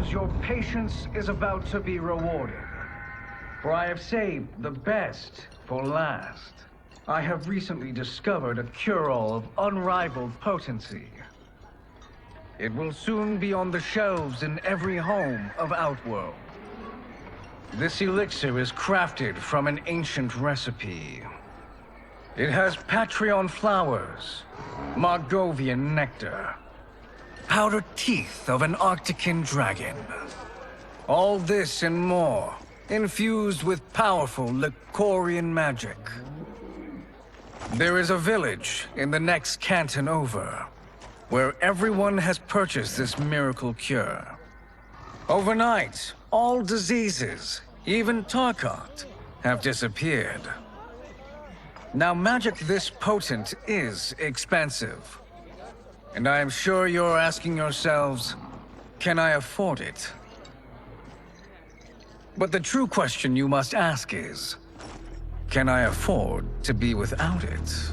yourselves, your patience is about to be rewarded. For I have saved the best for last. I have recently discovered a cure-all of unrivaled potency. It will soon be on the shelves in every home of Outworld. This elixir is crafted from an ancient recipe. It has Patreon flowers, Margovian nectar, powdered teeth of an Arctican dragon. All this and more, infused with powerful Lycorian magic. There is a village in the next canton over, where everyone has purchased this miracle cure. Overnight, all diseases, even Tarkat, have disappeared. Now, magic this potent is expensive. And I am sure you're asking yourselves, can I afford it? But the true question you must ask is, can I afford to be without it?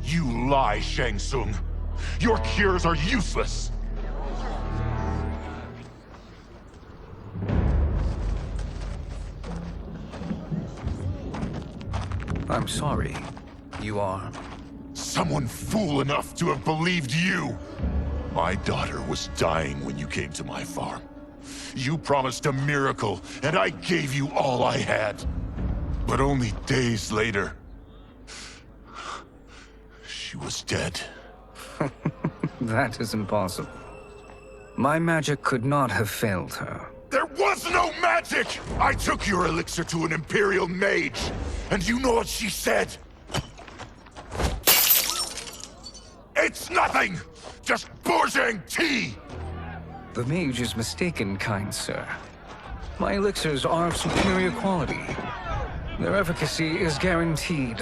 You lie, Shang Tsung. Your cures are useless. I'm sorry. You are? Someone fool enough to have believed you. My daughter was dying when you came to my farm. You promised a miracle, and I gave you all I had. But only days later, she was dead. That is impossible. My magic could not have failed her. There was no magic! I took your elixir to an Imperial mage, and you know what she said? It's nothing! Just Bourgeois tea! The mage is mistaken, kind sir. My elixirs are of superior quality. Their efficacy is guaranteed.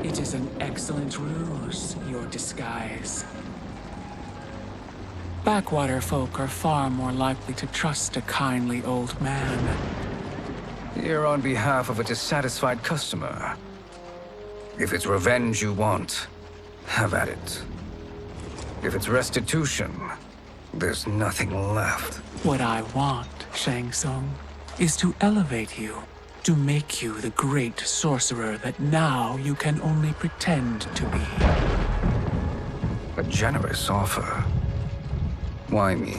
It is an excellent ruse, your disguise. Backwater folk are far more likely to trust a kindly old man. Here on behalf of a dissatisfied customer. If it's revenge you want, have at it. If it's restitution, there's nothing left. What I want, Shang Tsung, is to elevate you. To make you the great sorcerer that now you can only pretend to be. A generous offer. Why me?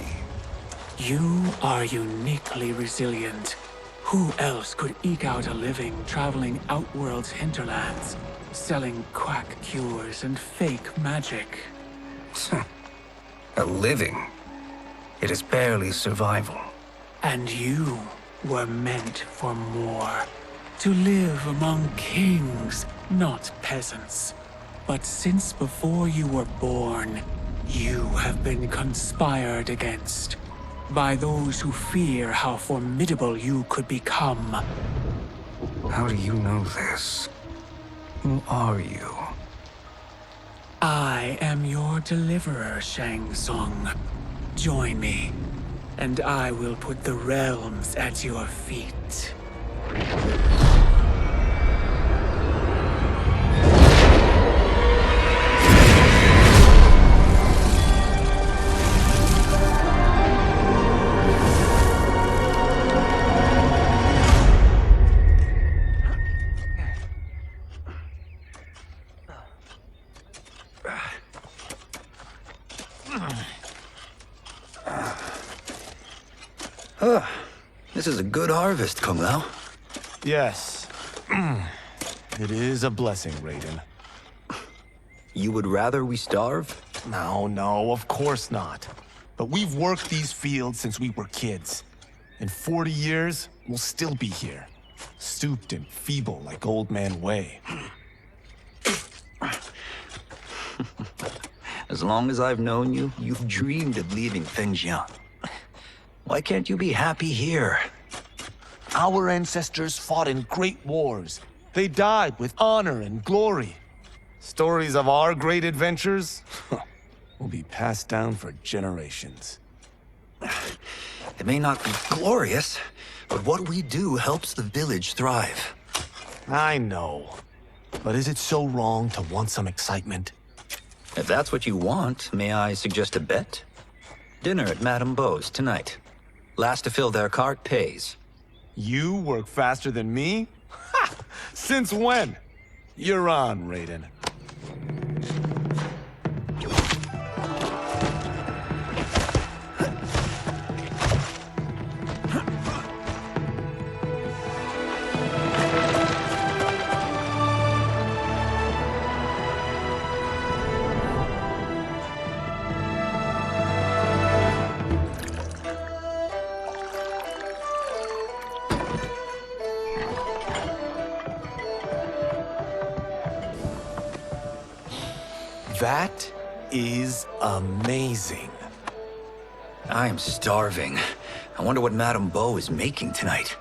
You are uniquely resilient. Who else could eke out a living traveling Outworld's hinterlands, selling quack cures and fake magic? A living? It is barely survival. And you were meant for more. To live among kings, not peasants. But since before you were born, you have been conspired against by those who fear how formidable you could become. How do you know this? Who are you? I am your deliverer, Shang Tsung. Join me, and I will put the realms at your feet. This is a good harvest, Kung Lao. Yes. It is a blessing, Raiden. You would rather we starve? No, of course not. But we've worked these fields since we were kids. In 40 years, we'll still be here. Stooped and feeble like Old Man Way. As long as I've known you, you've dreamed of leaving Fengjiang. Why can't you be happy here? Our ancestors fought in great wars. They died with honor and glory. Stories of our great adventures will be passed down for generations. It may not be glorious, but what we do helps the village thrive. I know. But is it so wrong to want some excitement? If that's what you want, may I suggest a bet? Dinner at Madame Beau's tonight. Last to fill their cart pays. You work faster than me? Ha! Since when? You're on, Raiden. That is amazing. I am starving. I wonder what Madame Beau is making tonight.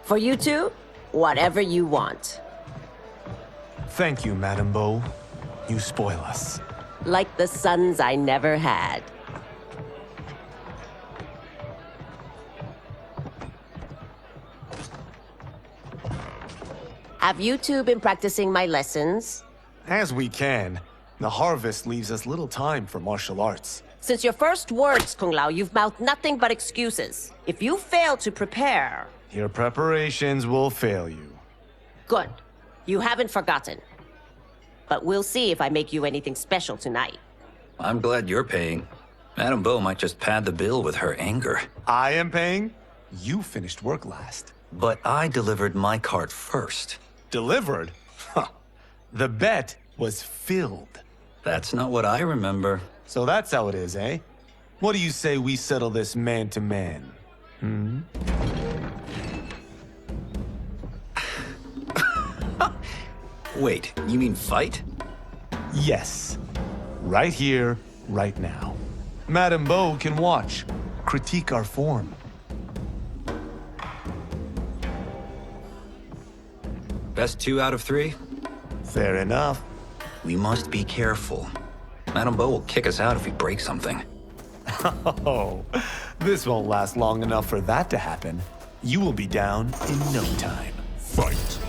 For you two, whatever you want. Thank you, Madame Beau. You spoil us. Like the sons I never had. Have you two been practicing my lessons? As we can. The harvest leaves us little time for martial arts. Since your first words, Kung Lao, you've mouthed nothing but excuses. If you fail to prepare... Your preparations will fail you. Good. You haven't forgotten. But we'll see if I make you anything special tonight. I'm glad you're paying. Madame Beau might just pad the bill with her anger. I am paying? You finished work last. But I delivered my cart first. Delivered? Huh. The bet was filled. That's not what I remember. So that's how it is, eh? What do you say we settle this man to man? Wait, you mean fight? Yes. Right here, right now. Madame Beau can watch, critique our form. Best 2 out of 3? Fair enough. We must be careful. Madame Beau will kick us out if we break something. Oh, this won't last long enough for that to happen. You will be down in no time. Fight.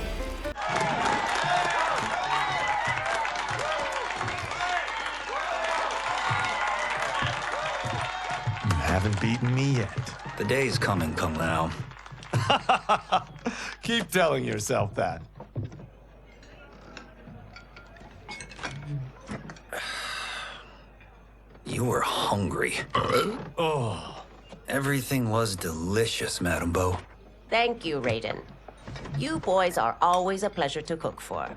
You haven't beaten me yet. The day's coming, Kung Lao. Keep telling yourself that. You were hungry. Oh. Everything was delicious, Madame Beau. Thank you, Raiden. You boys are always a pleasure to cook for.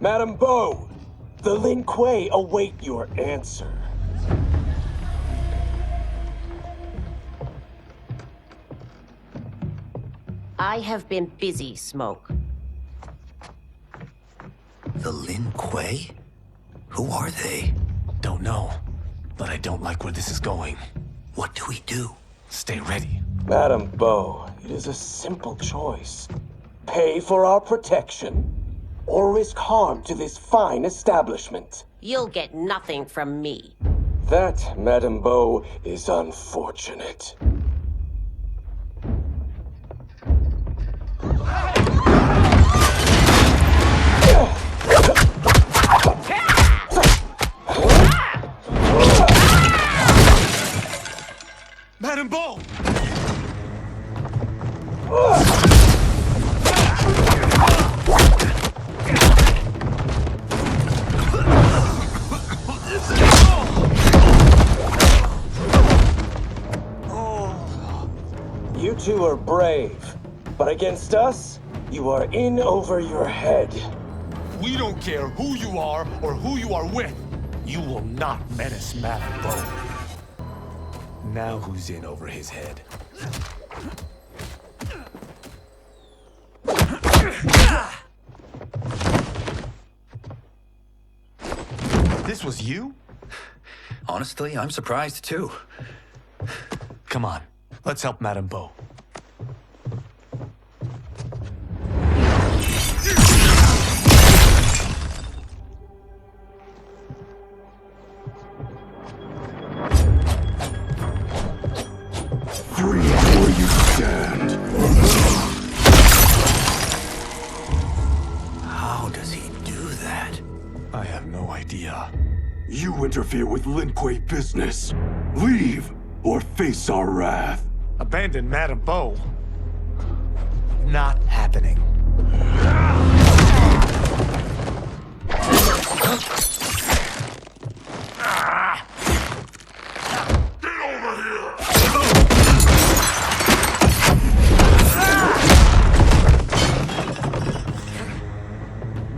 Madame Beau, the Lin Kuei await your answer. I have been busy, Smoke. The Lin Kuei? Who are they? Don't know, but I don't like where this is going. What do we do? Stay ready. Madame Beau, it is a simple choice. Pay for our protection, or risk harm to this fine establishment. You'll get nothing from me. That, Madame Beau, is unfortunate. Madame Beau! You two are brave, but against us, you are in over your head. We don't care who you are or who you are with. You will not menace Madame Bo. Now who's in over his head? This was you? Honestly, I'm surprised too. Come on, let's help Madame Bo. Free where you stand. How does he do that? I have no idea. You interfere with Lin Kuei business. Leave or face our wrath. Abandon Madame Bo? Not happening.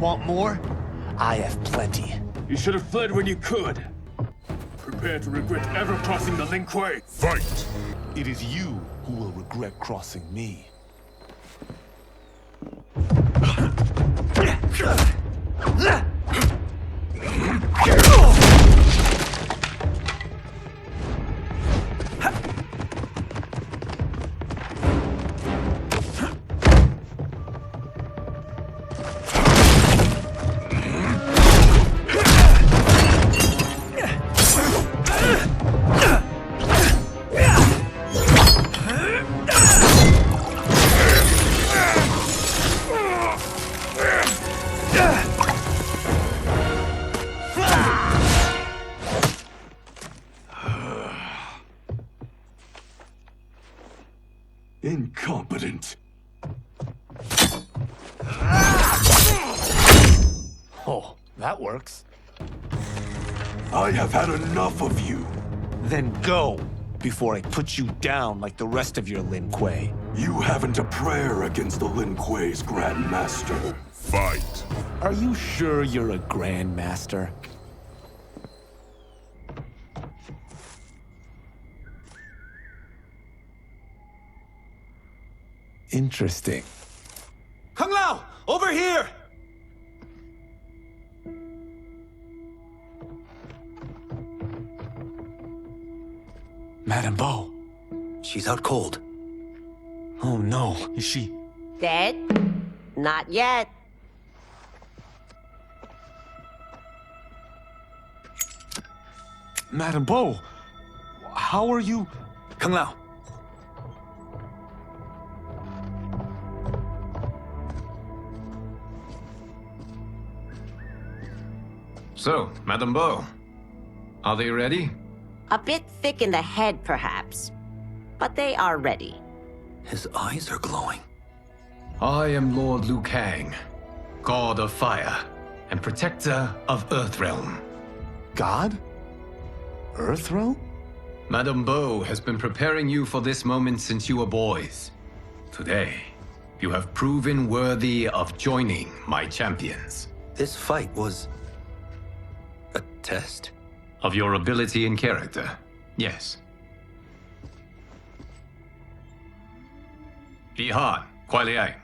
Want more? I have plenty. You should have fled when you could. Prepare to regret ever crossing the Lin Kuei. Fight! It is you who will regret crossing me. Incompetent. Oh, that works. I have had enough of you. Then go, before I put you down like the rest of your Lin Kuei. You haven't a prayer against the Lin Kuei's Grand Master. Fight! Are you sure you're a Grand Master? Interesting. Kung Lao! Over here! Madame Bo. She's out cold. Oh no, is she... Dead? Not yet. Madame Bo, how are you... Kung Lao. So, Madame Bo, are they ready? A bit thick in the head, perhaps. But they are ready. His eyes are glowing. I am Lord Liu Kang, God of Fire and Protector of Earthrealm. God? Earthrealm? Madame Bo has been preparing you for this moment since you were boys. Today, you have proven worthy of joining my champions. This fight was... a test? Of your ability and character, yes. Ihan, Kuai Liang.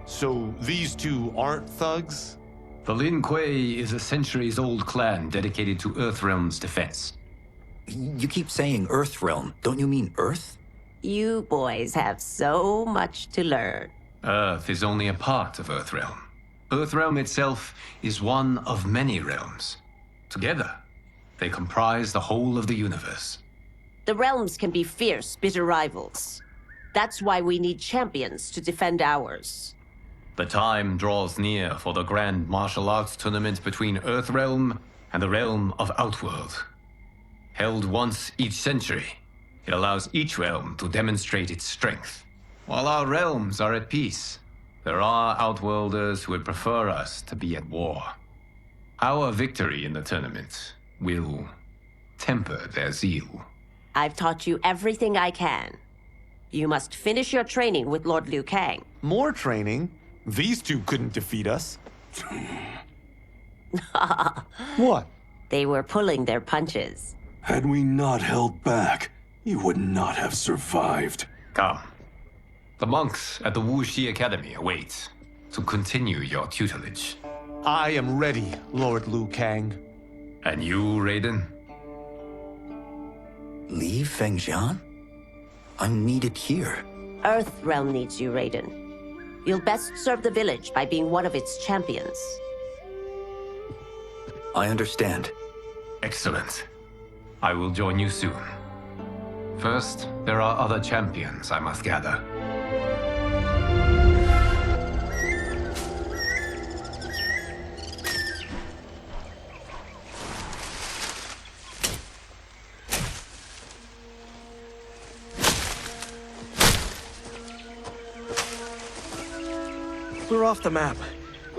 So these two aren't thugs? The Lin Kuei is a centuries-old clan dedicated to Earthrealm's defense. You keep saying Earthrealm. Don't you mean Earth? You boys have so much to learn. Earth is only a part of Earthrealm. Earthrealm itself is one of many realms. Together, they comprise the whole of the universe. The realms can be fierce, bitter rivals. That's why we need champions to defend ours. The time draws near for the grand martial arts tournament between Earthrealm and the realm of Outworld. Held once each century, it allows each realm to demonstrate its strength. While our realms are at peace, there are Outworlders who would prefer us to be at war. Our victory in the tournament will temper their zeal. I've taught you everything I can. You must finish your training with Lord Liu Kang. More training? These two couldn't defeat us. What? They were pulling their punches. Had we not held back, you would not have survived. Come. The monks at the Wuxi Academy await to continue your tutelage. I am ready, Lord Liu Kang. And you, Raiden? Leave Fengjian? I'm needed here. Earth Realm needs you, Raiden. You'll best serve the village by being one of its champions. I understand. Excellent. I will join you soon. First, there are other champions I must gather. We're off the map.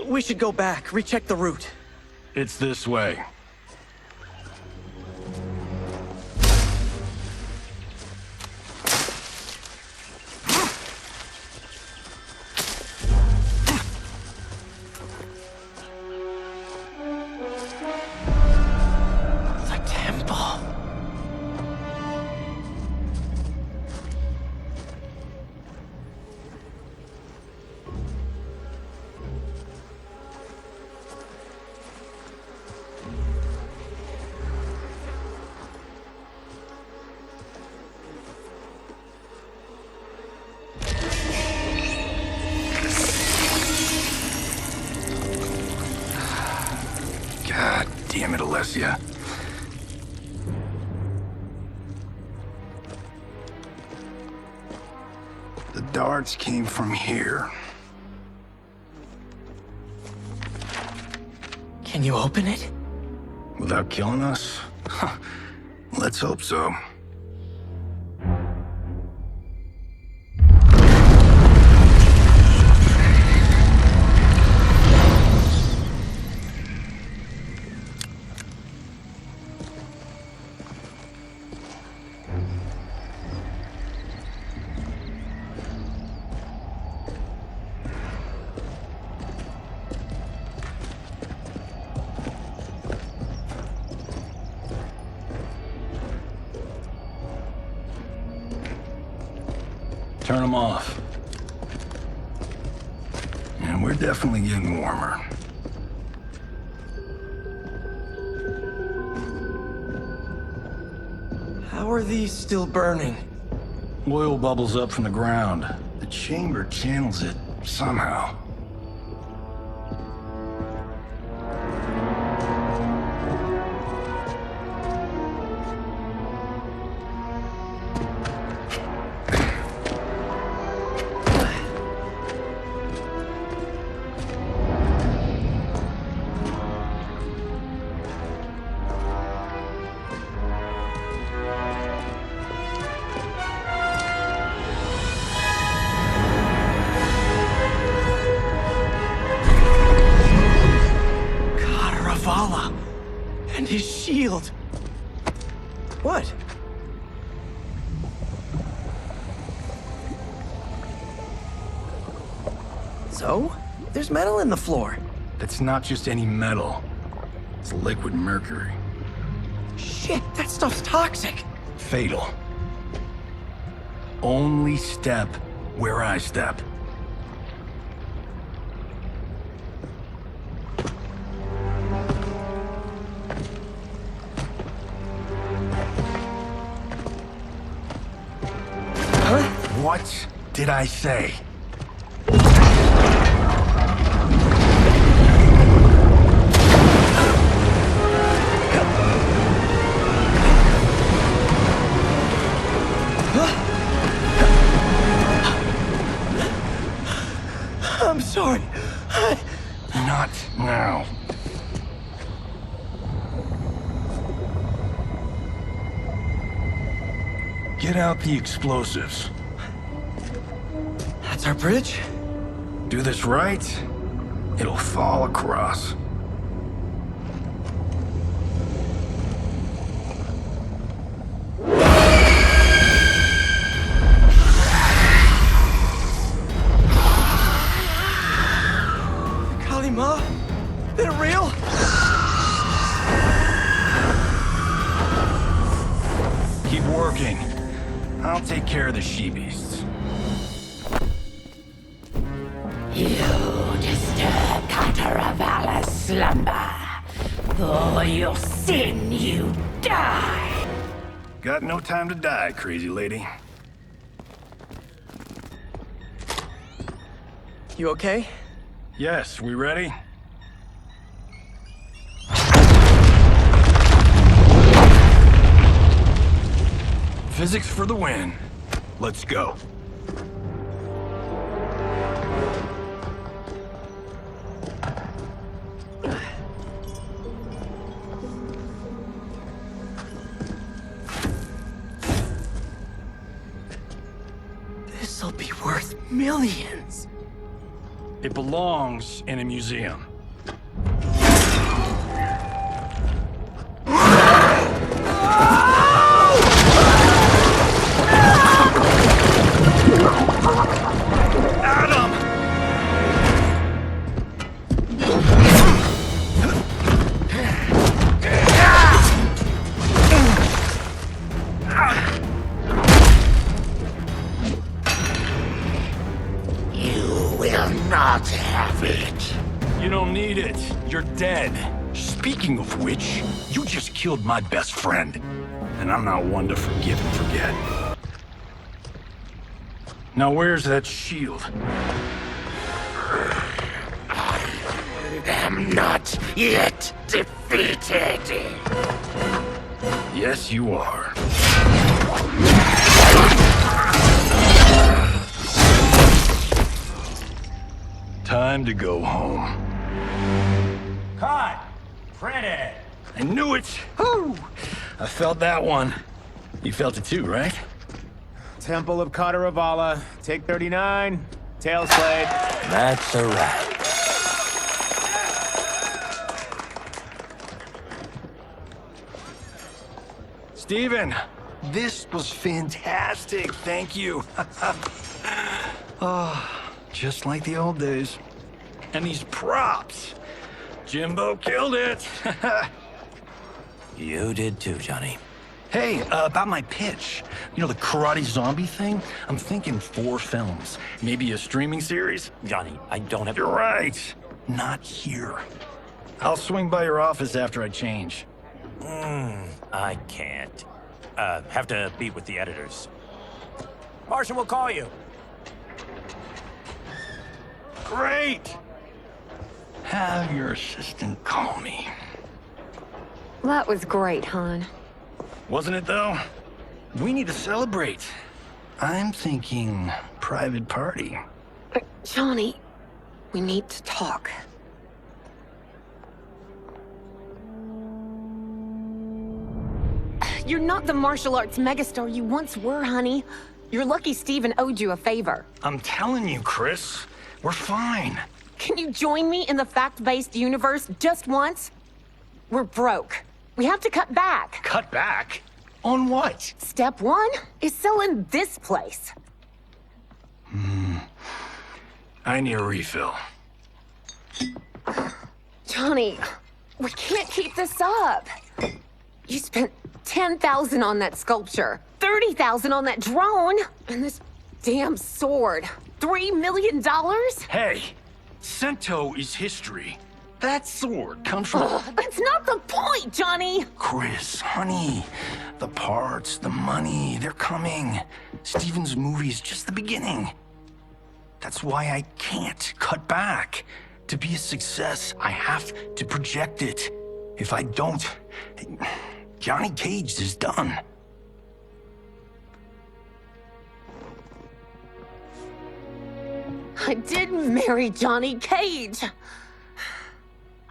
We should go back, recheck the route. It's this way. The temple. God damn it, Alessia. The darts came from here. Can you open it? Without killing us? Huh. Let's hope so. Turn them off. And we're definitely getting warmer. How are these still burning? Oil bubbles up from the ground. The chamber channels it somehow. And his shield. What? So? There's metal in the floor. That's not just any metal. It's liquid mercury. Shit, that stuff's toxic. Fatal. Only step where I step. What did I say? I'm sorry. Not now. Get out the explosives. That's our bridge? Do this right, it'll fall across. Kalima? They're real? Keep working. I'll take care of the she-beasts. You disturb Cataravalla's slumber. For your sin, you die. Got no time to die, crazy lady. You okay? Yes, we ready? Physics for the win. Let's go. This'll be worth millions. It belongs in a museum. Not have it. You don't need it. You're dead. Speaking of which, you just killed my best friend. And I'm not one to forgive and forget. Now where's that shield? I'm not yet defeated. Yes, you are. Time to go home. Cut! Printed! I knew it! Woo! I felt that one. You felt it too, right? Temple of Kataravala, take 39, tail slate. That's a wrap. Steven, this was fantastic. Thank you. Oh, just like the old days. And these props. Jimbo killed it. You did too, Johnny. Hey, about my pitch. You know, the karate zombie thing? I'm thinking 4 films. Maybe a streaming series? Johnny, I don't have... You're right. Not here. I'll swing by your office after I change. I can't. Have to meet with the editors. Martian will call you. Great! Have your assistant call me. That was great, hon. Wasn't it, though? We need to celebrate. I'm thinking private party. Johnny, we need to talk. You're not the martial arts megastar you once were, honey. You're lucky Steven owed you a favor. I'm telling you, Chris. We're fine. Can you join me in the fact-based universe just once? We're broke. We have to cut back. Cut back? On what? Step 1 is selling this place. I need a refill. Johnny, we can't keep this up. You spent $10,000 on that sculpture, $30,000 on that drone, and this damn sword. $3 million? Hey, Sento is history. That sword comes from... That's not the point, Johnny! Chris, honey, the parts, the money, they're coming. Steven's movie is just the beginning. That's why I can't cut back. To be a success, I have to project it. If I don't, Johnny Cage is done. I didn't marry Johnny Cage.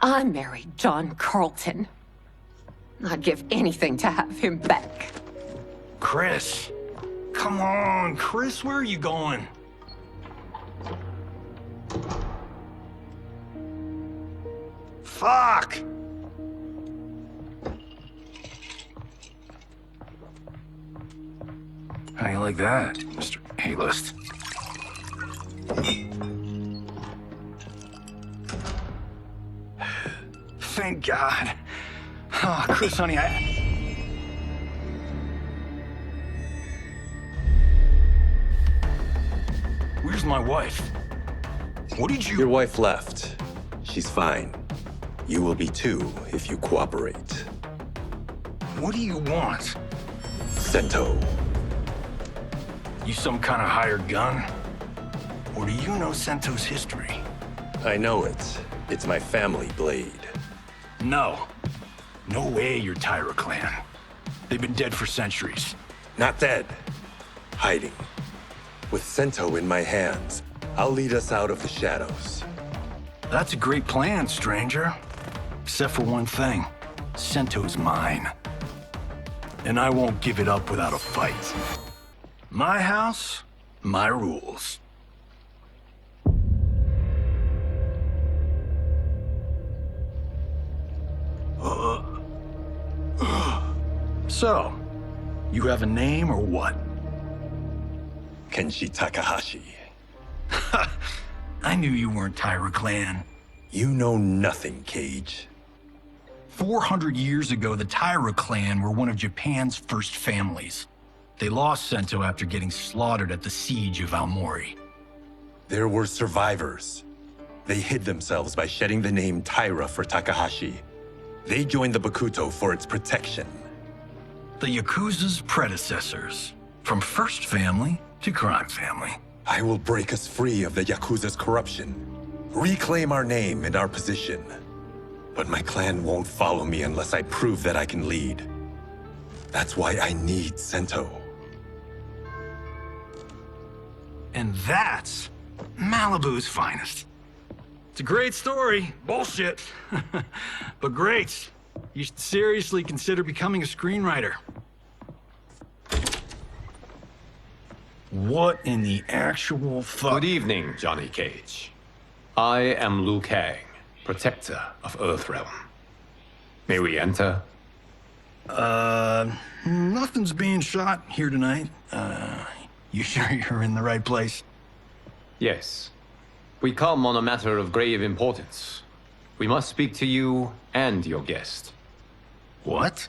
I married John Carlton. I'd give anything to have him back. Chris, come on, Chris, where are you going? Fuck! How you like that, Mr. A-list? Thank God. Oh, Chris, honey, Where's my wife? What did you... Your wife left. She's fine. You will be too, if you cooperate. What do you want? Sento. You some kind of hired gun? Or do you know Sento's history? I know it. It's my family blade. No. No way you're Tyra clan. They've been dead for centuries. Not dead. Hiding. With Sento in my hands, I'll lead us out of the shadows. That's a great plan, stranger. Except for one thing. Sento's mine. And I won't give it up without a fight. My house, my rules. So, you have a name or what? Kenshi Takahashi. I knew you weren't Tyra clan. You know nothing, Cage. 400 years ago, the Tyra clan were one of Japan's first families. They lost Sento after getting slaughtered at the siege of Aomori. There were survivors. They hid themselves by shedding the name Tyra for Takahashi. They joined the Bakuto for its protection. The Yakuza's predecessors. From first family to crime family. I will break us free of the Yakuza's corruption. Reclaim our name and our position. But my clan won't follow me unless I prove that I can lead. That's why I need Sento. And that's Malibu's finest. It's a great story. Bullshit. But great. You should seriously consider becoming a screenwriter. What in the actual fuck? Good evening, Johnny Cage. I am Liu Kang, protector of Earthrealm. May we enter? Nothing's being shot here tonight. You sure you're in the right place? Yes. We come on a matter of grave importance. We must speak to you and your guest. What?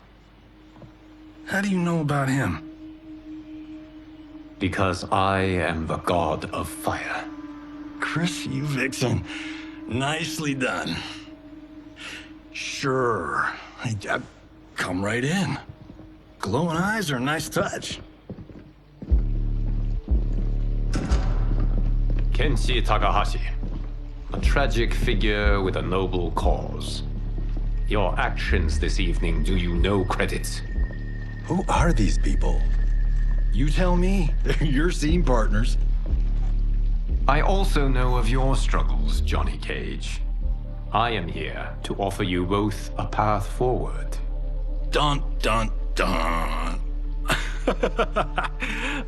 How do you know about him? Because I am the god of fire. Chris, you vixen. Nicely done. Sure. Come right in. Glowing eyes are a nice touch. Kenshi Takahashi. A tragic figure with a noble cause. Your actions this evening do you no credit. Who are these people? You tell me. They're your scene partners. I also know of your struggles, Johnny Cage. I am here to offer you both a path forward. Dun, dun, dun.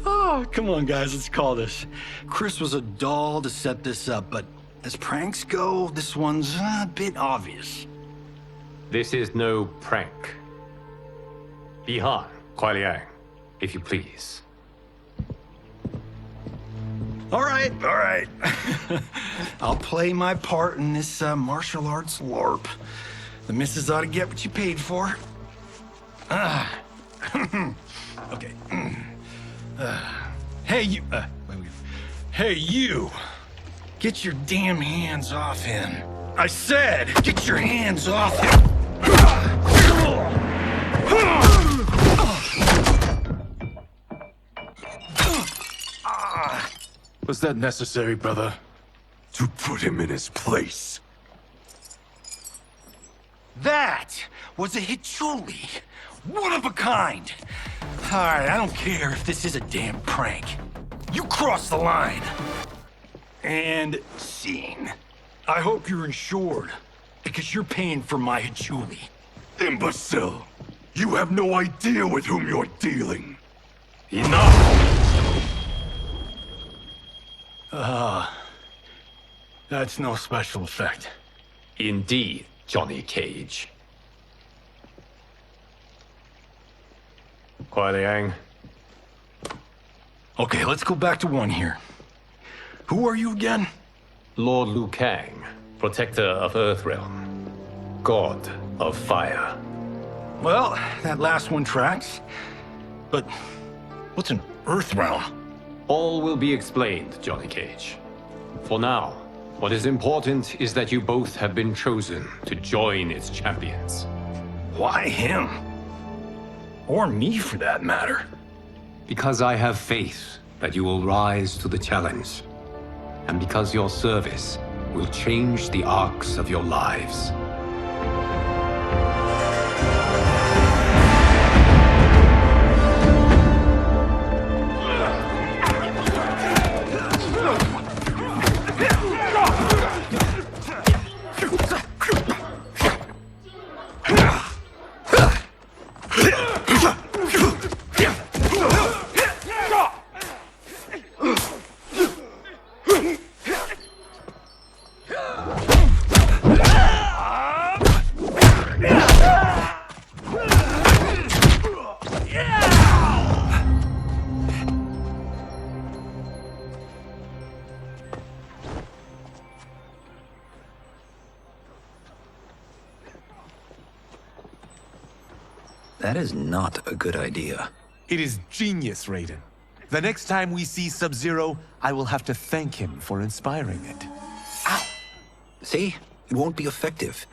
Oh, come on, guys, let's call this. Chris was a doll to set this up, but as pranks go, this one's a bit obvious. This is no prank. Bihan, Kuai Liang, if you please. All right. I'll play my part in this martial arts LARP. The missus ought to get what you paid for. Okay. Hey, you. Hey, you. Get your damn hands off him. I said, get your hands off him. Was that necessary, brother? To put him in his place. That was a Hichuli. One of a kind. All right, I don't care if this is a damn prank. You crossed the line. And scene. I hope you're insured, because you're paying for my Hichuli. Imbecile! You have no idea with whom you're dealing. Enough! That's no special effect. Indeed, Johnny Cage. Kuai Liang. Okay, let's go back to one here. Who are you again? Lord Liu Kang, protector of Earthrealm, god of fire. Well, that last one tracks. But what's an Earthrealm? All will be explained, Johnny Cage. For now, what is important is that you both have been chosen to join its champions. Why him? Or me, for that matter. Because I have faith that you will rise to the challenge. And because your service will change the arcs of your lives. That is not a good idea. It is genius, Raiden. The next time we see Sub-Zero, I will have to thank him for inspiring it. Ow! See? It won't be effective.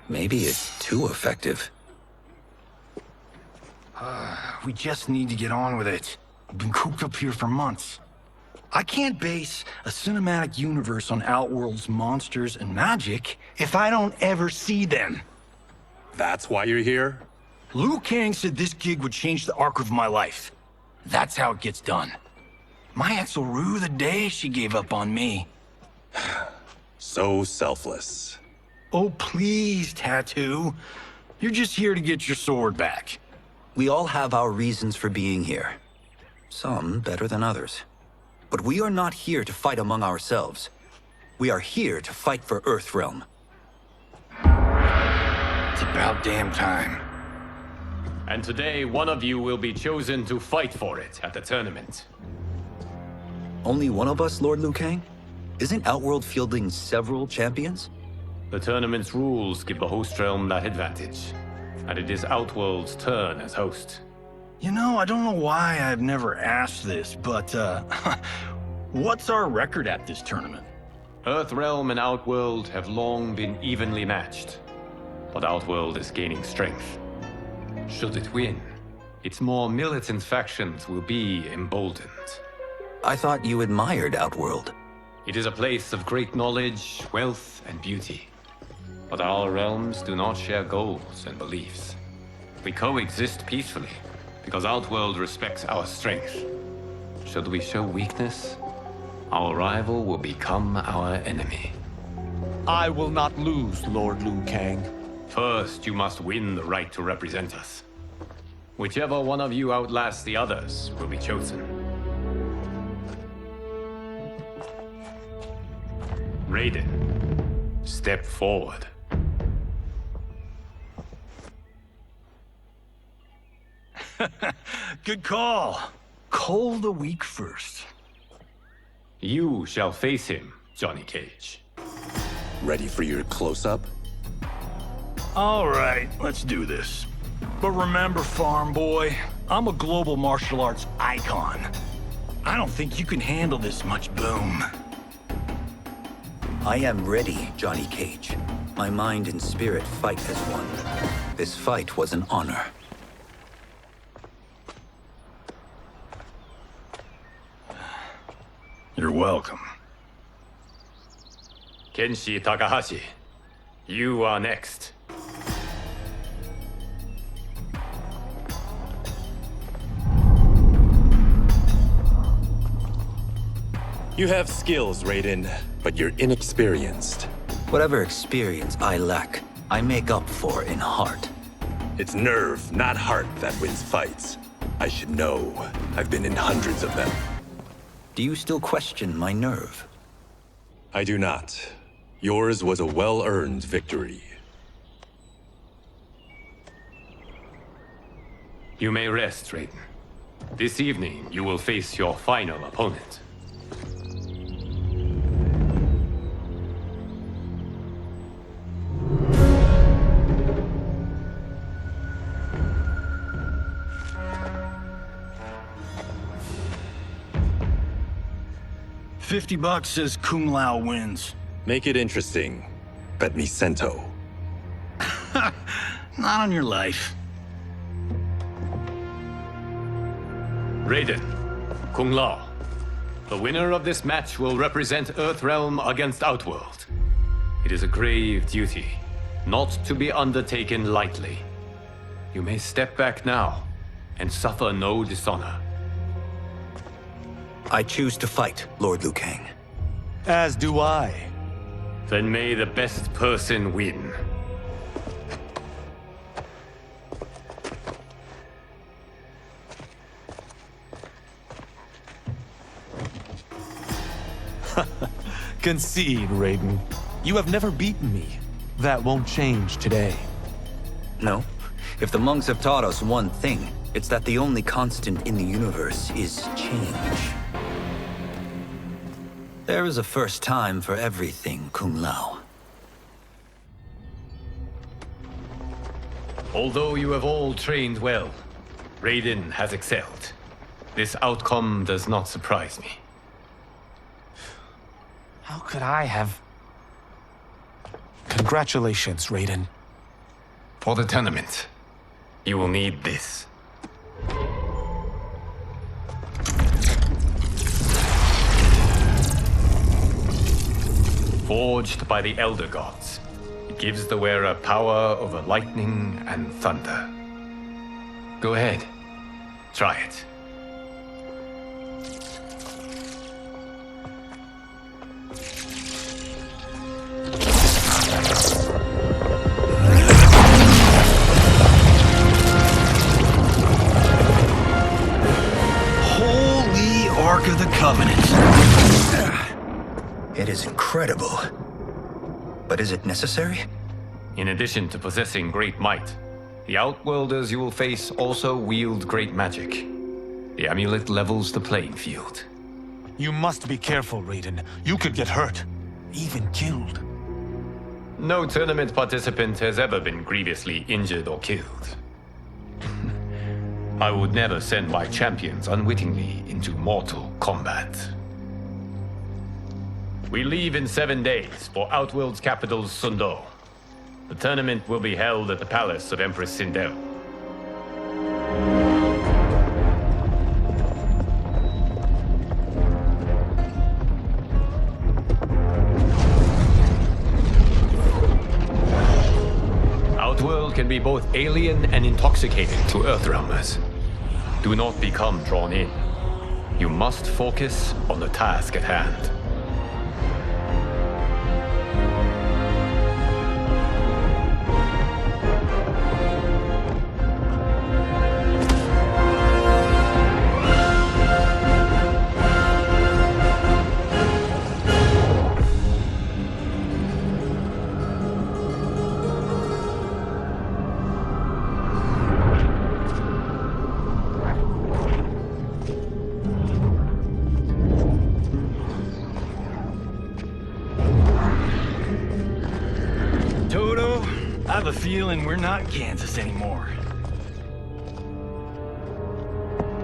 Maybe it's too effective. We just need to get on with it. We've been cooped up here for months. I can't base a cinematic universe on Outworld's monsters and magic if I don't ever see them. That's why you're here? Liu Kang said this gig would change the arc of my life. That's how it gets done. My ex will rue the day she gave up on me. So selfless. Oh, please, Tattoo. You're just here to get your sword back. We all have our reasons for being here. Some better than others. But we are not here to fight among ourselves. We are here to fight for Earthrealm. It's about damn time. And today, one of you will be chosen to fight for it at the tournament. Only one of us, Lord Liu Kang? Isn't Outworld fielding several champions? The tournament's rules give the host realm that advantage. And it is Outworld's turn as host. You know, I don't know why I've never asked this, but, what's our record at this tournament? Earthrealm and Outworld have long been evenly matched. But Outworld is gaining strength. Should it win, its more militant factions will be emboldened. I thought you admired Outworld. It is a place of great knowledge, wealth, and beauty. But our realms do not share goals and beliefs. We coexist peacefully, because Outworld respects our strength. Should we show weakness, our rival will become our enemy. I will not lose, Lord Liu Kang. First, you must win the right to represent us. Whichever one of you outlasts the others will be chosen. Raiden, step forward. Good call. Call the weak first. You shall face him, Johnny Cage. Ready for your close-up? All right, let's do this. But remember, farm boy, I'm a global martial arts icon. I don't think you can handle this much boom. I am ready, Johnny Cage. My mind and spirit fight as one. This fight was an honor. You're welcome. Kenshi Takahashi, you are next. You have skills, Raiden, but you're inexperienced. Whatever experience I lack, I make up for in heart. It's nerve, not heart, that wins fights. I should know. I've been in hundreds of them. Do you still question my nerve? I do not. Yours was a well-earned victory. You may rest, Raiden. This evening, you will face your final opponent. $50 says Kung Lao wins. Make it interesting. Bet me cento. Not on your life. Raiden, Kung Lao. The winner of this match will represent Earthrealm against Outworld. It is a grave duty, not to be undertaken lightly. You may step back now and suffer no dishonor. I choose to fight, Lord Liu Kang. As do I. Then may the best person win. Concede, Raiden. You have never beaten me. That won't change today. No. If the monks have taught us one thing, it's that the only constant in the universe is change. There is a first time for everything, Kung Lao. Although you have all trained well, Raiden has excelled. This outcome does not surprise me. How could I have... Congratulations, Raiden. For the tournament, you will need this. Forged by the Elder Gods, it gives the wearer power over lightning and thunder. Go ahead, try it. Holy Ark of the Covenant. It is incredible. But is it necessary? In addition to possessing great might, the Outworlders you will face also wield great magic. The amulet levels the playing field. You must be careful, Raiden. You could get hurt. Even killed. No tournament participant has ever been grievously injured or killed. I would never send my champions unwittingly into mortal combat. We leave in 7 days for Outworld's capital, Sundo. The tournament will be held at the palace of Empress Sindel. Outworld can be both alien and intoxicating to Earthrealmers. Do not become drawn in. You must focus on the task at hand. I have a feeling we're not Kansas anymore.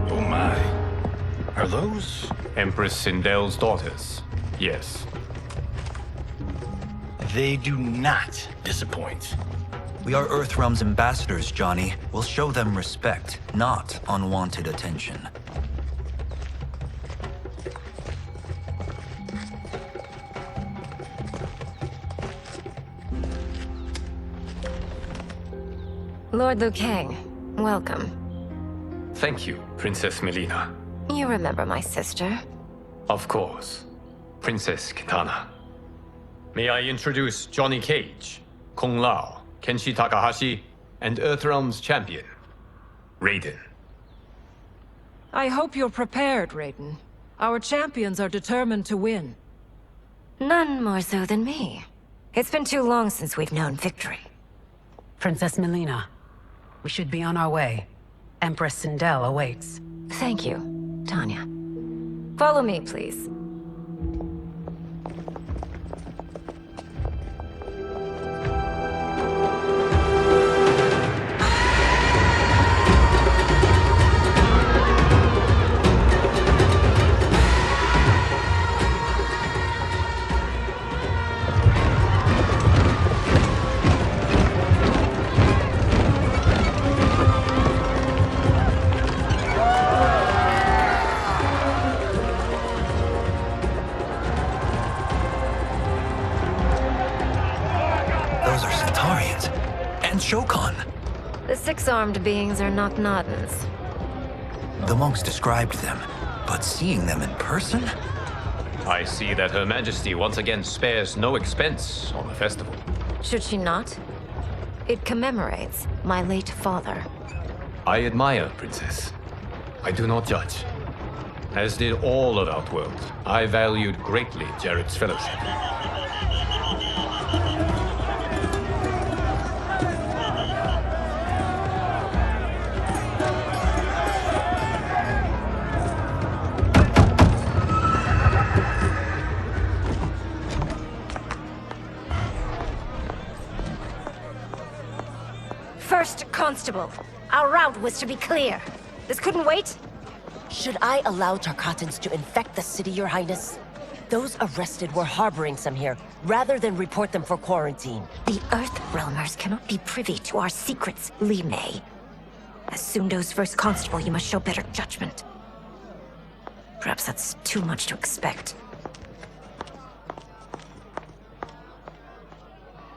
Oh my. Are those? Empress Sindel's daughters, yes. They do not disappoint. We are Earthrealm's ambassadors, Johnny. We'll show them respect, not unwanted attention. Lord Liu Kang, welcome. Thank you, Princess Melina. You remember my sister? Of course. Princess Kitana. May I introduce Johnny Cage, Kung Lao, Kenshi Takahashi, and Earthrealm's champion, Raiden. I hope you're prepared, Raiden. Our champions are determined to win. None more so than me. It's been too long since we've known victory. Princess Melina, we should be on our way. Empress Sindel awaits. Thank you, Tanya. Follow me, please. Shokan. The six-armed beings are not Nodens. The monks described them, but seeing them in person? I see that Her Majesty once again spares no expense on the festival. Should she not? It commemorates my late father. I admire, Princess. I do not judge. As did all of Outworld, I valued greatly Jared's fellowship. First Constable, our route was to be clear. This couldn't wait? Should I allow Tarkatans to infect the city, Your Highness? Those arrested were harboring some here, rather than report them for quarantine. The Earthrealmers cannot be privy to our secrets, Li Mei. As Sundo's first constable, you must show better judgment. Perhaps that's too much to expect.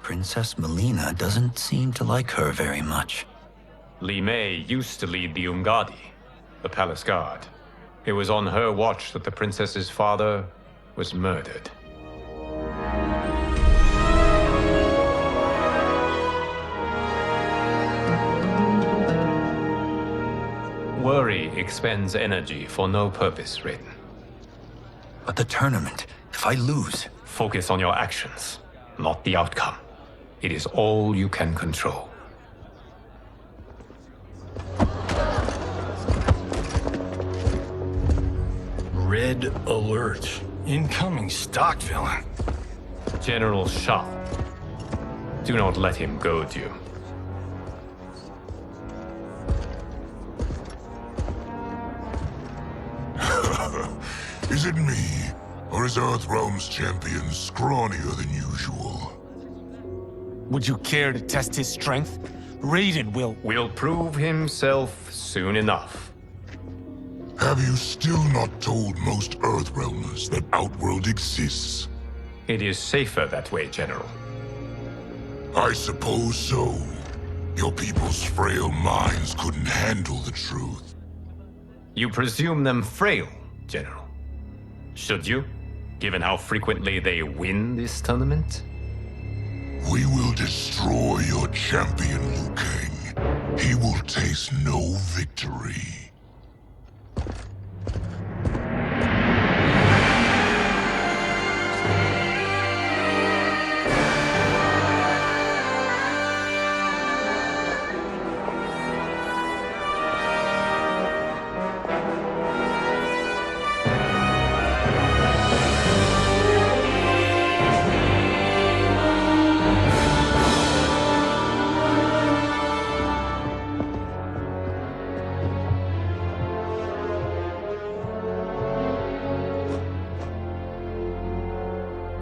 Princess Melina doesn't seem to like her very much. Li Mei used to lead the Umgadi, the palace guard. It was on her watch that the princess's father was murdered. Worry expends energy for no purpose, Raiden. But the tournament, if I lose... Focus on your actions, not the outcome. It is all you can control. Red alert. Incoming stock villain. General Shah. Do not let him goad you. Is it me? Or is Earthrealm's champion scrawnier than usual? Would you care to test his strength? Raiden will prove himself soon enough. Have you still not told most Earthrealmers that Outworld exists? It is safer that way, General. I suppose so. Your people's frail minds couldn't handle the truth. You presume them frail, General. Should you, given how frequently they win this tournament? We will destroy your champion, Liu Kang. He will taste no victory.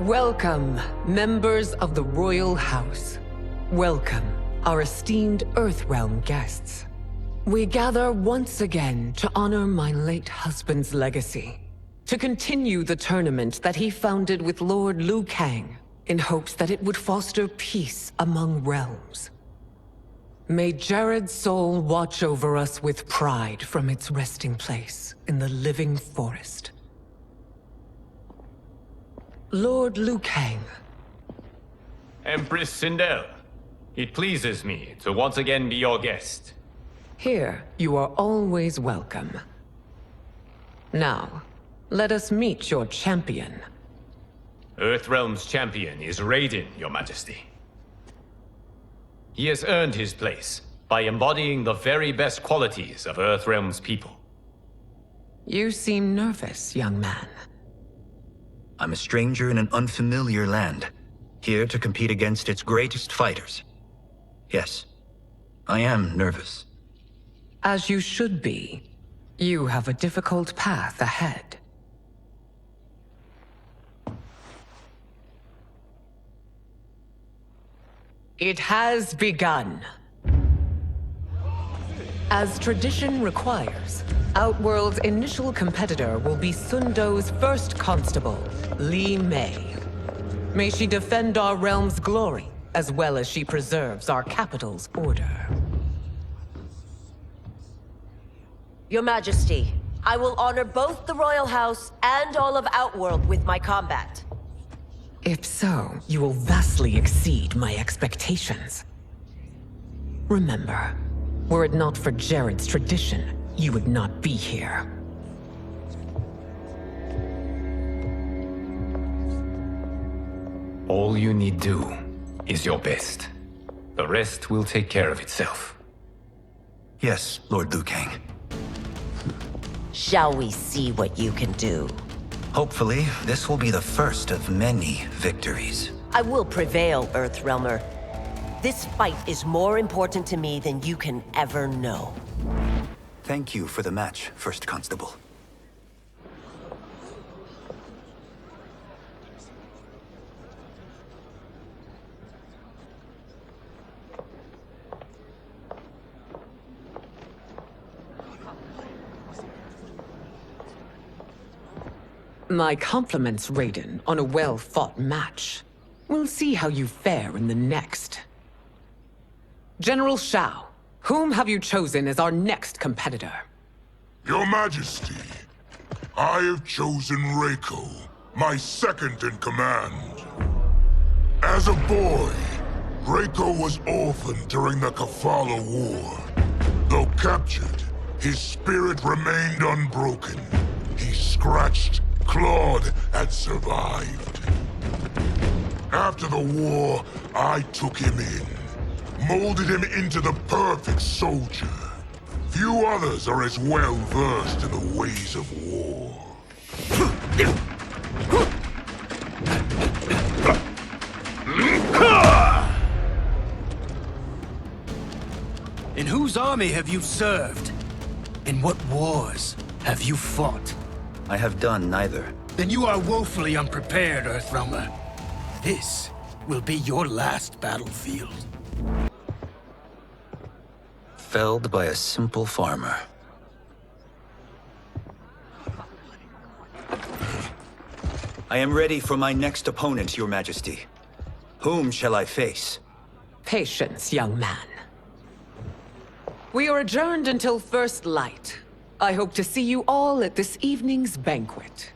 Welcome, members of the Royal House. Welcome, our esteemed Earthrealm guests. We gather once again to honor my late husband's legacy, to continue the tournament that he founded with Lord Liu Kang, in hopes that it would foster peace among realms. May Jared's soul watch over us with pride from its resting place in the living forest. Lord Liu Kang. Empress Sindel, It pleases me to once again be your guest. Here, you are always welcome. Now, let us meet your champion. Earthrealm's champion is Raiden, Your Majesty. He has earned his place by embodying the very best qualities of Earthrealm's people. You seem nervous, young man. I'm a stranger in an unfamiliar land, here to compete against its greatest fighters. Yes, I am nervous. As you should be. You have a difficult path ahead. It has begun. As tradition requires, Outworld's initial competitor will be Sundo's first constable, Li Mei. May she defend our realm's glory, as well as she preserves our capital's order. Your Majesty, I will honor both the Royal House and all of Outworld with my combat. If so, you will vastly exceed my expectations. Remember, were it not for Jared's tradition, you would not be here. All you need do is your best. The rest will take care of itself. Yes, Lord Liu Kang. Shall we see what you can do? Hopefully, this will be the first of many victories. I will prevail, Earthrealmer. This fight is more important to me than you can ever know. Thank you for the match, First Constable. My compliments, Raiden, on a well-fought match. We'll see how you fare in the next. General Shao, whom have you chosen as our next competitor? Your Majesty, I have chosen Reiko, my second in command. As a boy, Reiko was orphaned during the Kafala War. Though captured, his spirit remained unbroken. He scratched, clawed, and survived. After the war, I took him in, molded him into the perfect soldier. Few others are as well versed in the ways of war. In whose army have you served? In what wars have you fought? I have done neither. Then you are woefully unprepared, Earthrealmer. This will be your last battlefield. Felled by a simple farmer. I am ready for my next opponent, Your Majesty. Whom shall I face? Patience, young man. We are adjourned until first light. I hope to see you all at this evening's banquet.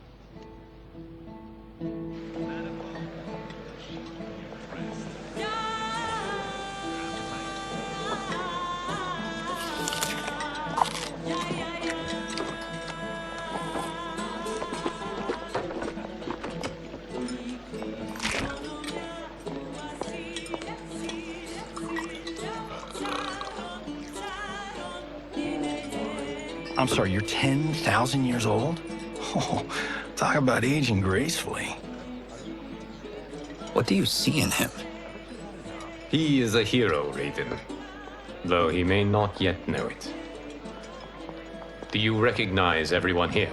I'm sorry, you're 10,000 years old? Oh, talk about aging gracefully. What do you see in him? He is a hero, Raiden, though he may not yet know it. Do you recognize everyone here?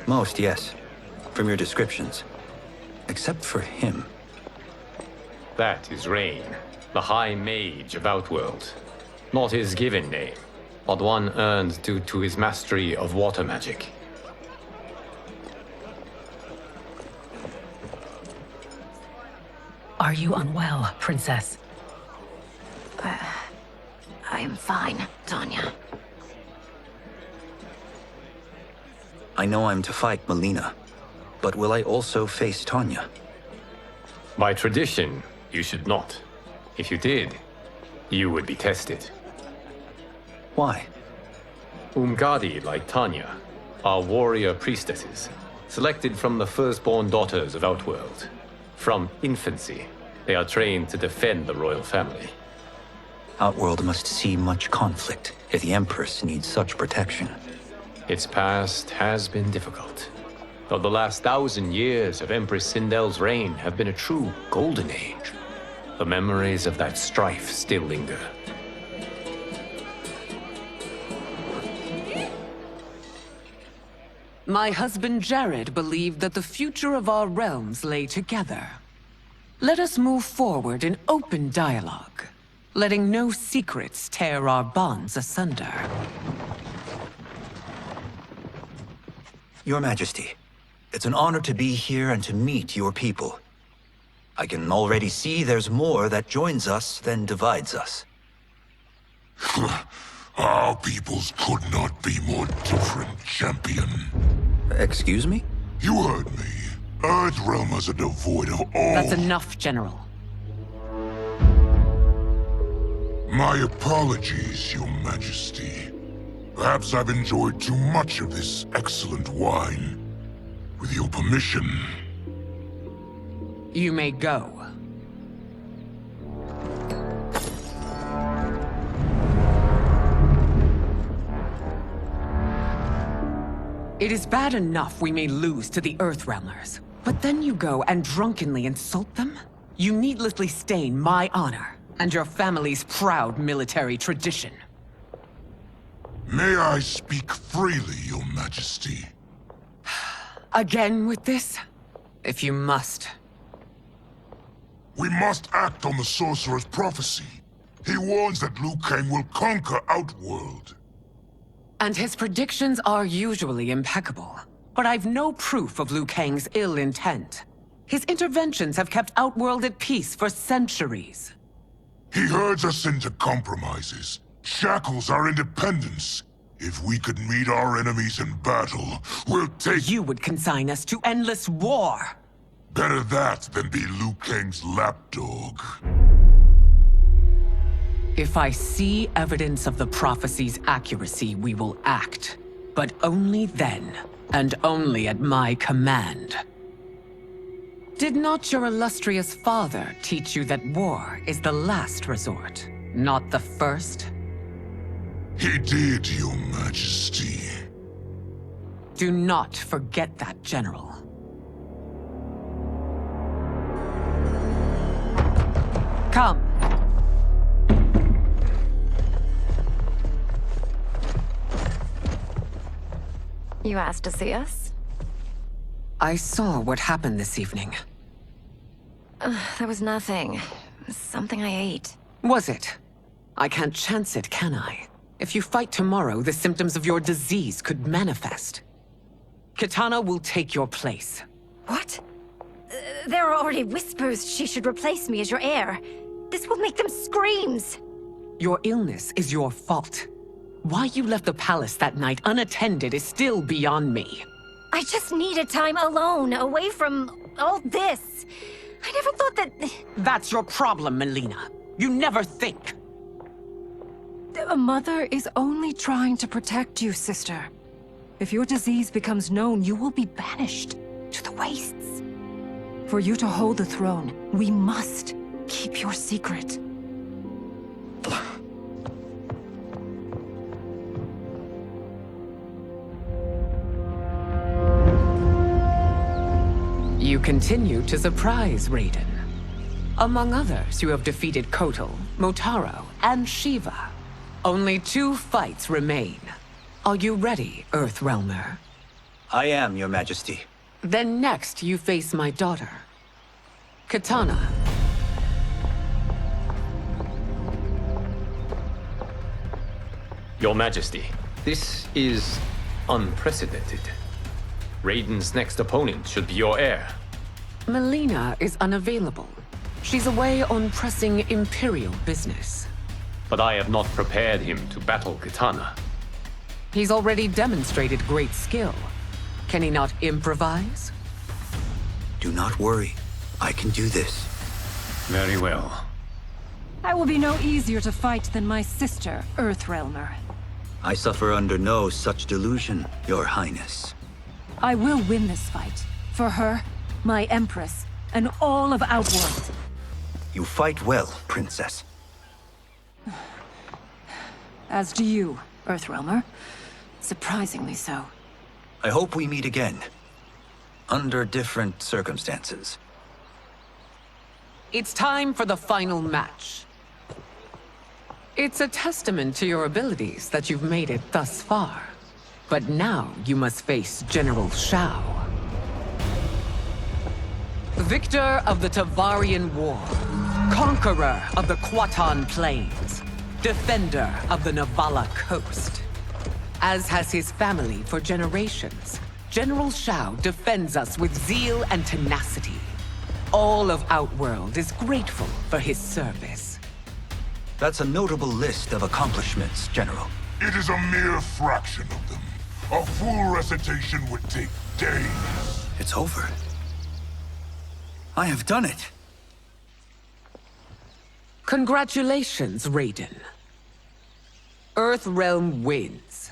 Most, yes. From your descriptions. Except for him. That is Rain, the High Mage of Outworld. Not his given name, but one earned due to his mastery of water magic. Are you unwell, Princess? I am fine, Tanya. I know I'm to fight Melina, but will I also face Tanya? By tradition, you should not. If you did, you would be tested. Why? Umgadi, like Tanya, are warrior priestesses, selected from the firstborn daughters of Outworld. From infancy, they are trained to defend the royal family. Outworld must see much conflict if the Empress needs such protection. Its past has been difficult, though the last 1,000 years of Empress Sindel's reign have been a true golden age. The memories of that strife still linger. My husband Jared believed that the future of our realms lay together. Let us move forward in open dialogue, letting no secrets tear our bonds asunder. Your Majesty, it's an honor to be here and to meet your people. I can already see there's more that joins us than divides us. Our peoples could not be more different, champion. Excuse me? You heard me. Earthrealmers are devoid of all... That's enough, General. My apologies, Your Majesty. Perhaps I've enjoyed too much of this excellent wine. With your permission... You may go. It is bad enough we may lose to the Earthrealmers, but then you go and drunkenly insult them? You needlessly stain my honor and your family's proud military tradition. May I speak freely, Your Majesty? Again with this? If you must. We must act on the Sorcerer's prophecy. He warns that Liu Kang will conquer Outworld. And his predictions are usually impeccable. But I've no proof of Liu Kang's ill intent. His interventions have kept Outworld at peace for centuries. He herds us into compromises, shackles our independence. If we could meet our enemies in battle, we'll take... You would consign us to endless war! Better that than be Liu Kang's lapdog. If I see evidence of the prophecy's accuracy, we will act. But only then, and only at my command. Did not your illustrious father teach you that war is the last resort, not the first? He did, Your Majesty. Do not forget that, General. Come. You asked to see us? I saw what happened this evening. There was nothing. Something I ate. Was it? I can't chance it, can I? If you fight tomorrow, the symptoms of your disease could manifest. Kitana will take your place. What? There are already whispers she should replace me as your heir. This will make them screams! Your illness is your fault. Why you left the palace that night unattended is still beyond me. I just needed time alone, away from all this. I never thought that... That's your problem, Melina. You never think. A mother is only trying to protect you, sister. If your disease becomes known, you will be banished to the wastes. For you to hold the throne, we must keep your secret. You continue to surprise Raiden. Among others, you have defeated Kotal, Motaro, and Shiva. Only 2 fights remain. Are you ready, Earthrealmer? I am, Your Majesty. Then next, you face my daughter, Kitana. Your Majesty, this is unprecedented. Raiden's next opponent should be your heir. Melina is unavailable. She's away on pressing Imperial business. But I have not prepared him to battle Kitana. He's already demonstrated great skill. Can he not improvise? Do not worry. I can do this. Very well. I will be no easier to fight than my sister, Earthrealmer. I suffer under no such delusion, Your Highness. I will win this fight. For her, my Empress, and all of Outworld. You fight well, Princess. As do you, Earthrealmer. Surprisingly so. I hope we meet again. Under different circumstances. It's time for the final match. It's a testament to your abilities that you've made it thus far. But now you must face General Shao. Victor of the Tavarian War. Conqueror of the Kwatan Plains. Defender of the Navala Coast. As has his family for generations, General Shao defends us with zeal and tenacity. All of Outworld is grateful for his service. That's a notable list of accomplishments, General. It is a mere fraction of them. A full recitation would take days. It's over. I have done it. Congratulations, Raiden. Earthrealm wins.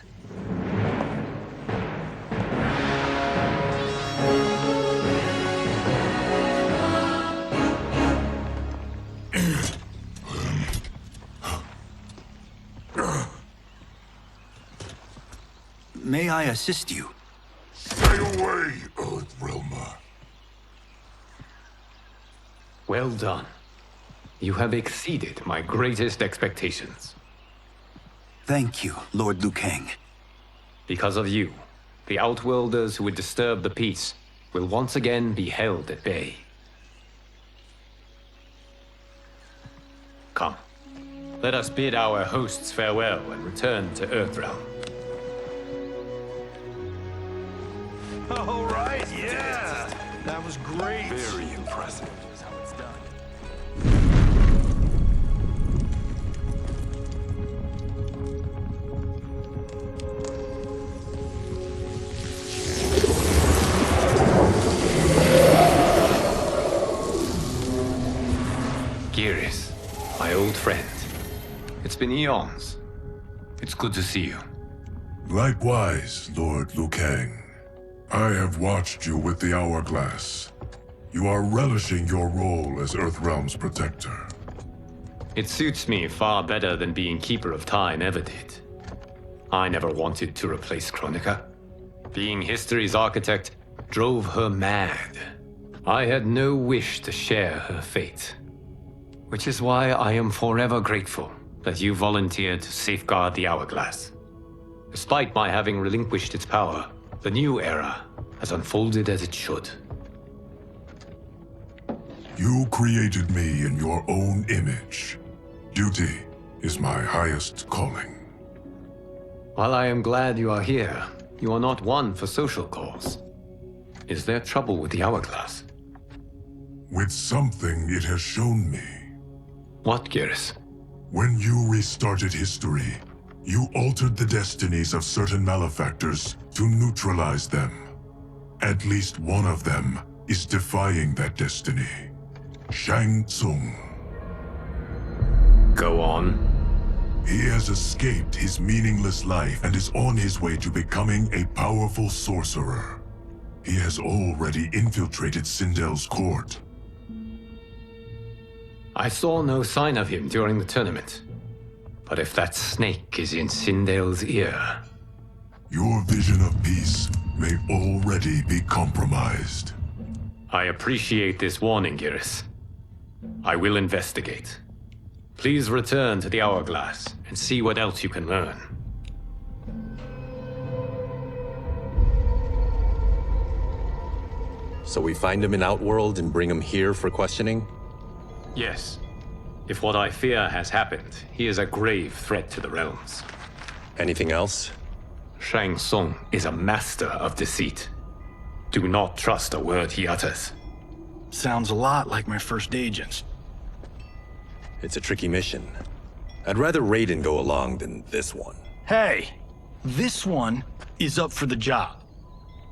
May I assist you? Stay away, Earthrealmer. Well done. You have exceeded my greatest expectations. Thank you, Lord Liu Kang. Because of you, the Outworlders who would disturb the peace will once again be held at bay. Come, let us bid our hosts farewell and return to Earthrealm. All right, yeah! That was great! Very impressive. Geras, my old friend. It's been eons. It's good to see you. Likewise, Lord Liu Kang. I have watched you with the Hourglass. You are relishing your role as Earthrealm's protector. It suits me far better than being Keeper of Time ever did. I never wanted to replace Chronica. Being history's architect drove her mad. I had no wish to share her fate. Which is why I am forever grateful that you volunteered to safeguard the Hourglass. Despite my having relinquished its power, the new era has unfolded as it should. You created me in your own image. Duty is my highest calling. While I am glad you are here, you are not one for social calls. Is there trouble with the Hourglass? With something it has shown me. What, Geras? When you restarted history, you altered the destinies of certain malefactors to neutralize them. At least one of them is defying that destiny. Shang Tsung. Go on. He has escaped his meaningless life and is on his way to becoming a powerful sorcerer. He has already infiltrated Sindel's court. I saw no sign of him during the tournament. But if that snake is in Sindel's ear... Your vision of peace may already be compromised. I appreciate this warning, Geras. I will investigate. Please return to the Hourglass and see what else you can learn. So we find him in Outworld and bring him here for questioning? Yes. If what I fear has happened, he is a grave threat to the realms. Anything else? Shang Tsung is a master of deceit. Do not trust a word he utters. Sounds a lot like my first agents. It's a tricky mission. I'd rather Raiden go along than this one. Hey, this one is up for the job.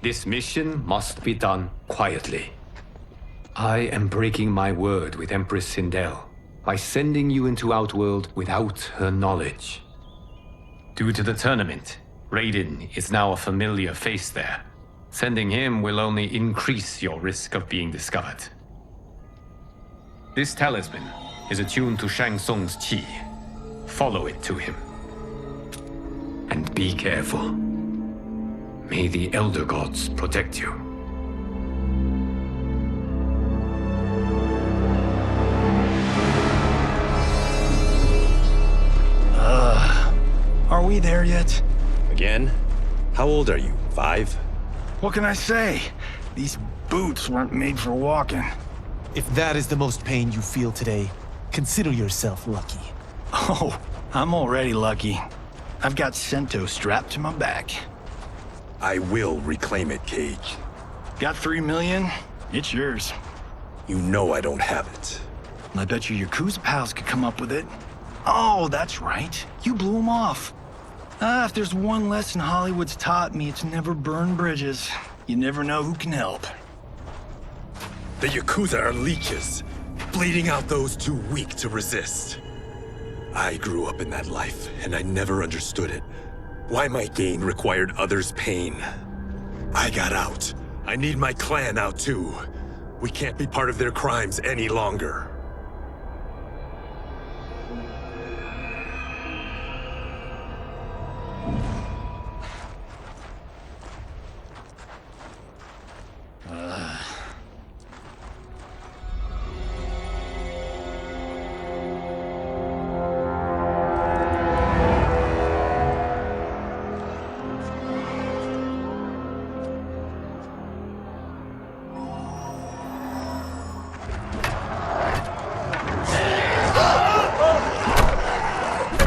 This mission must be done quietly. I am breaking my word with Empress Sindel. by sending you into Outworld without her knowledge. Due to the tournament, Raiden is now a familiar face there. Sending him will only increase your risk of being discovered. This talisman is attuned to Shang Tsung's chi. Follow it to him. And be careful. May the Elder Gods protect you. Are we there yet? Again? How old are you? 5? What can I say? These boots weren't made for walking. If that is the most pain you feel today, consider yourself lucky. Oh, I'm already lucky. I've got Sento strapped to my back. I will reclaim it, Cage. Got 3 million? It's yours. You know I don't have it. I bet your Yakuza pals could come up with it. Oh, that's right. You blew them off. If there's one lesson Hollywood's taught me, it's never burn bridges. You never know who can help. The Yakuza are leeches, bleeding out those too weak to resist. I grew up in that life, and I never understood it. Why my gain required others' pain. I got out. I need my clan out too. We can't be part of their crimes any longer.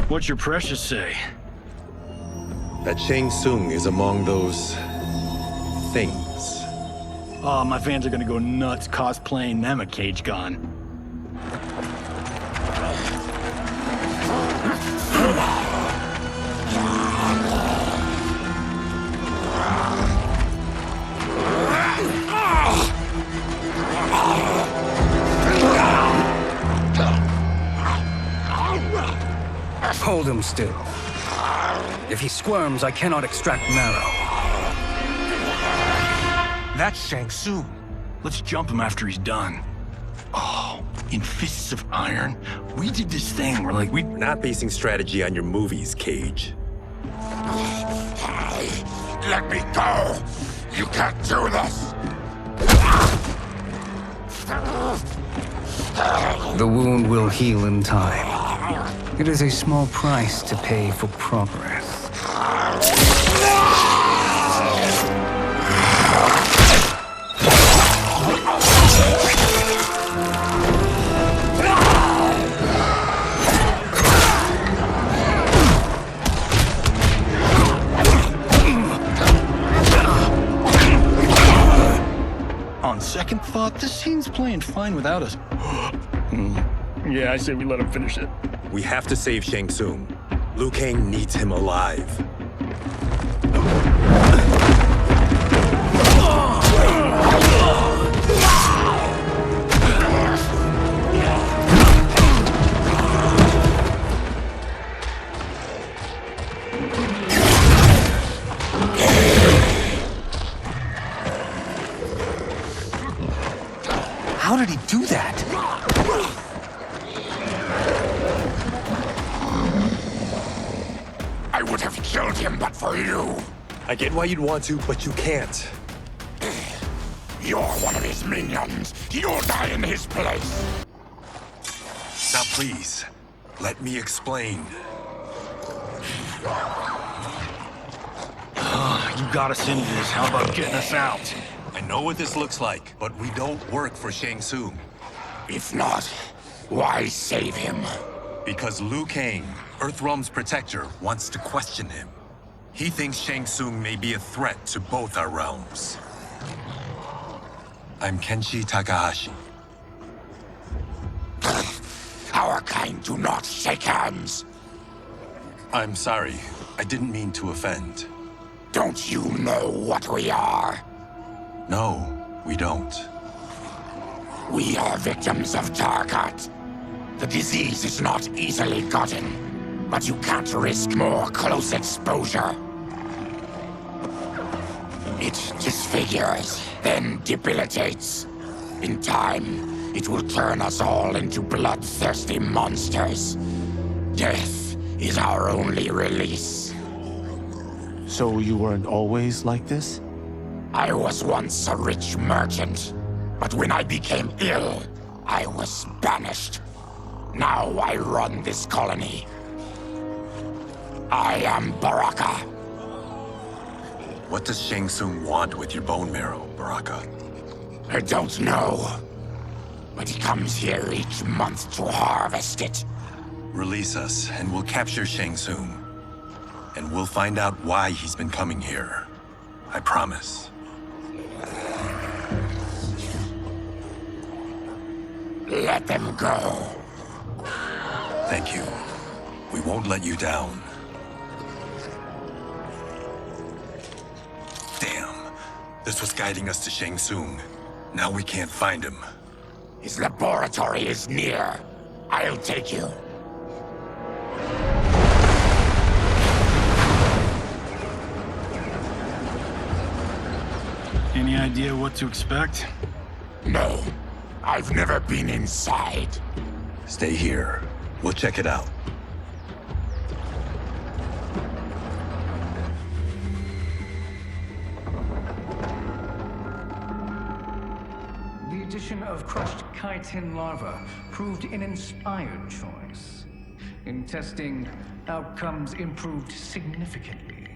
What's your precious say? That Shang Tsung is among those... things. Oh, my fans are gonna go nuts cosplaying them a Cage Gun. Hold him still. If he squirms, I cannot extract marrow. That's Shang Tsung. Let's jump him after he's done. Oh, in Fists of Iron, we did this thing where we're not basing strategy on your movies, Cage. Let me go! You can't do this! The wound will heal in time. It is a small price to pay for progress. On second thought, this scene's playing fine without us. Yeah, I say we let him finish it. We have to save Shang Tsung. Liu Kang needs him alive. How did he do that? I would have killed him but for you. I get why you'd want to, but you can't. You're one of his minions. You'll die in his place. Now please, let me explain. You got us into this. How about getting us out? I know what this looks like, but we don't work for Shang Tsung. If not, why save him? Because Liu Kang, Earthrealm's protector, wants to question him. He thinks Shang Tsung may be a threat to both our realms. I'm Kenshi Takahashi. Our kind do not shake hands. I'm sorry. I didn't mean to offend. Don't you know what we are? No, we don't. We are victims of Tarkat. The disease is not easily gotten, but you can't risk more close exposure. It disfigures, then debilitates. In time, it will turn us all into bloodthirsty monsters. Death is our only release. So you weren't always like this? I was once a rich merchant, but when I became ill, I was banished. Now I run this colony. I am Baraka. What does Shang Tsung want with your bone marrow, Baraka? I don't know, but he comes here each month to harvest it. Release us, and we'll capture Shang Tsung. And we'll find out why he's been coming here. I promise. Let them go. Thank you. We won't let you down. Damn. This was guiding us to Shang Tsung. Now we can't find him. His laboratory is near. I'll take you. Any idea what to expect? No. I've never been inside. Stay here. We'll check it out. The addition of crushed chitin larva proved an inspired choice. In testing, outcomes improved significantly.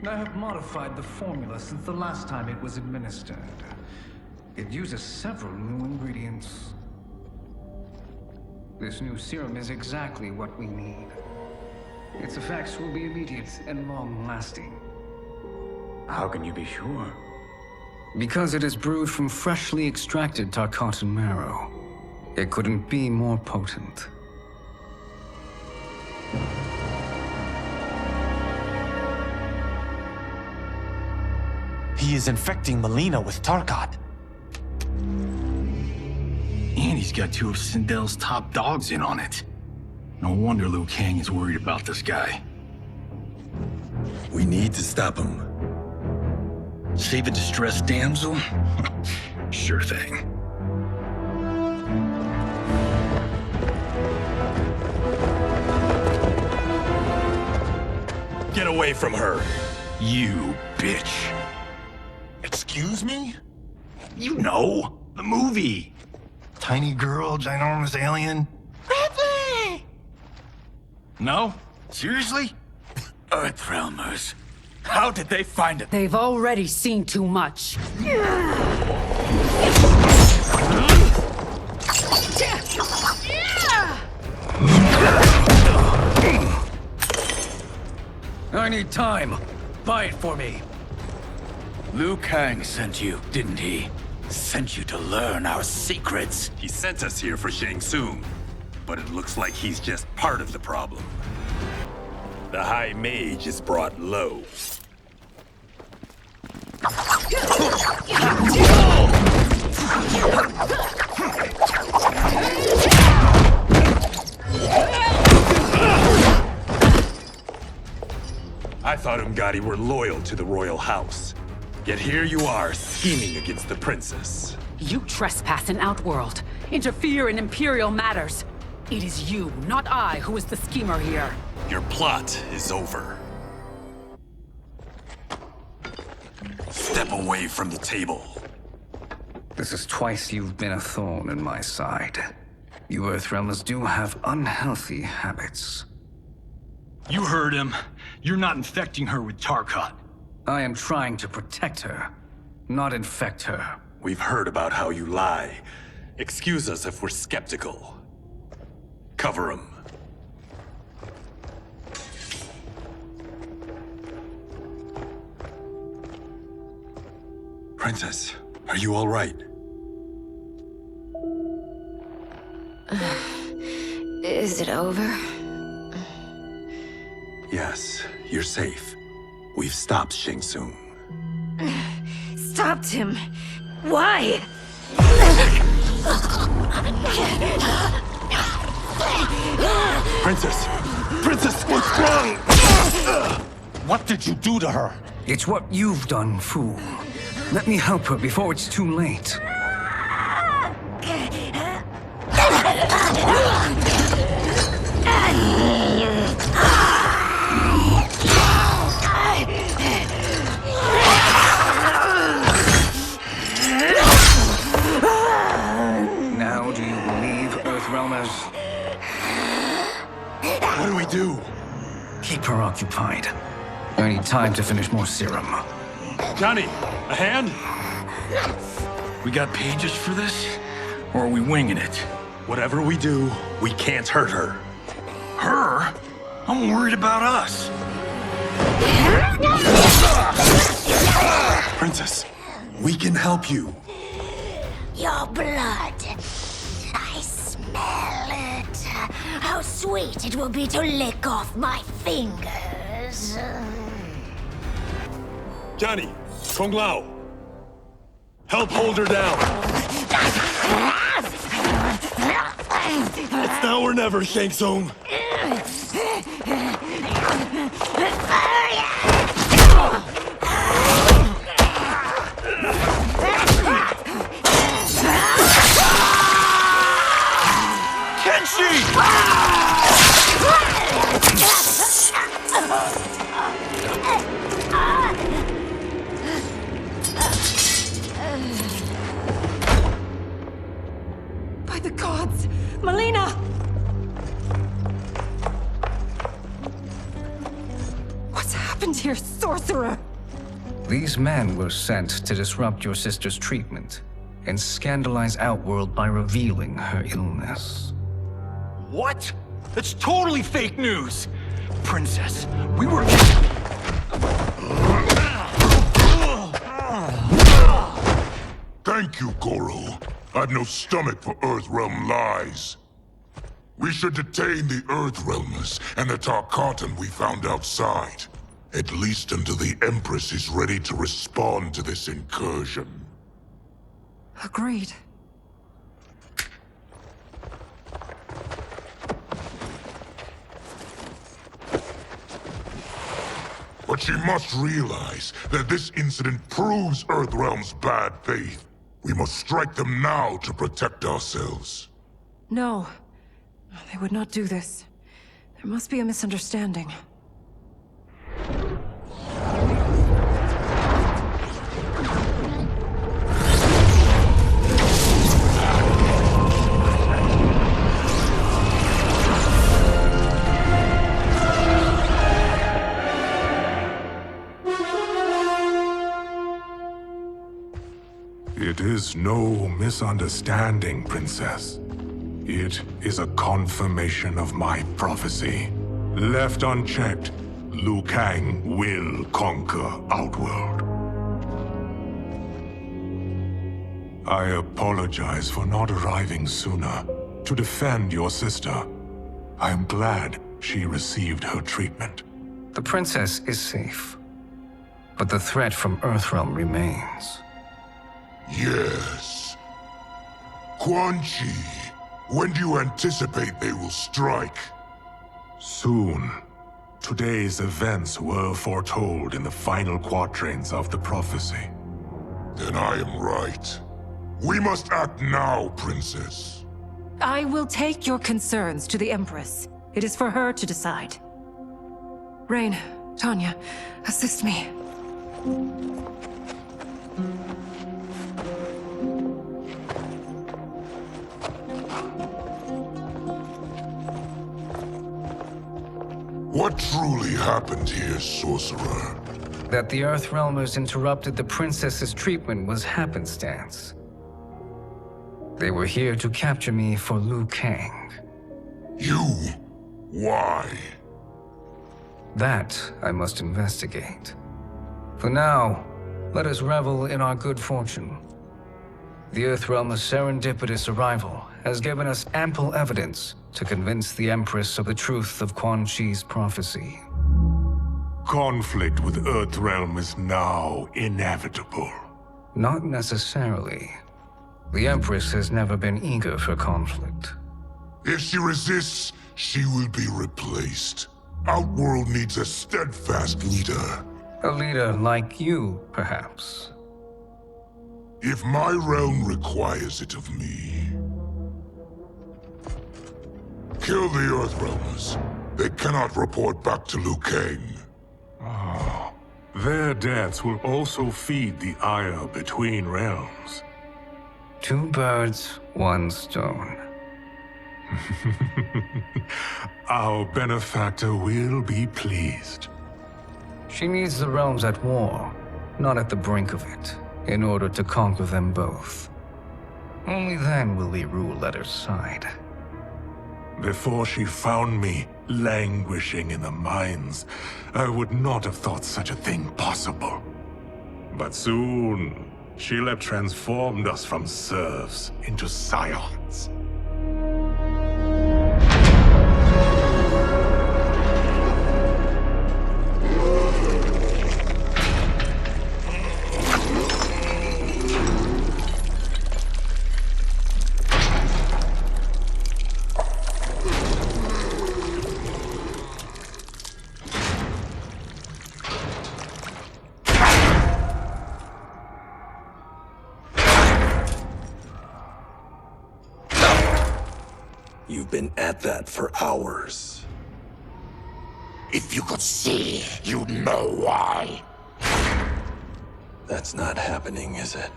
I have modified the formula since the last time it was administered. It uses several new ingredients. This new serum is exactly what we need. Its effects will be immediate and long-lasting. How can you be sure? Because it is brewed from freshly extracted Tarkatan marrow. It couldn't be more potent. He is infecting Melina with Tarkat. And he's got two of Sindel's top dogs in on it. No wonder Liu Kang is worried about this guy. We need to stop him. Save a distressed damsel? Sure thing. Get away from her! You bitch. Excuse me? You know, the movie. Tiny girl, ginormous alien. Bradley! No? Seriously? Earthrealmers. How did they find it? They've already seen too much. I need time. Buy it for me. Liu Kang sent you, didn't he? Sent you to learn our secrets. He sent us here for Shang Tsung, but it looks like he's just part of the problem. The High Mage is brought low. I thought Umgadi were loyal to the royal house. Yet here you are, scheming against the princess. You trespass in Outworld, interfere in Imperial matters. It is you, not I, who is the schemer here. Your plot is over. Step away from the table. This is twice you've been a thorn in my side. You Earthrealmers do have unhealthy habits. You heard him. You're not infecting her with Tarkat. I am trying to protect her, not infect her. We've heard about how you lie. Excuse us if we're skeptical. Cover him. Princess, are you all right? Is it over? Yes, you're safe. We've stopped Shang Tsung. Stopped him. Why? Princess! Princess, what's wrong? What did you do to her? It's what you've done, fool. Let me help her before it's too late. Now do you believe, Earthrealmers? What do we do? Keep her occupied. I need time to finish more serum. Johnny, a hand? We got pages for this? Or are we winging it? Whatever we do, we can't hurt her. Her? I'm worried about us. Princess, we can help you. Your blood. I smell it. How sweet it will be to lick off my fingers. Johnny, Kung Lao. Help hold her down. It's now or never, Shang Tsung. By the gods! Melina! What's happened here, sorcerer? These men were sent to disrupt your sister's treatment and scandalize Outworld by revealing her illness. What? That's totally fake news! Princess, we were... Thank you, Goro. I've no stomach for Earthrealm lies. We should detain the Earthrealmers and the Tarkatan we found outside. At least until the Empress is ready to respond to this incursion. Agreed. But she must realize that this incident proves Earthrealm's bad faith. We must strike them now to protect ourselves. No. They would not do this. There must be a misunderstanding. It is no misunderstanding, Princess. It is a confirmation of my prophecy. Left unchecked, Liu Kang will conquer Outworld. I apologize for not arriving sooner to defend your sister. I am glad she received her treatment. The princess is safe, but the threat from Earthrealm remains. Yes. Quan Chi, when do you anticipate they will strike? Soon. Today's events were foretold in the final quatrains of the prophecy. Then I am right. We must act now, Princess. I will take your concerns to the Empress. It is for her to decide. Rain, Tanya, assist me. What truly happened here, sorcerer? That the Earthrealmers interrupted the princess's treatment was happenstance. They were here to capture me for Liu Kang. You? Why? That I must investigate. For now, let us revel in our good fortune. The Earthrealm's serendipitous arrival has given us ample evidence to convince the Empress of the truth of Quan Chi's prophecy. Conflict with Earthrealm is now inevitable. Not necessarily. The Empress has never been eager for conflict. If she resists, She will be replaced. Outworld needs a steadfast leader. A leader like you, perhaps. If my realm requires it of me. Kill the Earthrealmers. They cannot report back to Liu Kang. Their deaths will also feed the ire between realms. Two birds, one stone. Our benefactor will be pleased. She needs the realms at war, not at the brink of it, in order to conquer them both. Only then will we rule at her side. Before she found me languishing in the mines, I would not have thought such a thing possible. But soon, she'll have transformed us from serfs into scions. You've been at that for hours. If you could see, you'd know why. That's not happening, is it?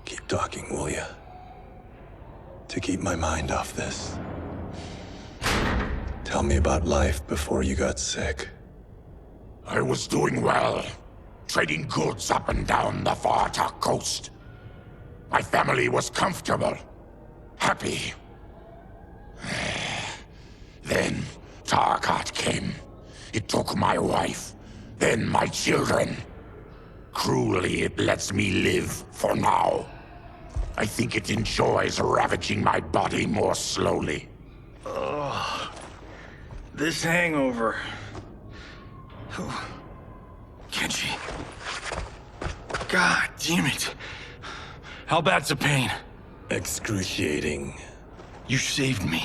Keep talking, will ya? To keep my mind off this. Tell me about life before you got sick. I was doing well, trading goods up and down the Varta coast. My family was comfortable, happy. Then Tarkat came. It took my wife, then my children. Cruelly, it lets me live for now. I think it enjoys ravaging my body more slowly. Ugh. This hangover. Kenji. God damn it. How bad's the pain? Excruciating. You saved me.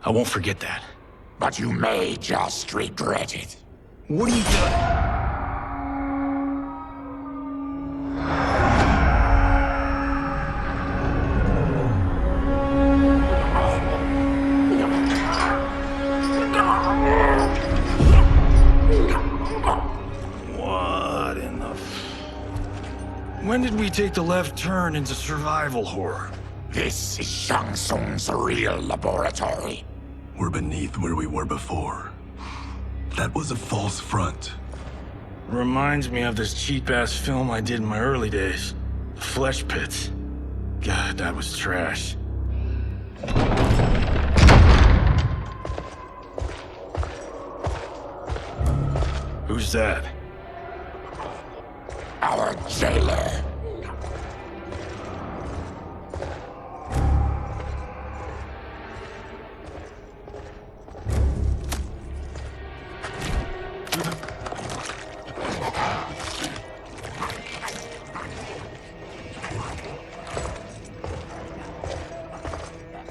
I won't forget that. But you may just regret it. What are you doing? What in the... When did we take the left turn into survival horror? This is Shang Tsung's real laboratory. We're beneath where we were before. That was a false front. Reminds me of this cheap-ass film I did in my early days. The Flesh Pits. God, that was trash. Who's that? Our jailer.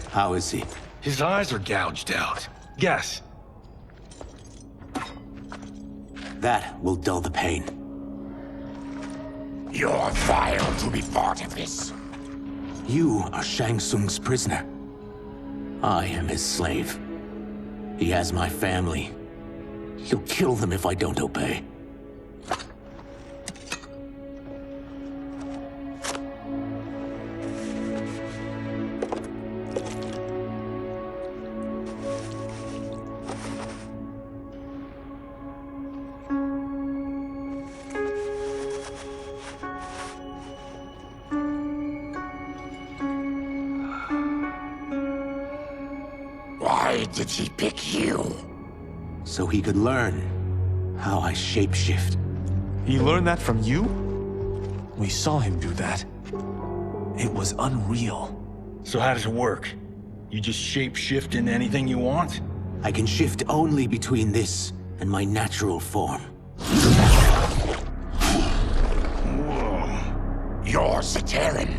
How is he? His eyes are gouged out. Guess. That will dull the pain. You're vile to be part of this. You are Shang Tsung's prisoner. I am his slave. He has my family. He'll kill them if I don't obey. Why did he pick you? So he could learn how I shapeshift. He learned that from you? We saw him do that. It was unreal. So how does it work? You just shape-shift into anything you want? I can shift only between this and my natural form. You're Zaterran.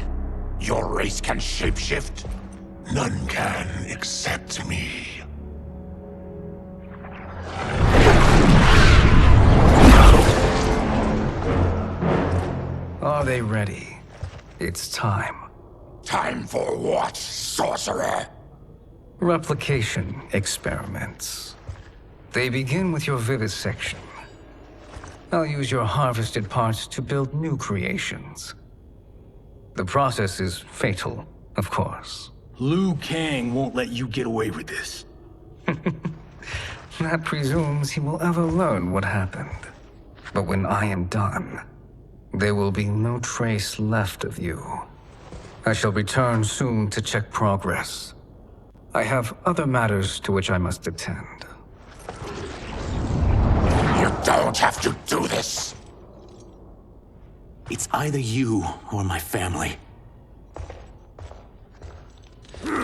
Your race can shapeshift. None can except me. Are they ready? It's time. Time for what, sorcerer? Replication experiments. They begin with your vivisection. I'll use your harvested parts to build new creations. The process is fatal, of course. Liu Kang won't let you get away with this. That presumes he will ever learn what happened. But when I am done, there will be no trace left of you. I shall return soon to check progress. I have other matters to which I must attend. You don't have to do this. It's either you or my family. Put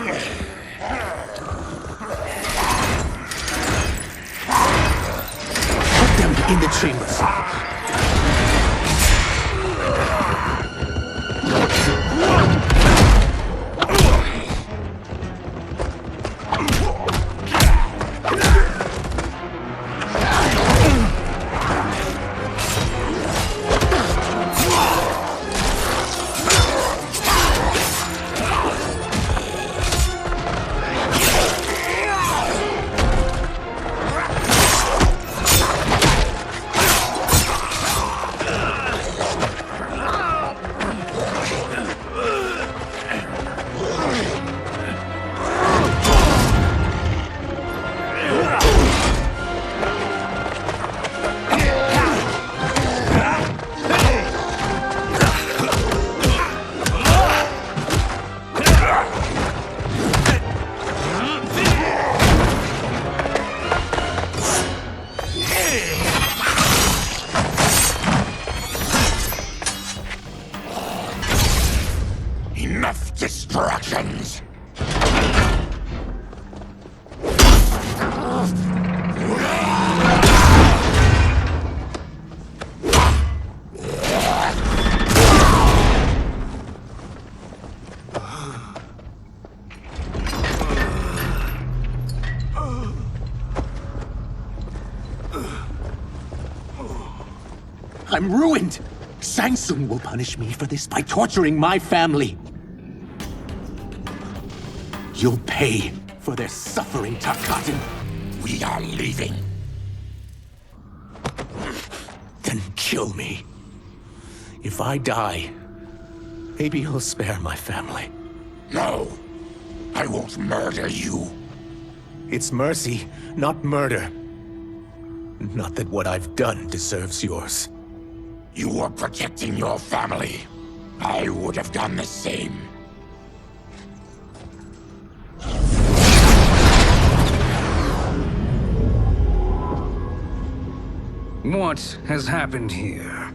them in the chambers. Enough distractions! I'm ruined! Shang Tsung will punish me for this by torturing my family. You'll pay for their suffering, Tarkatan. We are leaving. Then kill me. If I die, maybe you'll spare my family. No, I won't murder you. It's mercy, not murder. Not that what I've done deserves yours. You were protecting your family. I would have done the same. What has happened here?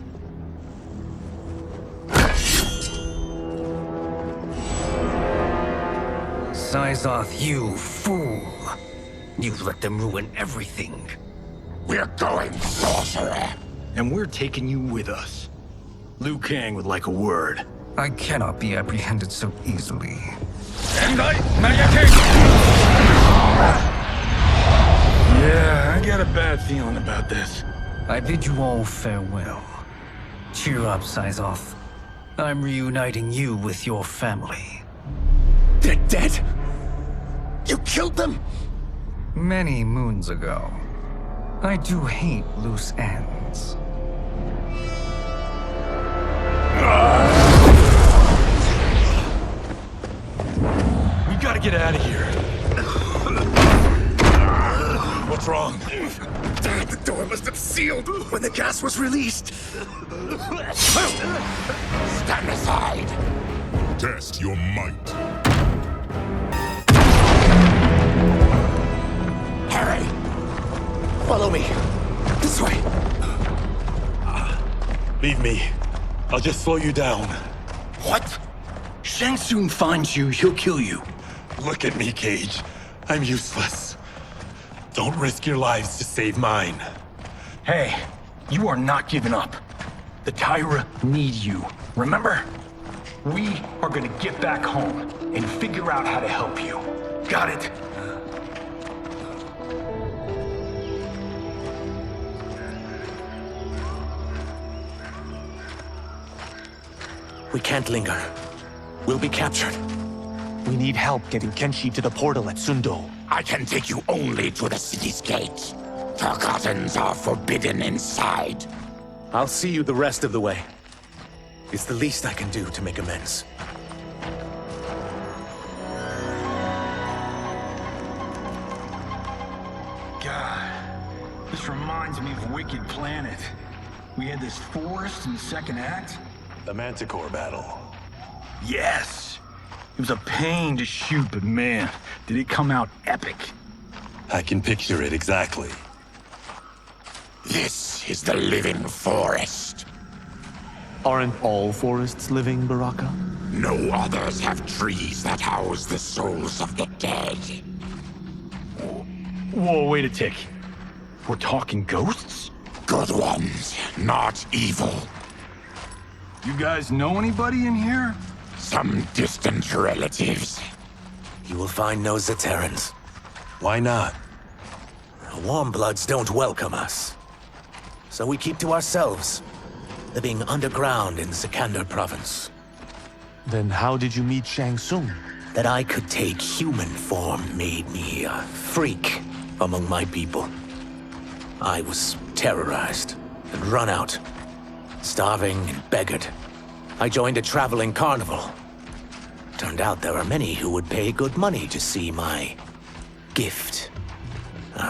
Syzoth, you fool! You let them ruin everything. We're going, sorcerer. And we're taking you with us. Liu Kang would like a word. I cannot be apprehended so easily. Yeah, I got a bad feeling about this. I bid you all farewell. Cheer up, Syzoth. I'm reuniting you with your family. They're dead? You killed them? Many moons ago. I do hate loose ends. We gotta get out of here. What's wrong? The door must have sealed when the gas was released. Stand aside. Test your might. Hurry! Follow me. This way. Leave me. I'll just slow you down. What? Shang Tsung finds you, he'll kill you. Look at me, Cage. I'm useless. Don't risk your lives to save mine. Hey, you are not giving up. The Tyra need you, remember? We are gonna get back home. and figure out how to help you. Got it? We can't linger. We'll be captured. We need help getting Kenshi to the portal at Sundo. I can take you only to the city's gate. Tarkatans are forbidden inside. I'll see you the rest of the way. It's the least I can do to make amends. God, this reminds me of Wicked Planet. We had this forest in the second act. The Manticore battle. Yes! It was a pain to shoot, but man, did it come out epic. I can picture it exactly. This is the living forest. Aren't all forests living, Baraka? No others have trees that house the souls of the dead. Whoa, wait a tick. We're talking ghosts? Good ones, not evil. You guys know anybody in here? Some distant relatives. You will find no Zaterrans. Why not? The Warmbloods don't welcome us. So we keep to ourselves, living underground in Sikander province. Then how did you meet Shang Tsung? That I could take human form made me a freak among my people. I was terrorized and run out, starving and beggared. I joined a traveling carnival. Turned out there were many who would pay good money to see my gift.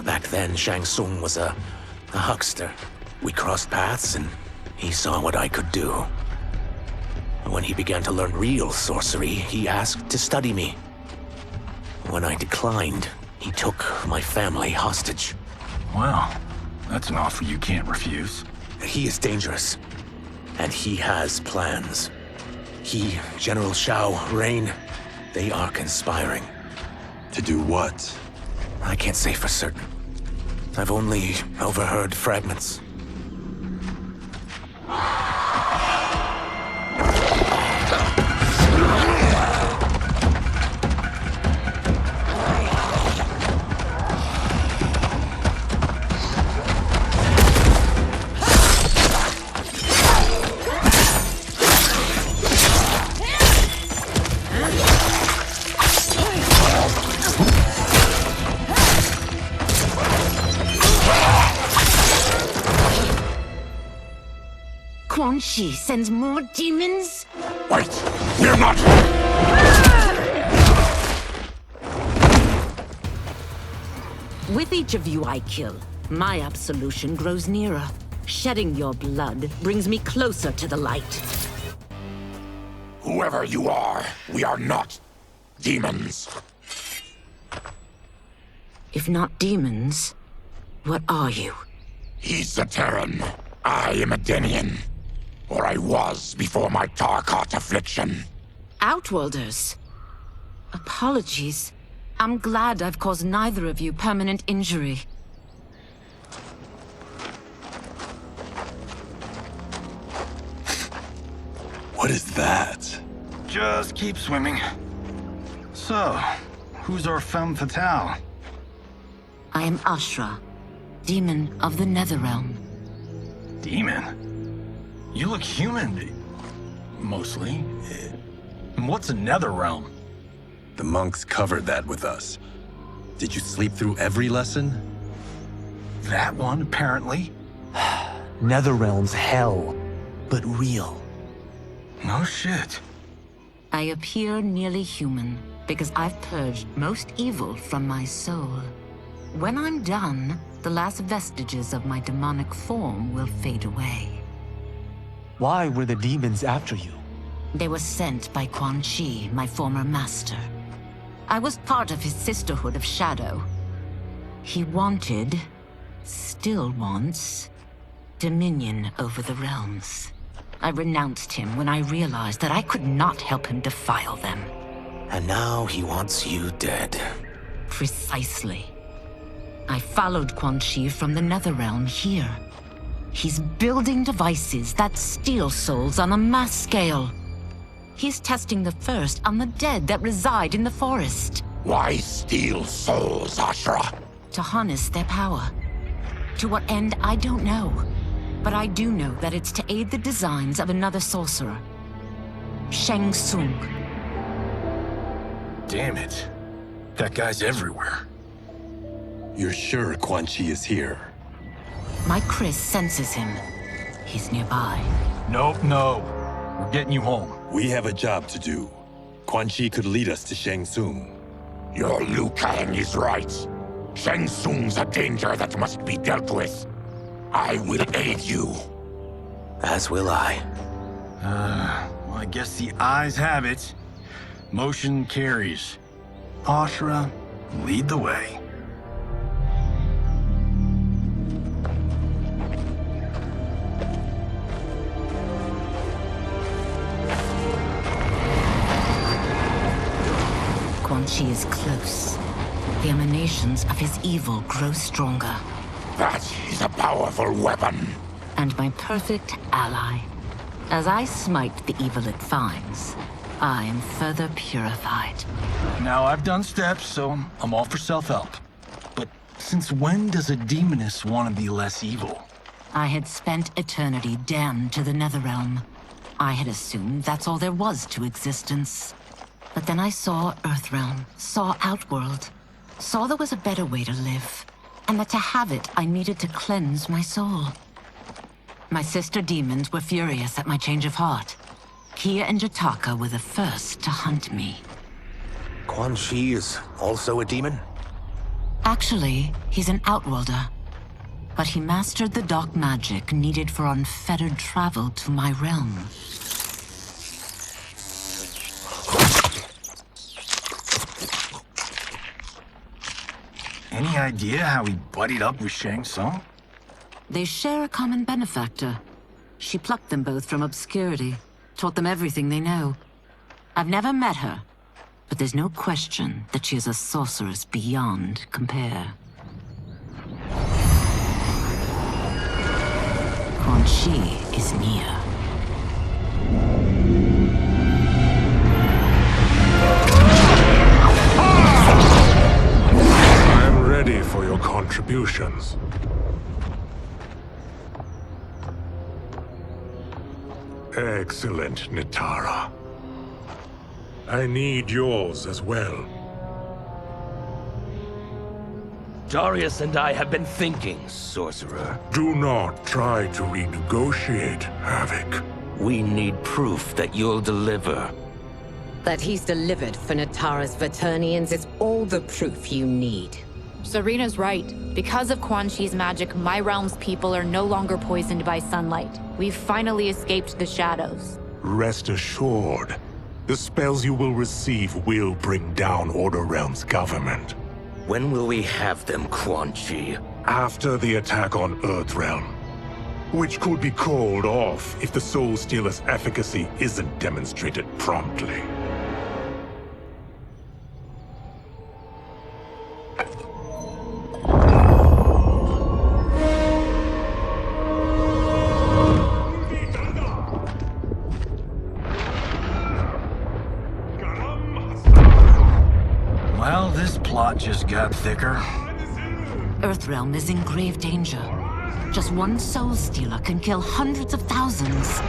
Back then, Shang Tsung was a huckster. We crossed paths and he saw what I could do. When he began to learn real sorcery, he asked to study me. When I declined, he took my family hostage. Wow, that's an offer you can't refuse. He is dangerous, and he has plans. He, General Shao, Rain, they are conspiring. To do what? I can't say for certain. I've only overheard fragments. Quan Chi sends more demons? Wait, we're not... With each of you I kill, my absolution grows nearer. Shedding your blood brings me closer to the light. Whoever you are, we are not demons. If not demons, what are you? He's a Terran. I am a Denian. Or I was before my Tarkat affliction. Outworlders. Apologies. I'm glad I've caused neither of you permanent injury. What is that? Just keep swimming. So, who's our femme fatale? I am Ashra, demon of the Netherrealm. Demon? You look human. Mostly. And what's a Netherrealm? The monks covered that with us. Did you sleep through every lesson? That one, apparently. Netherrealm's hell, but real. No shit. I appear nearly human because I've purged most evil from my soul. When I'm done, the last vestiges of my demonic form will fade away. Why were the demons after you? They were sent by Quan Chi, my former master. I was part of his Sisterhood of Shadow. He wanted, still wants, dominion over the realms. I renounced him when I realized that I could not help him defile them. And now he wants you dead. Precisely. I followed Quan Chi from the Netherrealm here. He's building devices that steal souls on a mass scale. He's testing the first on the dead that reside in the forest. Why steal souls, Ashra? To harness their power. To what end, I don't know. But I do know that it's to aid the designs of another sorcerer. Shang Tsung. Damn it. That guy's everywhere. You're sure Quan Chi is here? My Chris senses him. He's nearby. Nope, no. We're getting you home. We have a job to do. Quan Chi could lead us to Shang Tsung. Your Liu Kang is right. Shang Tsung's a danger that must be dealt with. I will aid you. As will I. Well, I guess the eyes have it. Motion carries. Ashra, lead the way. Quan Chi is close. The emanations of his evil grow stronger. That is a powerful weapon. And my perfect ally. As I smite the evil it finds, I am further purified. Now, I've done steps, so I'm all for self-help. But since when does a demoness want to be less evil? I had spent eternity damned to the Netherrealm. I had assumed that's all there was to existence. But then I saw Earthrealm, saw Outworld, saw there was a better way to live, and that to have it, I needed to cleanse my soul. My sister demons were furious at my change of heart. Kia and Jataka were the first to hunt me. Quan Chi is also a demon? Actually, he's an Outworlder. But he mastered the dark magic needed for unfettered travel to my realm. Any idea how he buddied up with Shang Tsung? They share a common benefactor. She plucked them both from obscurity, taught them everything they know. I've never met her, but there's no question that she is a sorceress beyond compare. Quan Chi is near. I'm ready for your contributions. Excellent, Nitara. I need yours as well. Darius and I have been thinking, Sorcerer. Do not try to renegotiate, Havoc. We need proof that you'll deliver. That he's delivered for Natara's Vaternians is all the proof you need. Serena's right. Because of Quan Chi's magic, my realm's people are no longer poisoned by sunlight. We've finally escaped the shadows. Rest assured, the spells you will receive will bring down Order Realm's government. When will we have them, Quan Chi? After the attack on Earthrealm, which could be called off if the Soul Stealer's efficacy isn't demonstrated promptly. Well, this plot just got thicker. Earthrealm is in grave danger. Just one Soul Stealer can kill hundreds of thousands.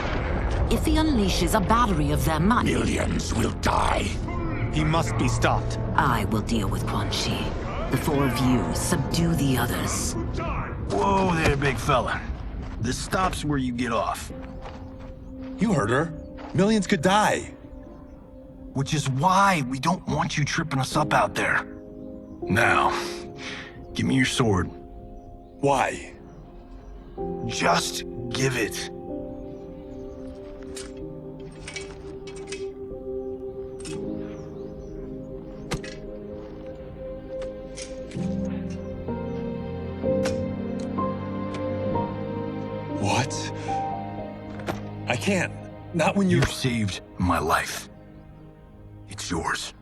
If he unleashes a battery of them, Millions will die. He must be stopped. I will deal with Quan Chi. The four of you subdue the others. Whoa there, big fella. This stops where you get off. You heard her. Millions could die. Which is why we don't want you tripping us up out there. Now, give me your sword. Why? Just give it. What? I can't. Not when You've saved my life. It's yours.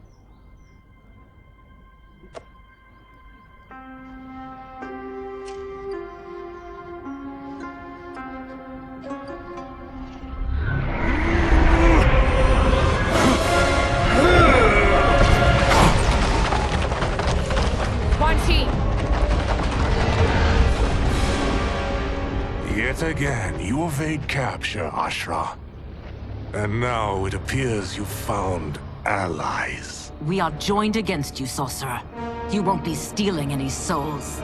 Quan Chi! Yet again, you evade capture, Ashra. And now it appears you've found allies. We are joined against you, sorcerer. You won't be stealing any souls.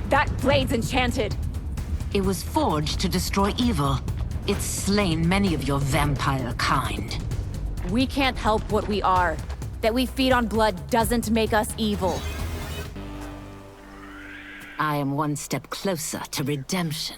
That blade's enchanted. It was forged to destroy evil. It's slain many of your vampire kind. We can't help what we are. That we feed on blood doesn't make us evil. I am one step closer to redemption.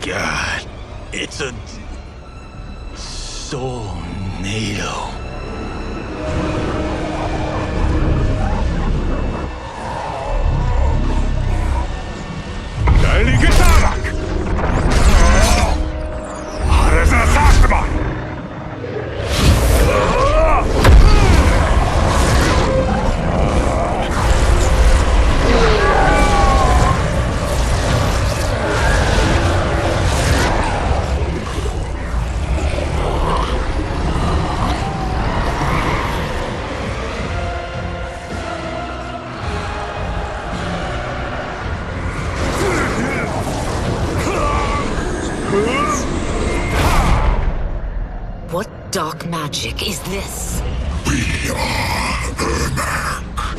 God, it's a soul-nado. What dark magic is this? We are Ermac,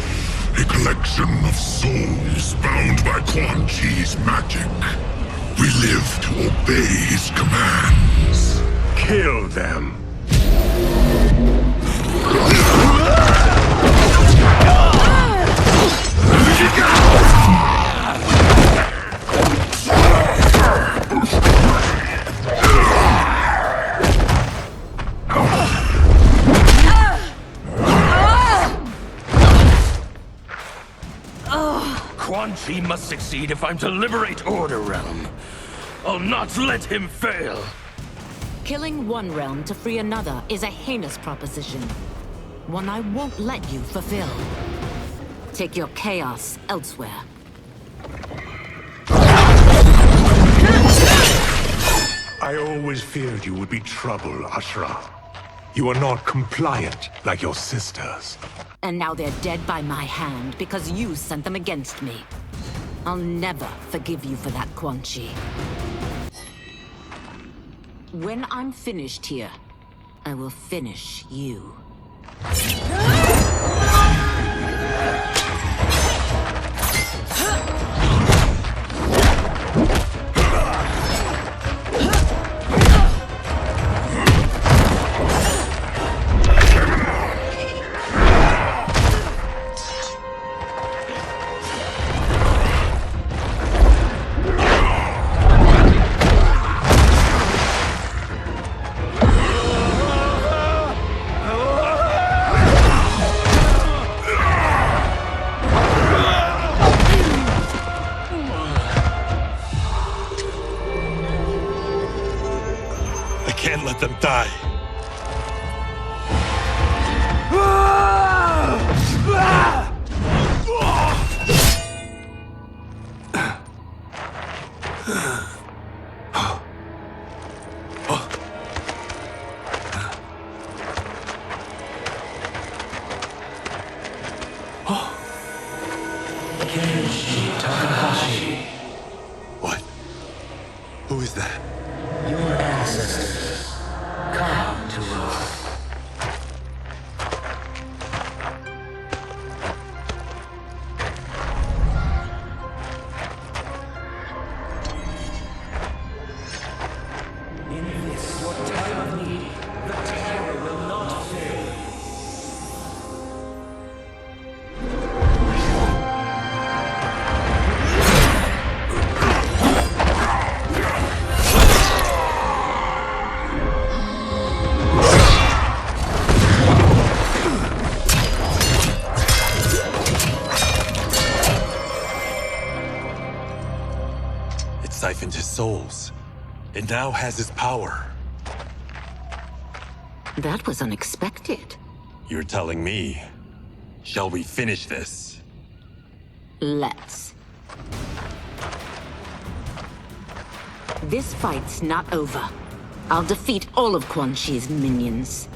a collection of souls bound by Quan Chi's magic. We live to obey his commands. Kill them. Quan Chi must succeed if I'm to liberate Order Realm. I'll not let him fail. Killing one realm to free another is a heinous proposition. One I won't let you fulfill. Take your chaos elsewhere. I always feared you would be trouble, Ashra. You are not compliant like your sisters. And now they're dead by my hand because you sent them against me. I'll never forgive you for that, Quan Chi. When I'm finished here, I will finish you. Can't let them die. What? Who is that? Your ancestors. Come to us. siphoned his souls. It now has his power. That was unexpected. You're telling me. Shall we finish this? Let's. This fight's not over. I'll defeat all of Quan Chi's minions.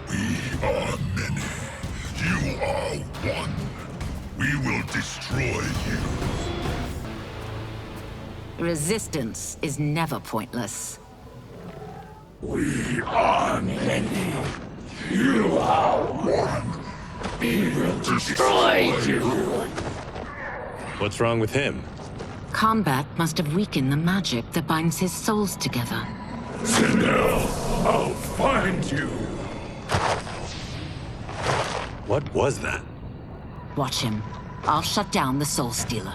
We are many. You are one. We will destroy you. Resistance is never pointless. We are many. You are one. We will destroy you. What's wrong with him? Kombat must have weakened the magic that binds his souls together. Sindel, I'll find you. What was that? Watch him. I'll shut down the Soul Stealer.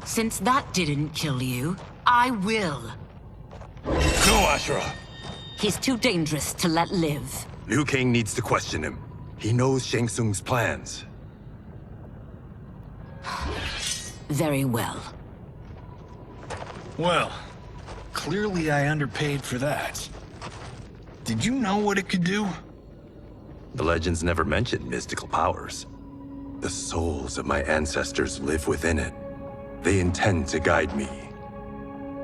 Since that didn't kill you, I will. No, Ashura! He's too dangerous to let live. Liu Kang needs to question him. He knows Shang Tsung's plans. Very well. Well, clearly I underpaid for that. Did you know what it could do? The legends never mentioned mystical powers. The souls of my ancestors live within it. They intend to guide me.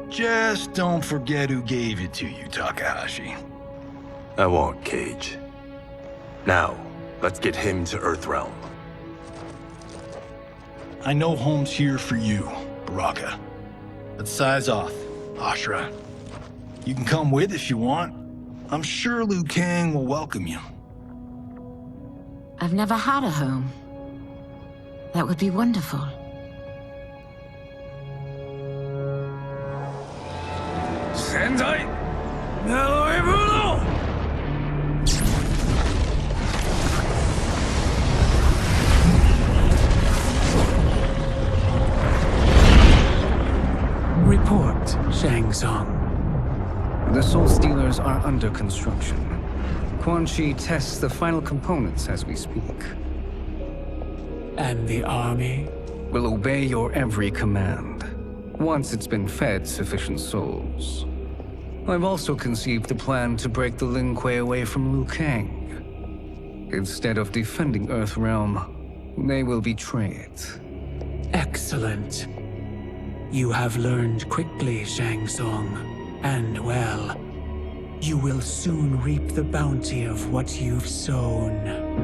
Just don't forget who gave it to you, Takahashi. I won't, Cage. Now, let's get him to Earthrealm. I know home's here for you, Baraka. But size off, Ashura. You can come with if you want. I'm sure Liu Kang will welcome you. I've never had a home. That would be wonderful. Sendai! Naloibuno! Report, Shang Tsung. The Soul Stealers are under construction. Quan Chi tests the final components as we speak. And the army? Will obey your every command, once it's been fed sufficient souls. I've also conceived a plan to break the Lin Kuei away from Liu Kang. Instead of defending Earthrealm, they will betray it. Excellent. You have learned quickly, Shang Tsung, and well. You will soon reap the bounty of what you've sown.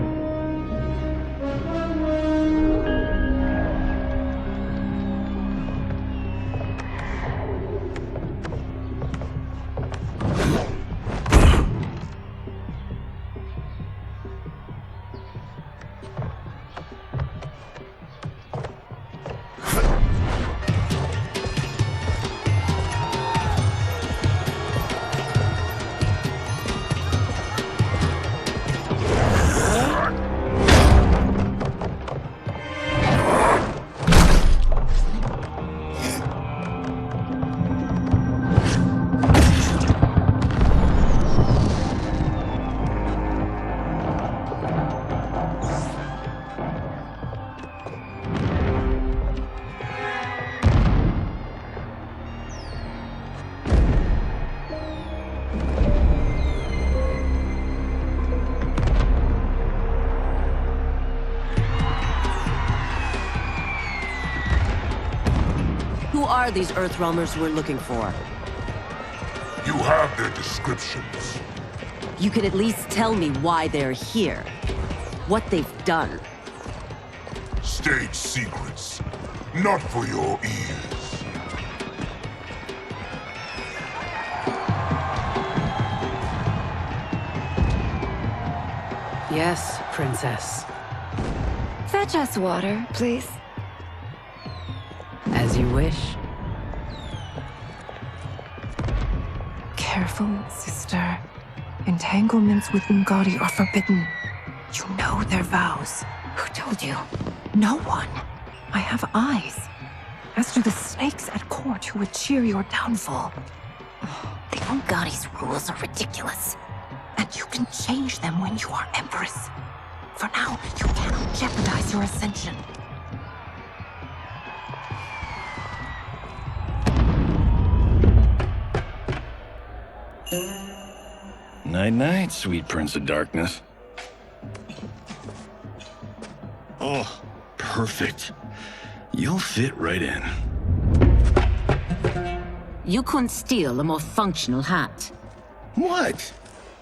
Who are these Earthrealmers we're looking for? You have their descriptions. You can at least tell me why they're here. What they've done. State secrets. Not for your ears. Yes, Princess. Fetch us water, please. As you wish. Careful, sister. Entanglements with Ungadi are forbidden. You know their vows. Who told you? No one. I have eyes. As do the snakes at court who would cheer your downfall. The Ungadi's rules are ridiculous. And you can change them when you are Empress. For now, you cannot jeopardize your ascension. Night-night, sweet Prince of Darkness. Oh, perfect. You'll fit right in. You couldn't steal a more functional hat. What?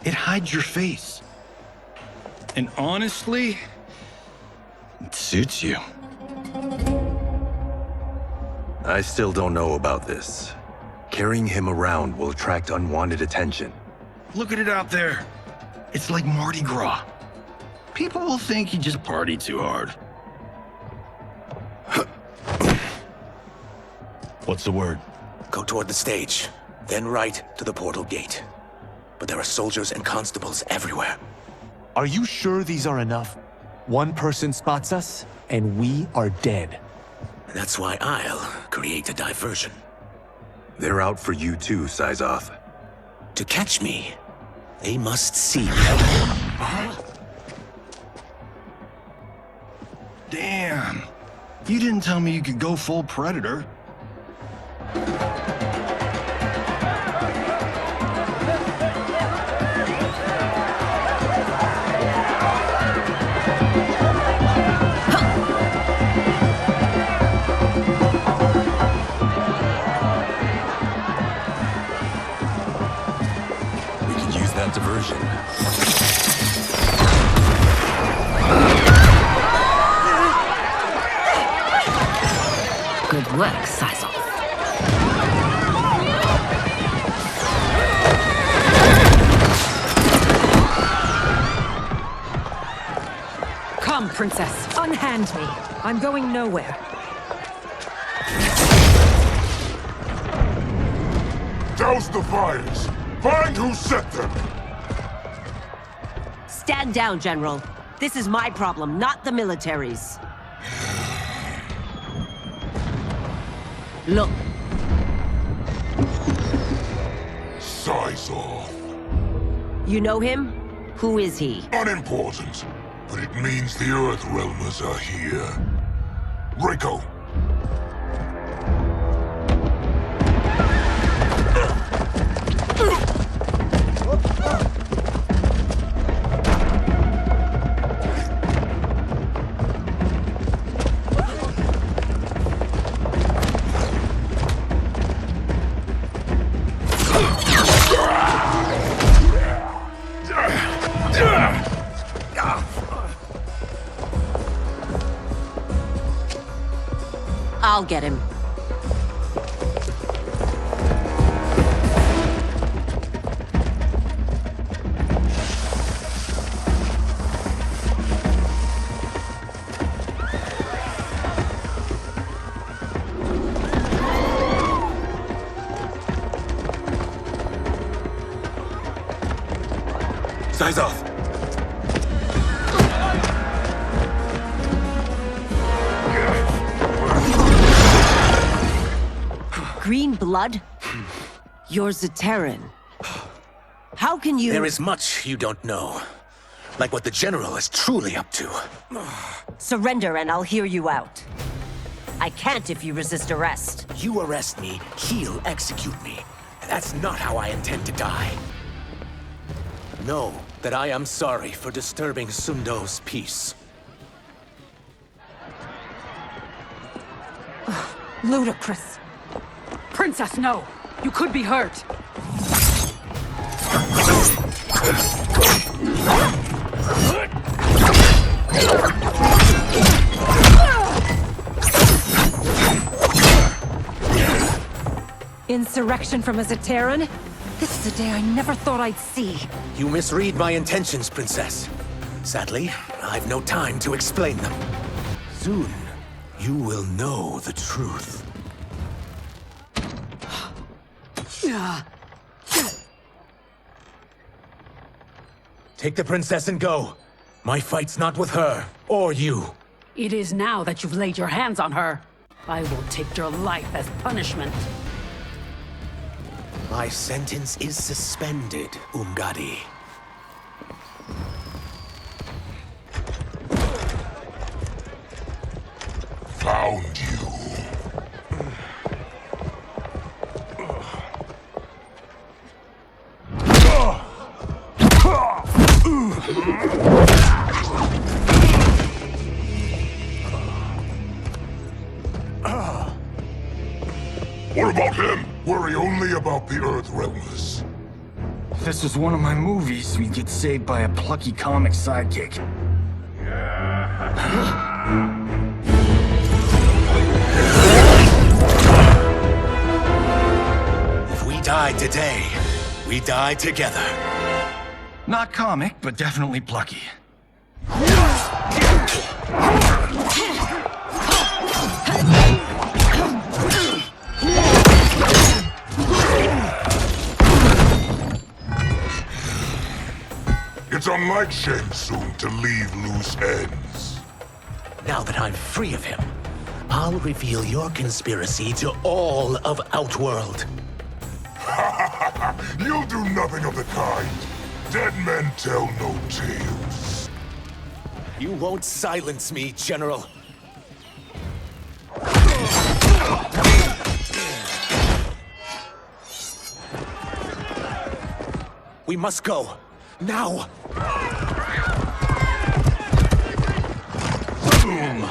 It hides your face. And honestly, it suits you. I still don't know about this. Carrying him around will attract unwanted attention. Look at it out there. It's like Mardi Gras. People will think you just party too hard. What's the word? Go toward the stage, then right to the portal gate. But there are soldiers and constables everywhere. Are you sure these are enough? One person spots us, and we are dead. That's why I'll create a diversion. They're out for you too, Syzoth. To catch me, they must see me. Damn. You didn't tell me you could go full Predator. We can use that diversion. Good work, Syzoth. Come, princess. Unhand me. I'm going nowhere. Douse the fires! Find who set them! Stand down, General. This is my problem, not the military's. Look. Syzoth. You know him? Who is he? Unimportant, but it means the Earthrealmers are here. Rico. I'll get him. Syzoth! Green blood? You're Zaterran. How can you— There is much you don't know. Like what the General is truly up to. Surrender and I'll hear you out. I can't if you resist arrest. You arrest me, he'll execute me. And that's not how I intend to die. Know that I am sorry for disturbing Sundo's peace. Ludicrous. Princess, no! You could be hurt! Insurrection from a Zaterran? This is a day I never thought I'd see. You misread my intentions, Princess. Sadly, I've no time to explain them. Soon, you will know the truth. Take the princess and go. My fight's not with her, or you. It is now that you've laid your hands on her. I will take your life as punishment. My sentence is suspended, Umgadi. Found you. What about him? Worry only about the Earthrealmers. If this was one of my movies, we'd get saved by a plucky comic sidekick. If we die today, we die together. Not comic, but definitely plucky. It's unlike Shang Tsung to leave loose ends. Now that I'm free of him, I'll reveal your conspiracy to all of Outworld. You'll do nothing of the kind. Dead men tell no tales. You won't silence me, General. We must go. Now! Boom!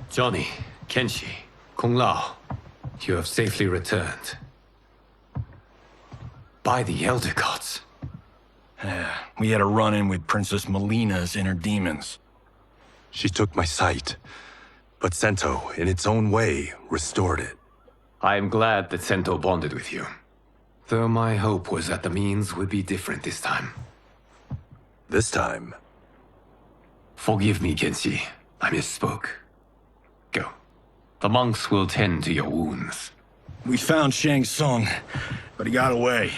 Johnny, Kenshi, Kung Lao, you have safely returned. By the Elder Gods. We had a run-in with Princess Melina's inner demons. She took my sight, but Sento, in its own way, restored it. I am glad that Sento bonded with you. Though my hope was that the means would be different this time. This time? Forgive me, Kenshi. I misspoke. Go. The monks will tend to your wounds. We found Shang Tsung, but he got away.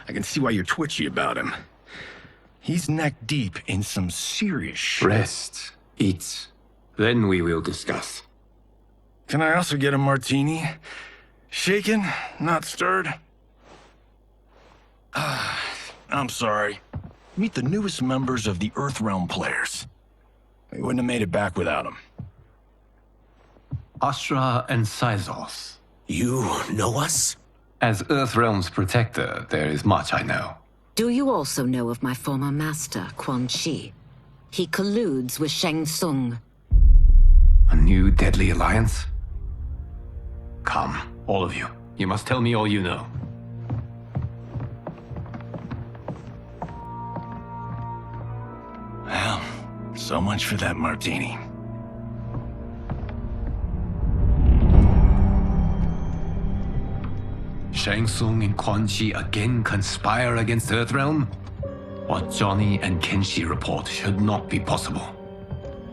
I can see why you're twitchy about him. He's neck deep in some serious shit. Rest. Eat. Then we will discuss. Can I also get a martini? Shaken, not stirred? I'm sorry. Meet the newest members of the Earthrealm players. We wouldn't have made it back without them. Astra and Sizos. You know us? As Earthrealm's protector, there is much I know. Do you also know of my former master, Quan Chi? He colludes with Shang Tsung. A new deadly alliance? Come, all of you. You must tell me all you know. Well, so much for that martini. Shang Tsung and Quan Chi again conspire against Earthrealm? What Johnny and Kenshi report should not be possible.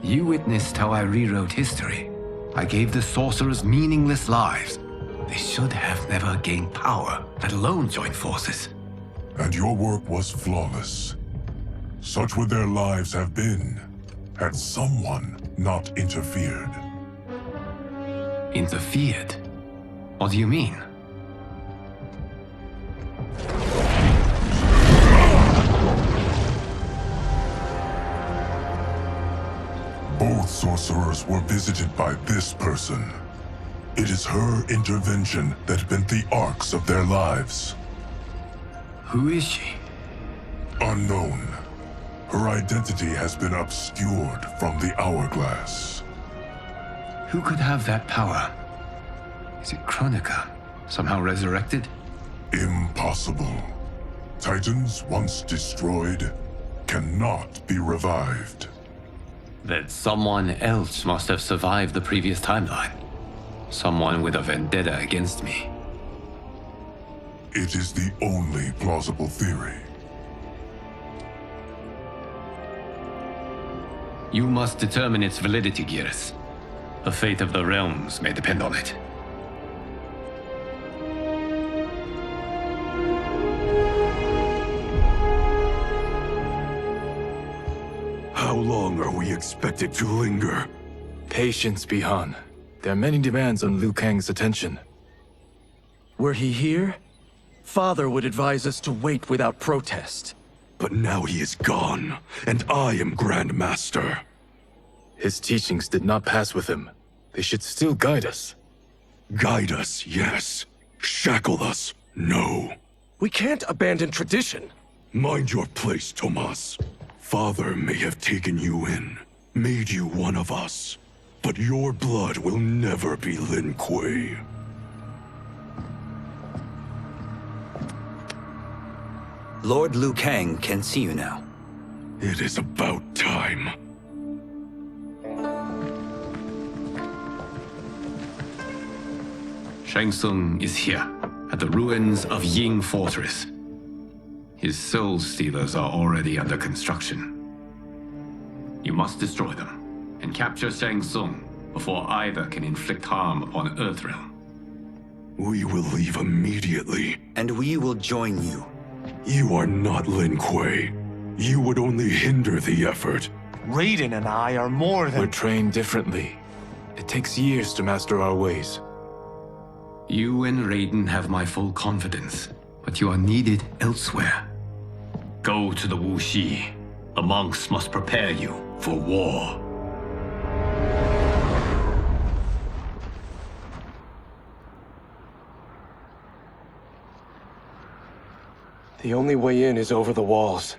You witnessed how I rewrote history. I gave the sorcerers meaningless lives. They should have never gained power, let alone join forces. And your work was flawless. Such would their lives have been, had someone not interfered. Interfered? What do you mean? Both sorcerers were visited by this person. It is her intervention that bent the arcs of their lives. Who is she? Unknown. Her identity has been obscured from the hourglass. Who could have that power? Is it Kronika? Somehow resurrected? Impossible. Titans once destroyed cannot be revived. Then someone else must have survived the previous timeline. Someone with a vendetta against me. It is the only plausible theory. You must determine its validity, Geras. The fate of the realms may depend on it. How long are we expected to linger? Patience, Bihan. There are many demands on Liu Kang's attention. Were he here, Father would advise us to wait without protest. But now he is gone, and I am Grand Master. His teachings did not pass with him. They should still guide us. Guide us, yes. Shackle us, no. We can't abandon tradition. Mind your place, Tomas. Father may have taken you in, made you one of us. But your blood will never be Lin Kuei. Lord Liu Kang can see you now. It is about time. Shang Tsung is here, at the ruins of Ying Fortress. His Soul Stealers are already under construction. You must destroy them, and capture Shang Tsung before either can inflict harm upon Earthrealm. We will leave immediately. And we will join you. You are not Lin Kuei. You would only hinder the effort. Raiden and I are more than— We're trained differently. It takes years to master our ways. You and Raiden have my full confidence, but you are needed elsewhere. Go to the Wuxi. The monks must prepare you for war. The only way in is over the walls.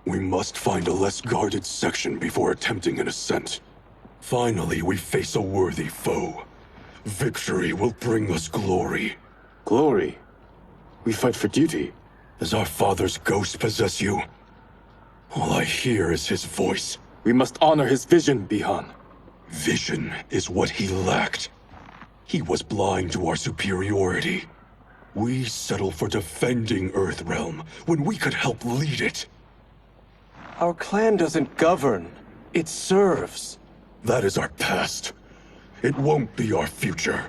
We must find a less guarded section before attempting an ascent. Finally, we face a worthy foe. Victory will bring us glory. Glory? We fight for duty. Does our father's ghost possess you? All I hear is his voice. We must honor his vision, Bihan. Vision is what he lacked. He was blind to our superiority. We settle for defending Earthrealm when we could help lead it. Our clan doesn't govern. It serves. That is our past. It won't be our future.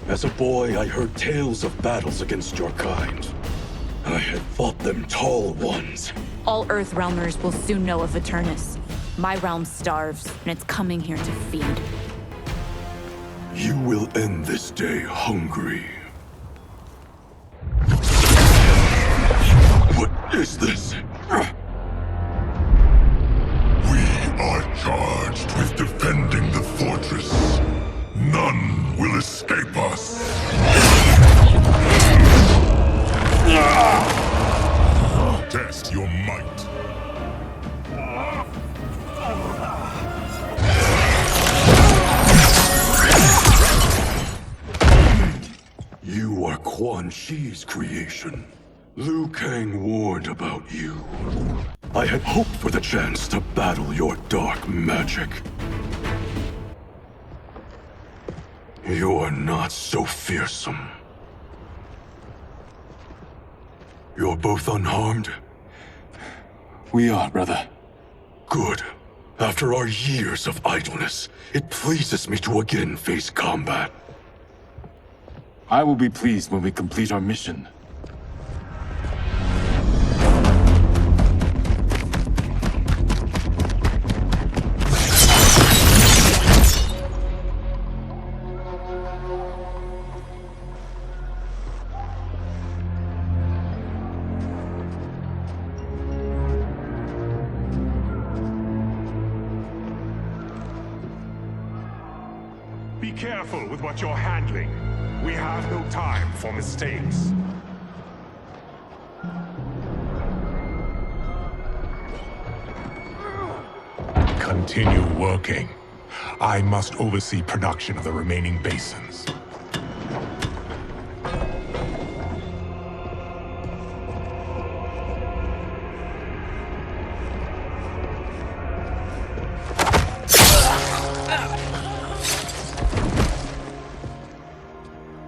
As a boy, I heard tales of battles against your kind. I had fought them tall ones. All Earthrealmers will soon know of Eternus. My realm starves, and it's coming here to feed. You will end this day hungry. What is this? We are charged with defending the fortress. None will escape us. Test your might. You are Quan Chi's creation. Liu Kang warned about you. I had hoped for the chance to battle your dark magic. You are not so fearsome. You're both unharmed? We are, brother. Good. After our years of idleness, it pleases me to again face combat. I will be pleased when we complete our mission. Be careful with what you're handling. We have no time for mistakes. Continue working. I must oversee production of the remaining basins.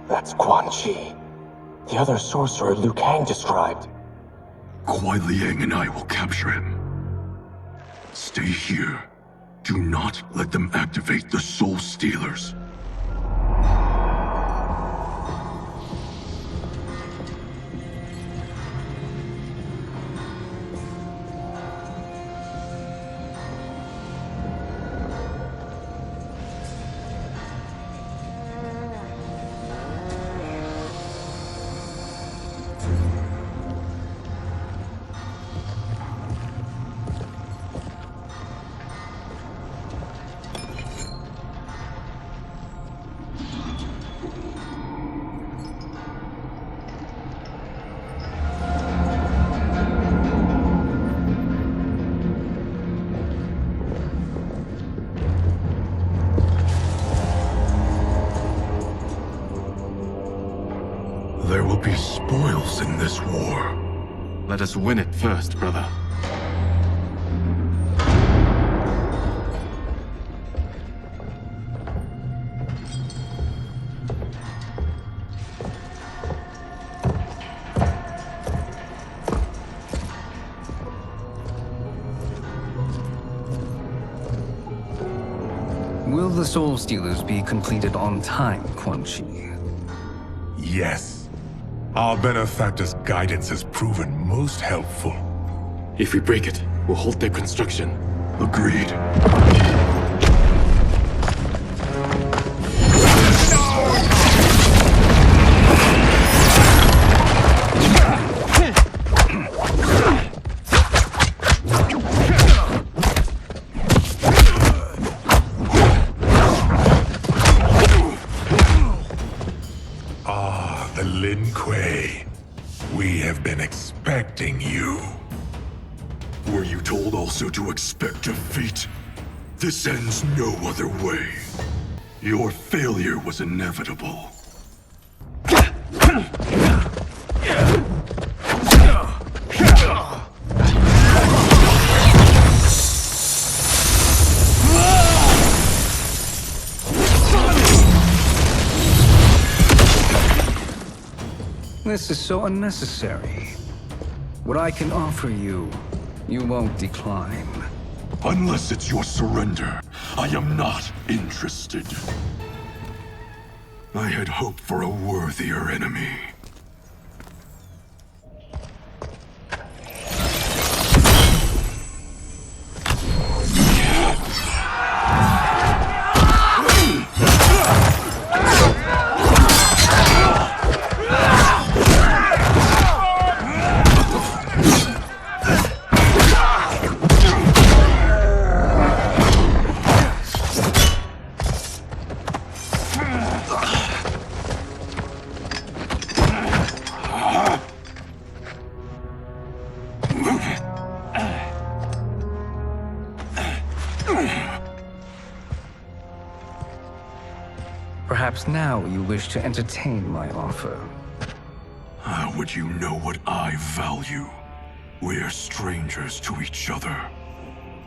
That's Quan Chi, the other sorcerer Liu Kang described. Kuai Liang and I will capture him. Stay here. Do not let them activate the Soul Stealers. There will be spoils in this war. Let us win it first, brother. Will the Soul Stealers be completed on time, Quan Chi? Yes. Our benefactor's guidance has proven most helpful. If we break it, we'll halt their construction. Agreed. Lin Kuei, we have been expecting you. Were you told also to expect defeat? This ends no other way. Your failure was inevitable. This is so unnecessary. What I can offer you, you won't decline. Unless it's your surrender, I am not interested. I had hoped for a worthier enemy. Perhaps now you wish to entertain my offer. How would you know what I value? We're strangers to each other.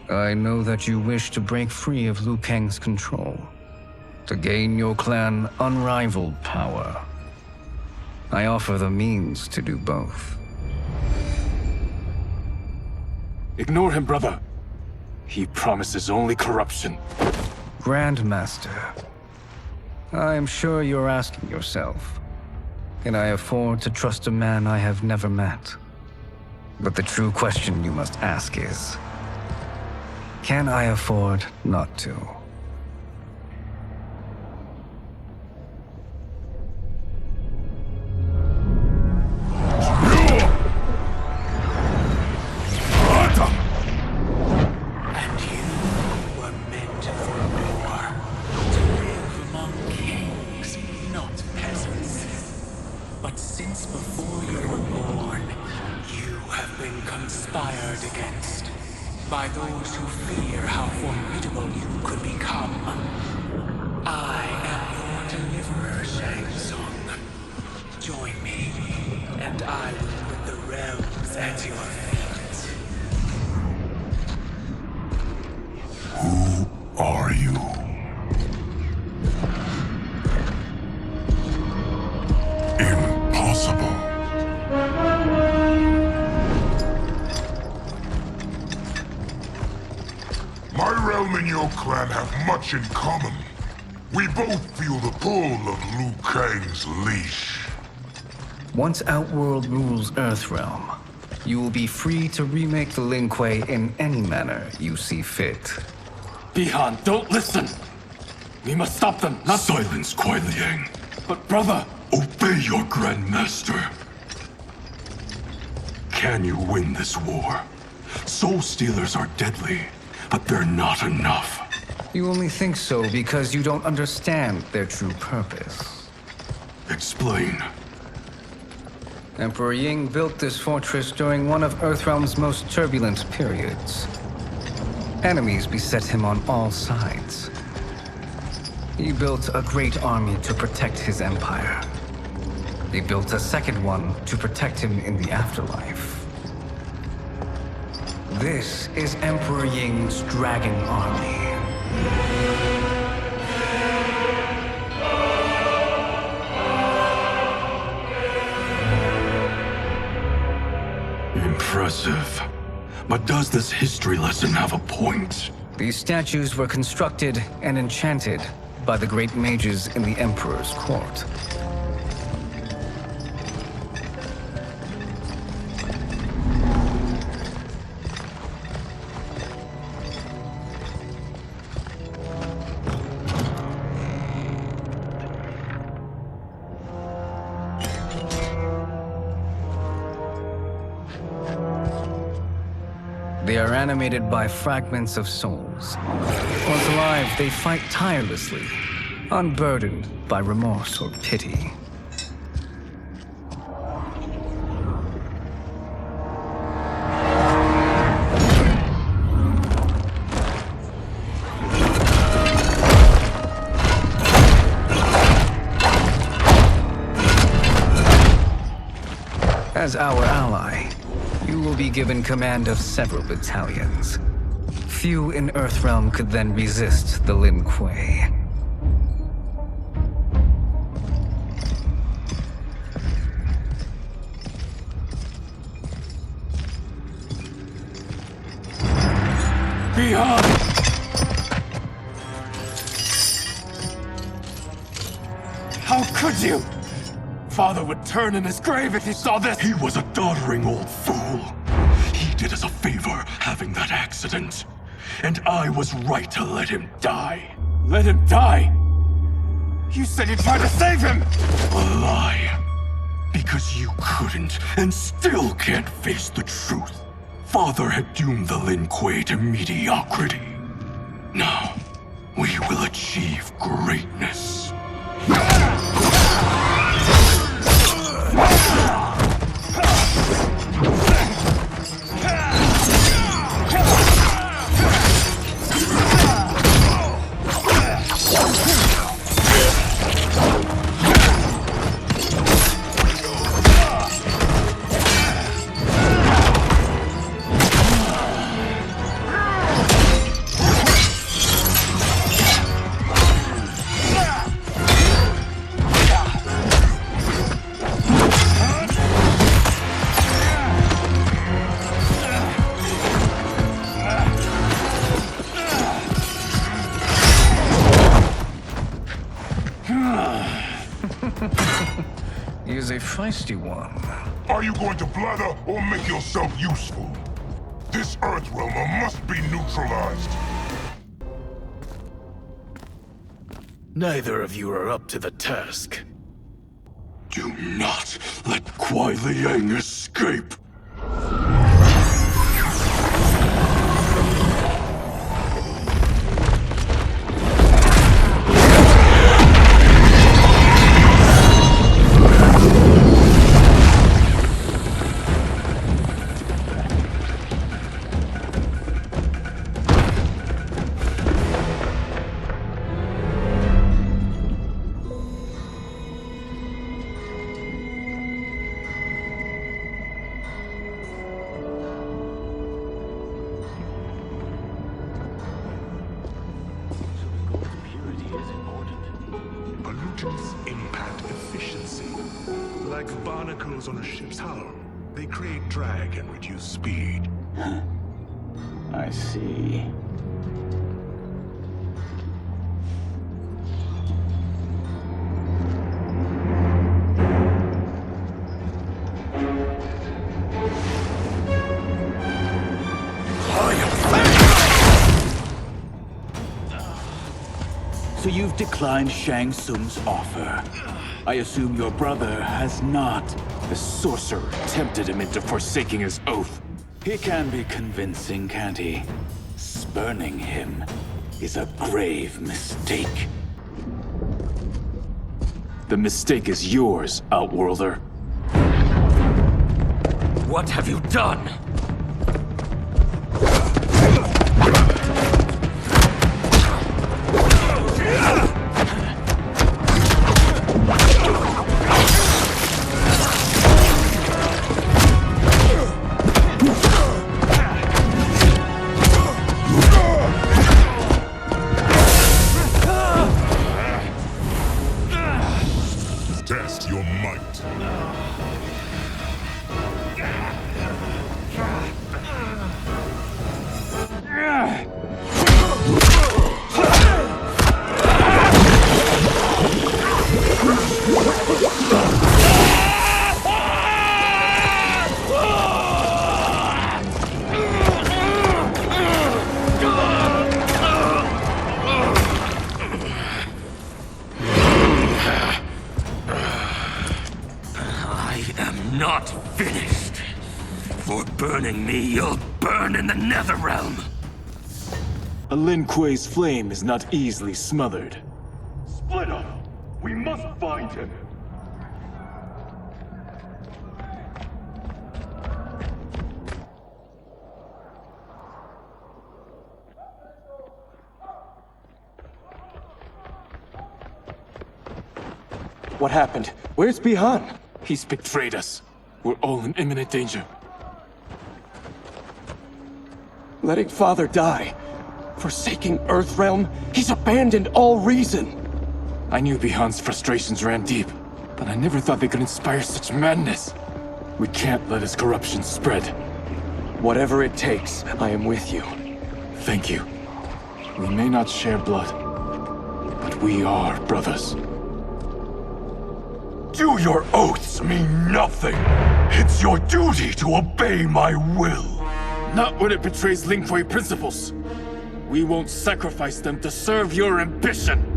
I know that you wish to break free of Liu Kang's control. To gain your clan unrivaled power, I offer the means to do both. Ignore him, brother. He promises only corruption. Grandmaster, I am sure you're asking yourself, can I afford to trust a man I have never met? But the true question you must ask is, can I afford not to? By those who fear how formidable you could become. I am your deliverer, Shang Tsung. Join me, and I will put the realms at your feet. Who are you? Impossible. My realm and your clan have much in common. We both feel the pull of Liu Kang's leash. Once Outworld rules Earthrealm, you will be free to remake the Lin Kuei in any manner you see fit. Bihan, don't listen! We must stop them, not— Silence, Kuai Liang. But brother— Obey your Grandmaster. Can you win this war? Soul Stealers are deadly, but they're not enough. You only think so because you don't understand their true purpose. Explain. Emperor Ying built this fortress during one of Earthrealm's most turbulent periods. Enemies beset him on all sides. He built a great army to protect his empire. He built a second one to protect him in the afterlife. This is Emperor Ying's Dragon Army. Impressive. But does this history lesson have a point? These statues were constructed and enchanted by the great mages in the Emperor's court. They are animated by fragments of souls. Once alive, they fight tirelessly, unburdened by remorse or pity. As our ally, you will be given command of several battalions. Few in Earthrealm could then resist the Lin Kuei. Beyond! How could you? Father would turn in his grave if he saw this! He was a doddering old fool. He did us a favor having that accident. And I was right to let him die. Let him die? You said you tried to save him! A lie. Because you couldn't and still can't face the truth. Father had doomed the Lin Kuei to mediocrity. Now, we will achieve greatness. feisty one. Are you going to blather or make yourself useful? This Earthrealmer must be neutralized. Neither of you are up to the task. Do not let Kuai Liang escape! Pollutants impact efficiency. Like barnacles on a ship's hull. They create drag and reduce speed. I see. So you've declined Shang Tsung's offer. I assume your brother has not. The sorcerer tempted him into forsaking his oath. He can be convincing, can't he? Spurning him is a grave mistake. The mistake is yours, Outworlder. What have you done? Test your might. Not finished. For burning me, you'll burn in the Netherrealm. A Lin Kuei's flame is not easily smothered. Split up! We must find him! What happened? Where's Bihan? He's betrayed us. We're all in imminent danger. Letting Father die. Forsaking Earthrealm. He's abandoned all reason. I knew Bihan's frustrations ran deep, but I never thought they could inspire such madness. We can't let his corruption spread. Whatever it takes, I am with you. Thank you. We may not share blood, but we are brothers. Do your oaths mean nothing? It's your duty to obey my will. Not when it betrays Lin Kuei principles. We won't sacrifice them to serve your ambition.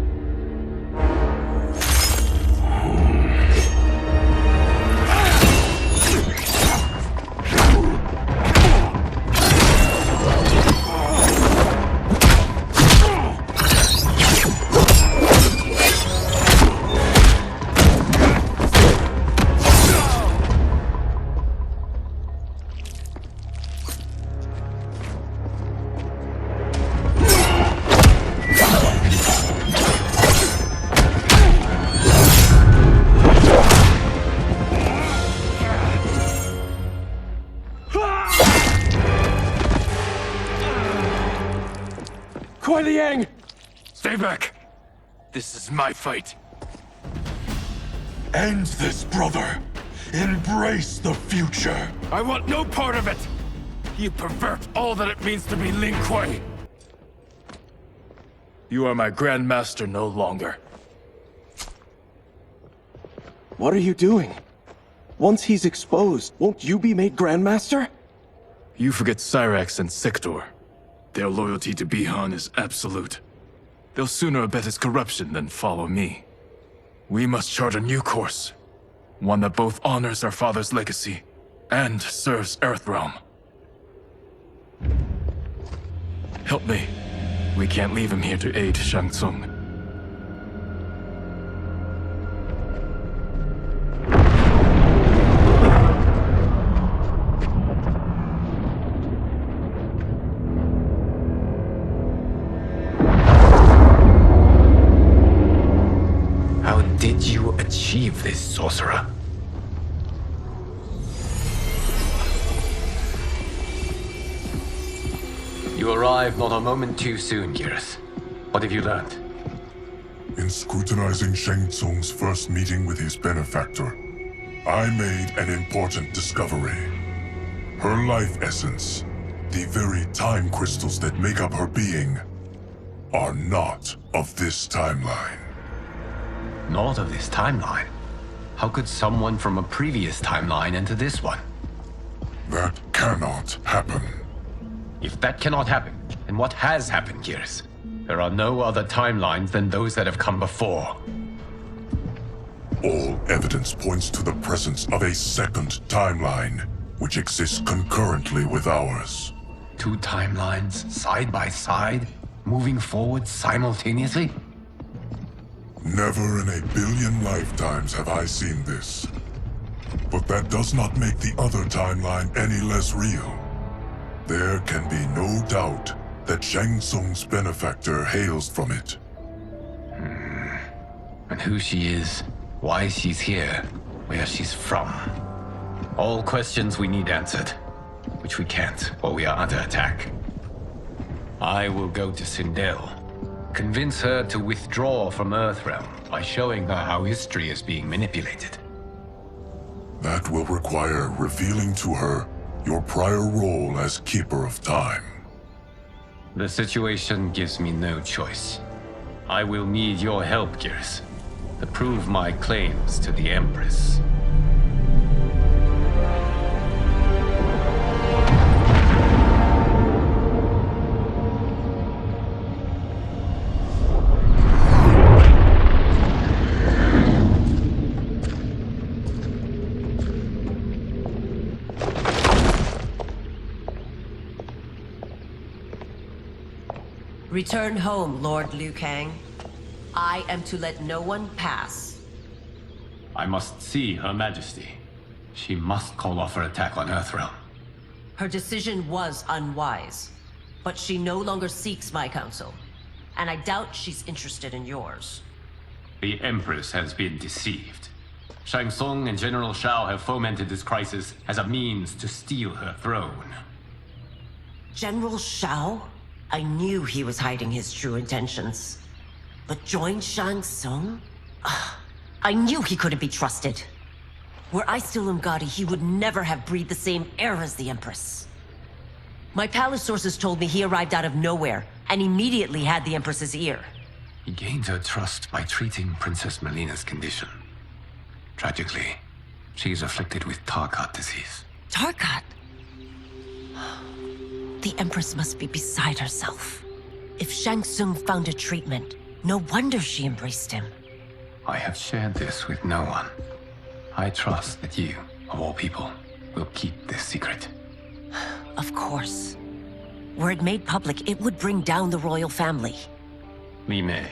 Kuai Liang! Stay back! This is my fight. End this, brother. Embrace the future. I want no part of it! You pervert all that it means to be Lin Kuei! You are my Grand Master no longer. What are you doing? Once he's exposed, won't you be made Grandmaster? You forget Cyrax and Sector. Their loyalty to Bihan is absolute. They'll sooner abet his corruption than follow me. We must chart a new course. One that both honors our father's legacy and serves Earthrealm. Help me. We can't leave him here to aid Shang Tsung. How did you achieve this, sorcerer? You arrived not a moment too soon, Geras. What have you learned? In scrutinizing Shang Tsung's first meeting with his benefactor, I made an important discovery. Her life essence, the very time crystals that make up her being, are not of this timeline. Not of this timeline? How could someone from a previous timeline enter this one? That cannot happen. If that cannot happen, then what has happened, Geras? There are no other timelines than those that have come before. All evidence points to the presence of a second timeline, which exists concurrently with ours. Two timelines, side by side, moving forward simultaneously? Never in a billion lifetimes have I seen this. But that does not make the other timeline any less real. There can be no doubt that Shang Tsung's benefactor hails from it. And who she is, why she's here, where she's from. All questions we need answered, which we can't, or we are under attack. I will go to Sindel, convince her to withdraw from Earthrealm by showing her how history is being manipulated. That will require revealing to her your prior role as Keeper of Time. The situation gives me no choice. I will need your help, Geras, to prove my claims to the Empress. Return home, Lord Liu Kang. I am to let no one pass. I must see Her Majesty. She must call off her attack on Earthrealm. Her decision was unwise, but she no longer seeks my counsel, and I doubt she's interested in yours. The Empress has been deceived. Shang Tsung and General Shao have fomented this crisis as a means to steal her throne. General Shao? I knew he was hiding his true intentions. But join Shang Tsung? I knew he couldn't be trusted. Were I still Umgadi, he would never have breathed the same air as the Empress. My palace sources told me he arrived out of nowhere, and immediately had the Empress's ear. He gained her trust by treating Princess Melina's condition. Tragically, she is afflicted with Tarkat disease. Tarkat? The Empress must be beside herself. If Shang Tsung found a treatment, no wonder she embraced him. I have shared this with no one. I trust that you, of all people, will keep this secret. Of course. Were it made public, it would bring down the royal family. Li Mei,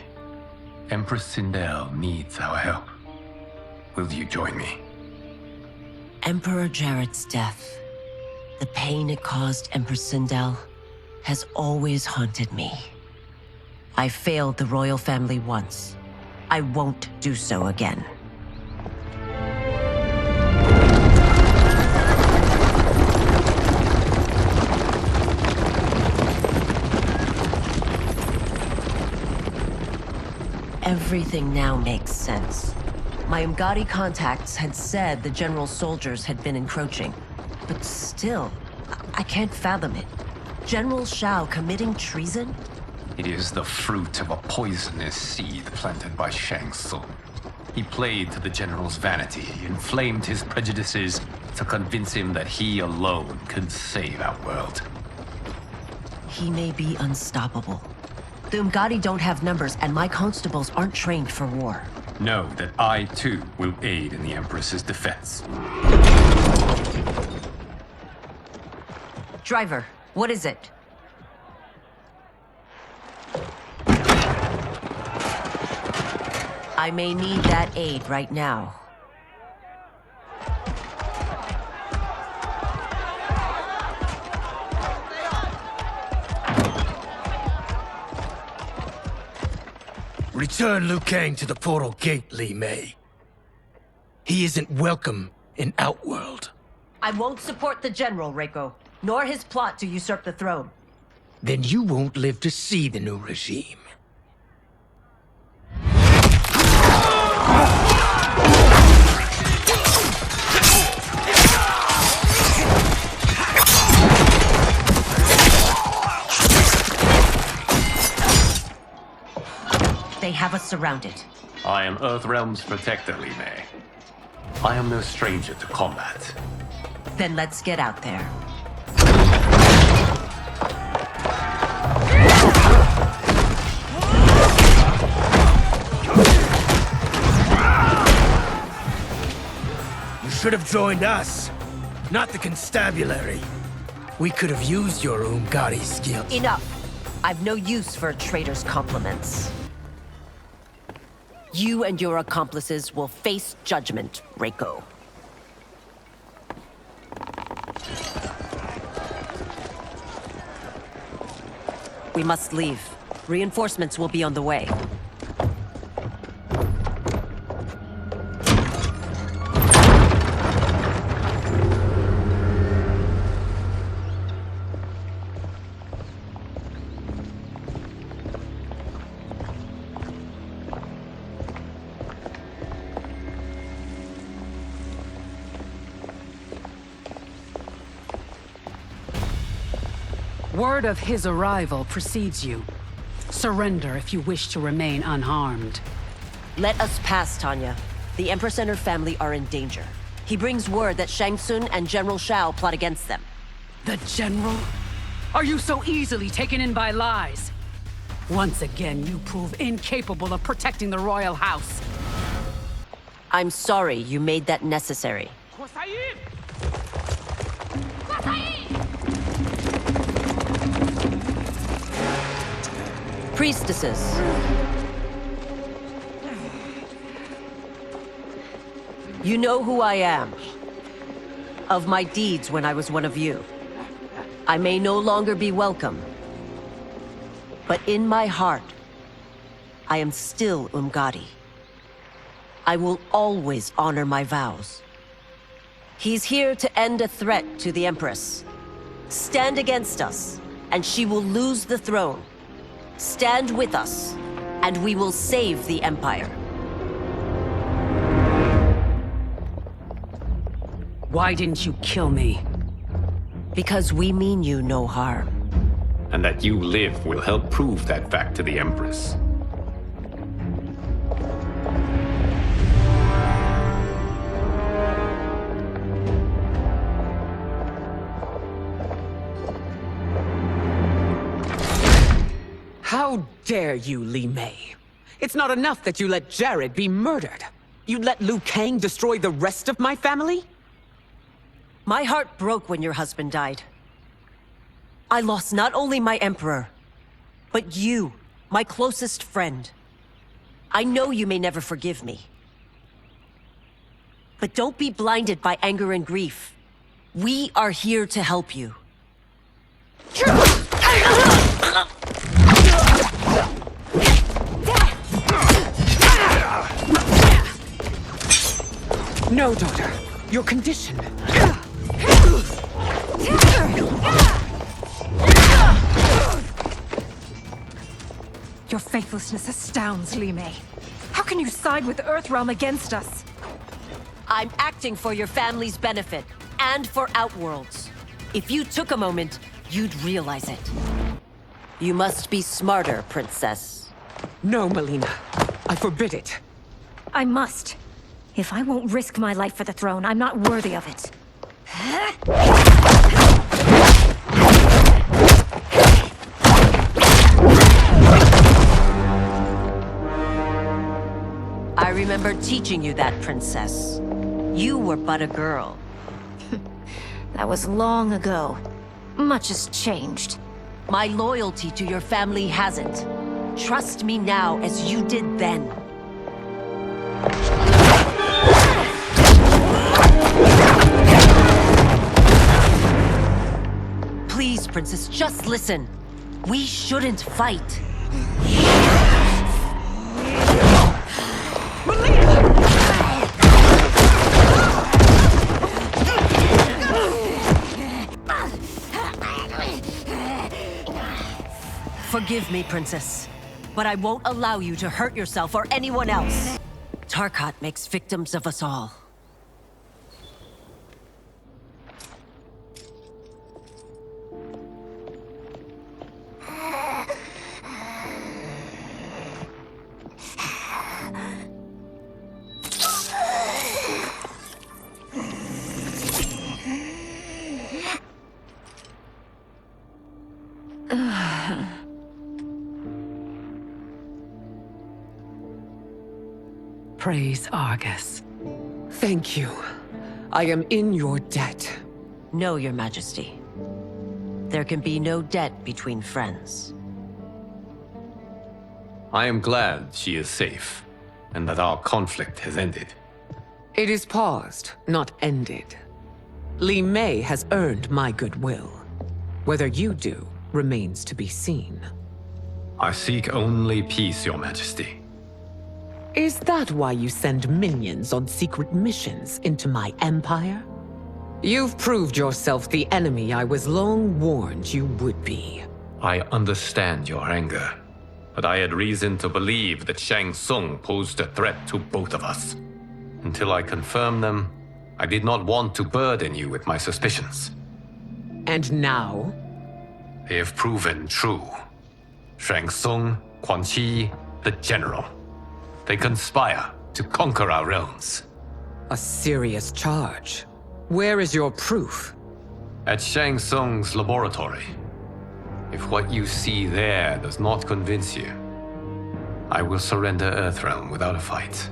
Empress Sindel needs our help. Will you join me? Emperor Jarrett's death, the pain it caused Empress Sindel, has always haunted me. I failed the royal family once. I won't do so again. Everything now makes sense. My Umgadi contacts had said the general's soldiers had been encroaching. But still, I can't fathom it. General Shao committing treason? It is the fruit of a poisonous seed planted by Shang Tsung. He played to the general's vanity, inflamed his prejudices to convince him that he alone could save our world. He may be unstoppable. The Umgadi don't have numbers, and my constables aren't trained for war. Know that I, too, will aid in the Empress's defense. Driver, what is it? I may need that aid right now. Return Liu Kang to the portal gate, Li Mei. He isn't welcome in Outworld. I won't support the General, Reiko, nor his plot to usurp the throne. Then you won't live to see the new regime. They have us surrounded. I am Earthrealm's protector, Li Mei. I am no stranger to combat. Then let's get out there. You should have joined us, not the constabulary. We could have used your Umgadi skills. Enough! I've no use for a traitor's compliments. You and your accomplices will face judgment, Reiko. We must leave. Reinforcements will be on the way. Word of his arrival precedes you. Surrender if you wish to remain unharmed. Let us pass, Tanya. The Empress and her family are in danger. He brings word that Shang Tsung and General Shao plot against them. The General? Are you so easily taken in by lies? Once again, you prove incapable of protecting the royal house. I'm sorry you made that necessary. Priestesses. You know who I am. Of my deeds when I was one of you. I may no longer be welcome. But in my heart, I am still Umgadi. I will always honor my vows. He's here to end a threat to the Empress. Stand against us, and she will lose the throne. Stand with us, and we will save the Empire. Why didn't you kill me? Because we mean you no harm. And that you live will help prove that fact to the Empress. How dare you, Li Mei? It's not enough that you let Jared be murdered. You'd let Liu Kang destroy the rest of my family? My heart broke when your husband died. I lost not only my Emperor, but you, my closest friend. I know you may never forgive me. But don't be blinded by anger and grief. We are here to help you. No, daughter. Your condition. Your faithlessness astounds, Li Mei. How can you side with Earthrealm against us? I'm acting for your family's benefit, and for Outworld's. If you took a moment, you'd realize it. You must be smarter, Princess. No, Melina. I forbid it. I must. If I won't risk my life for the throne, I'm not worthy of it. I remember teaching you that, Princess. You were but a girl. That was long ago. Much has changed. My loyalty to your family hasn't. Trust me now as you did then. Please, Princess, just listen. We shouldn't fight. Forgive me, Princess, but I won't allow you to hurt yourself or anyone else. Tarkat makes victims of us all. Praise Argus. Thank you. I am in your debt. No, Your Majesty. There can be no debt between friends. I am glad she is safe, and that our conflict has ended. It is paused, not ended. Li Mei has earned my goodwill. Whether you do remains to be seen. I seek only peace, Your Majesty. Is that why you send minions on secret missions into my empire? You've proved yourself the enemy I was long warned you would be. I understand your anger, but I had reason to believe that Shang Tsung posed a threat to both of us. Until I confirmed them, I did not want to burden you with my suspicions. And now? They have proven true. Shang Tsung, Quan Chi, the General. They conspire to conquer our realms. A serious charge. Where is your proof? At Shang Tsung's laboratory. If what you see there does not convince you, I will surrender Earthrealm without a fight.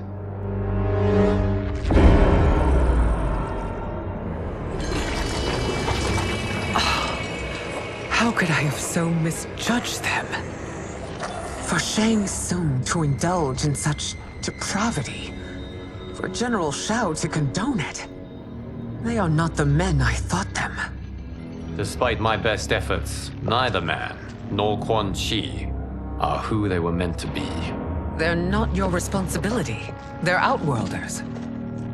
How could I have so misjudged them? For Shang Tsung to indulge in such depravity, for General Shao to condone it, they are not the men I thought them. Despite my best efforts, neither man nor Quan Chi are who they were meant to be. They're not your responsibility. They're Outworlders.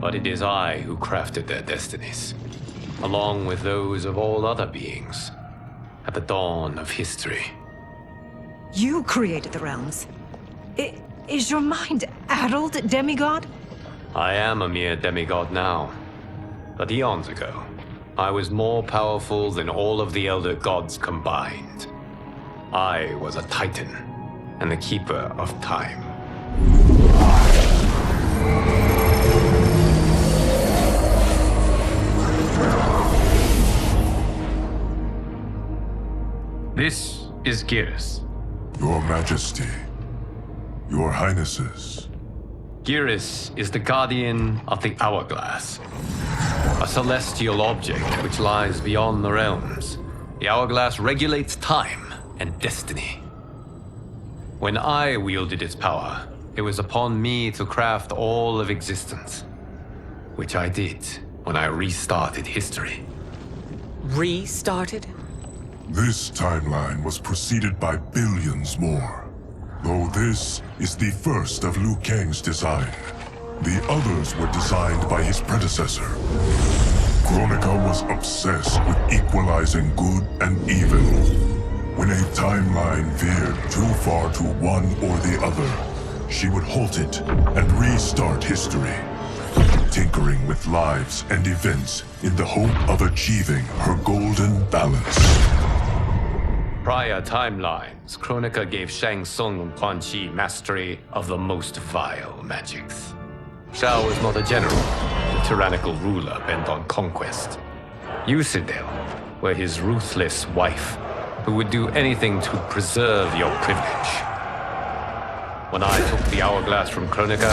But it is I who crafted their destinies, along with those of all other beings, at the dawn of history. You created the realms. Is your mind addled, demigod? I am a mere demigod now. But eons ago, I was more powerful than all of the Elder Gods combined. I was a Titan, and the Keeper of Time. This is Geras. Your Majesty, Your Highnesses. Geras is the guardian of the Hourglass, a celestial object which lies beyond the realms. The Hourglass regulates time and destiny. When I wielded its power, it was upon me to craft all of existence, which I did when I restarted history. Restarted? This timeline was preceded by billions more. Though this is the first of Liu Kang's design. The others were designed by his predecessor. Kronika was obsessed with equalizing good and evil. When a timeline veered too far to one or the other, she would halt it and restart history, tinkering with lives and events in the hope of achieving her golden balance. Prior timelines, Kronika gave Shang Tsung and Quan Chi mastery of the most vile magics. Shao was not a general, a tyrannical ruler bent on conquest. You, Sindel, were his ruthless wife, who would do anything to preserve your privilege. When I took the hourglass from Kronika,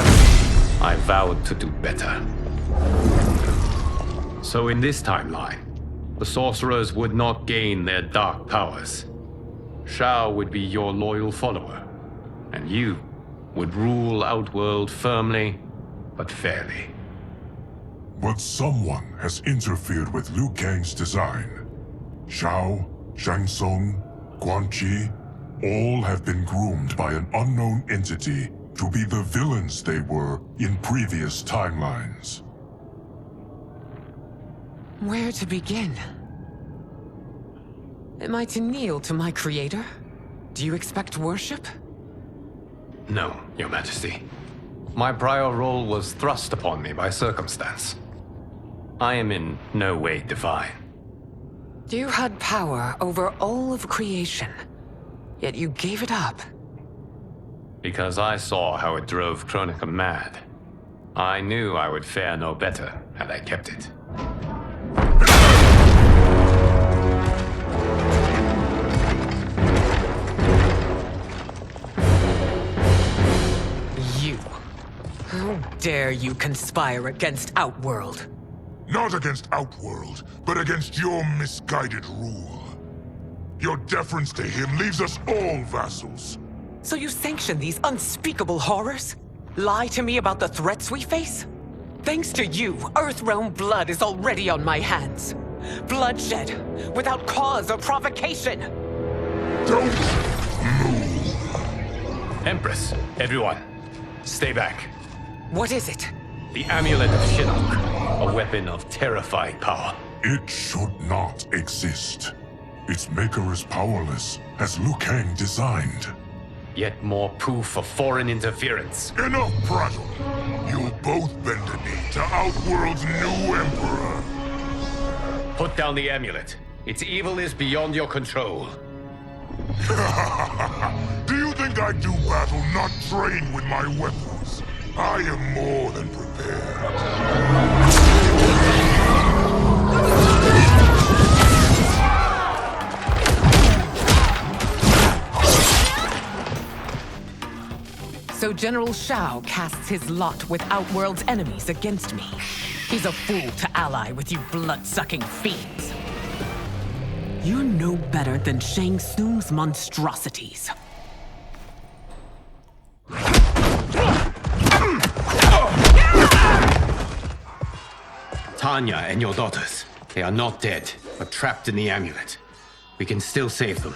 I vowed to do better. So in this timeline, the sorcerers would not gain their dark powers. Shao would be your loyal follower, and you would rule Outworld firmly, but fairly. But someone has interfered with Liu Kang's design. Shao, Shang Tsung, Quan Chi, all have been groomed by an unknown entity to be the villains they were in previous timelines. Where to begin? Am I to kneel to my creator? Do you expect worship? No, Your Majesty. My prior role was thrust upon me by circumstance. I am in no way divine. You had power over all of creation, yet you gave it up. Because I saw how it drove Kronika mad. I knew I would fare no better had I kept it. You. How dare you conspire against Outworld? Not against Outworld, but against your misguided rule. Your deference to him leaves us all vassals. So you sanction these unspeakable horrors? Lie to me about the threats we face? Thanks to you, Earthrealm blood is already on my hands. Bloodshed, without cause or provocation. Don't move. Empress, everyone, stay back. What is it? The Amulet of Shinnok, a weapon of terrifying power. It should not exist. Its maker is powerless, as Liu Kang designed. Yet more proof of foreign interference. Enough prattle. You'll both bend a knee to Outworld's new emperor. Put down the amulet. Its evil is beyond your control. Do you think I do battle not trained with my weapons? I am more than prepared. So General Shao casts his lot with Outworld's enemies against me. He's a fool to ally with you blood-sucking fiends. You're no better than Shang Tsung's monstrosities. Tanya and your daughters, they are not dead, but trapped in the amulet. We can still save them.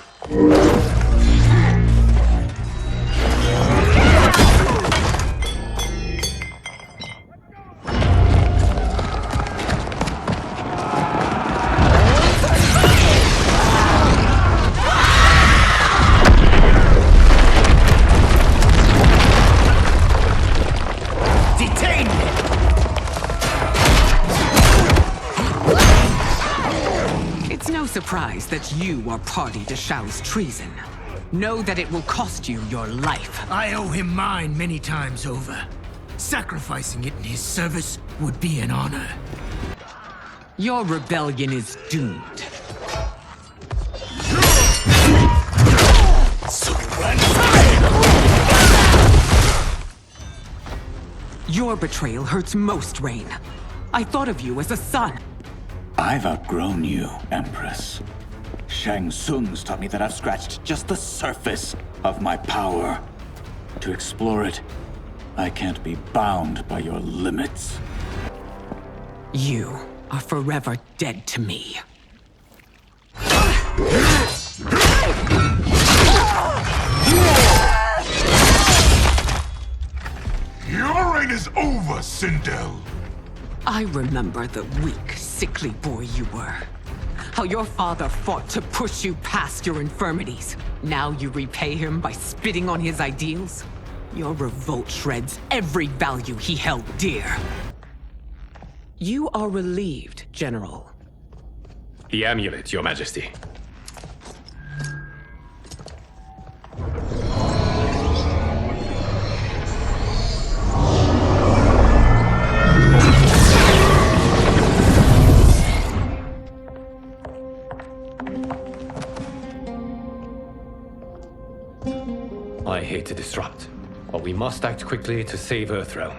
Surprised that you are party to Shao's treason. Know that it will cost you your life. I owe him mine many times over. Sacrificing it in his service would be an honor. Your rebellion is doomed. Your betrayal hurts most, Rain. I thought of you as a son. I've outgrown you, Empress. Shang Tsung's taught me that I've scratched just the surface of my power. To explore it, I can't be bound by your limits. You are forever dead to me. Your reign is over, Sindel. I remember the weak, sickly boy you were. How your father fought to push you past your infirmities. Now you repay him by spitting on his ideals? Your revolt shreds every value he held dear. You are relieved, General. The amulet, Your Majesty. I hate to disrupt, but we must act quickly to save Earthrealm.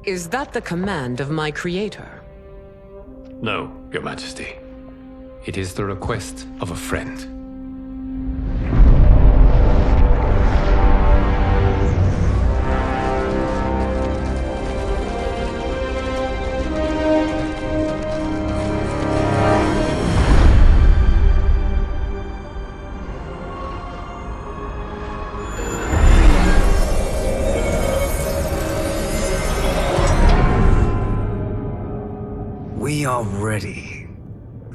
Is that the command of my creator? No, Your Majesty. It is the request of a friend. We are ready.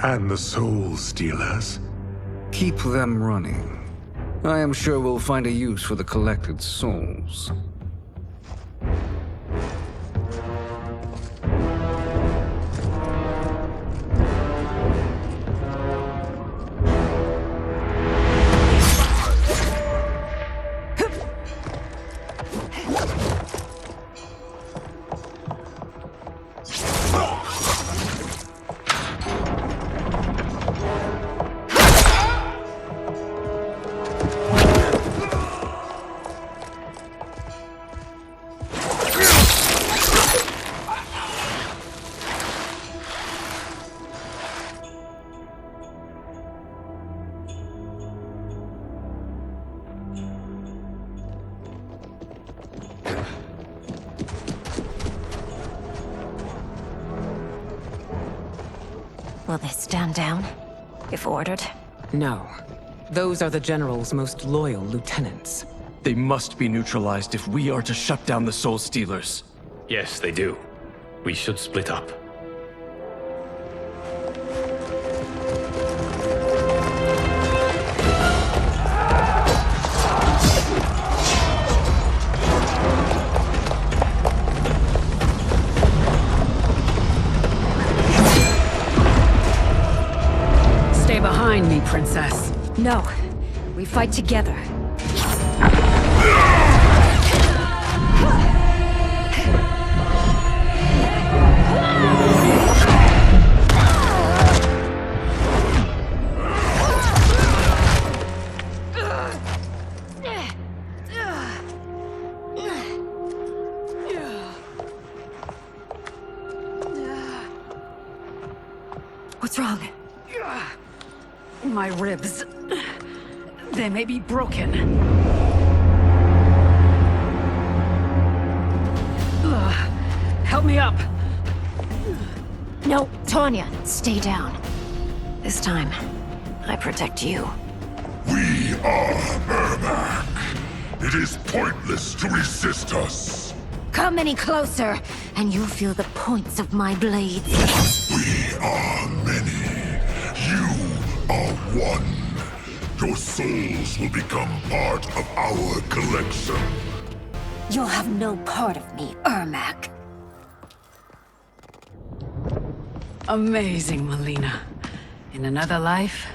And the Soul Stealers? Keep them running. I am sure we'll find a use for the collected souls. Will they stand down, if ordered? No. Those are the General's most loyal lieutenants. They must be neutralized if we are to shut down the Soul Stealers. Yes, they do. We should split up. Stay behind me, Princess. No. We fight together. What's wrong? My ribs. They may be broken. Help me up. No, Tanya, stay down. This time, I protect you. We are Ermac. It is pointless to resist us. Come any closer, and you'll feel the points of my blades. We are many. You are one. Your souls will become part of our collection. You'll have no part of me, Ermac. Amazing, Melina. In another life,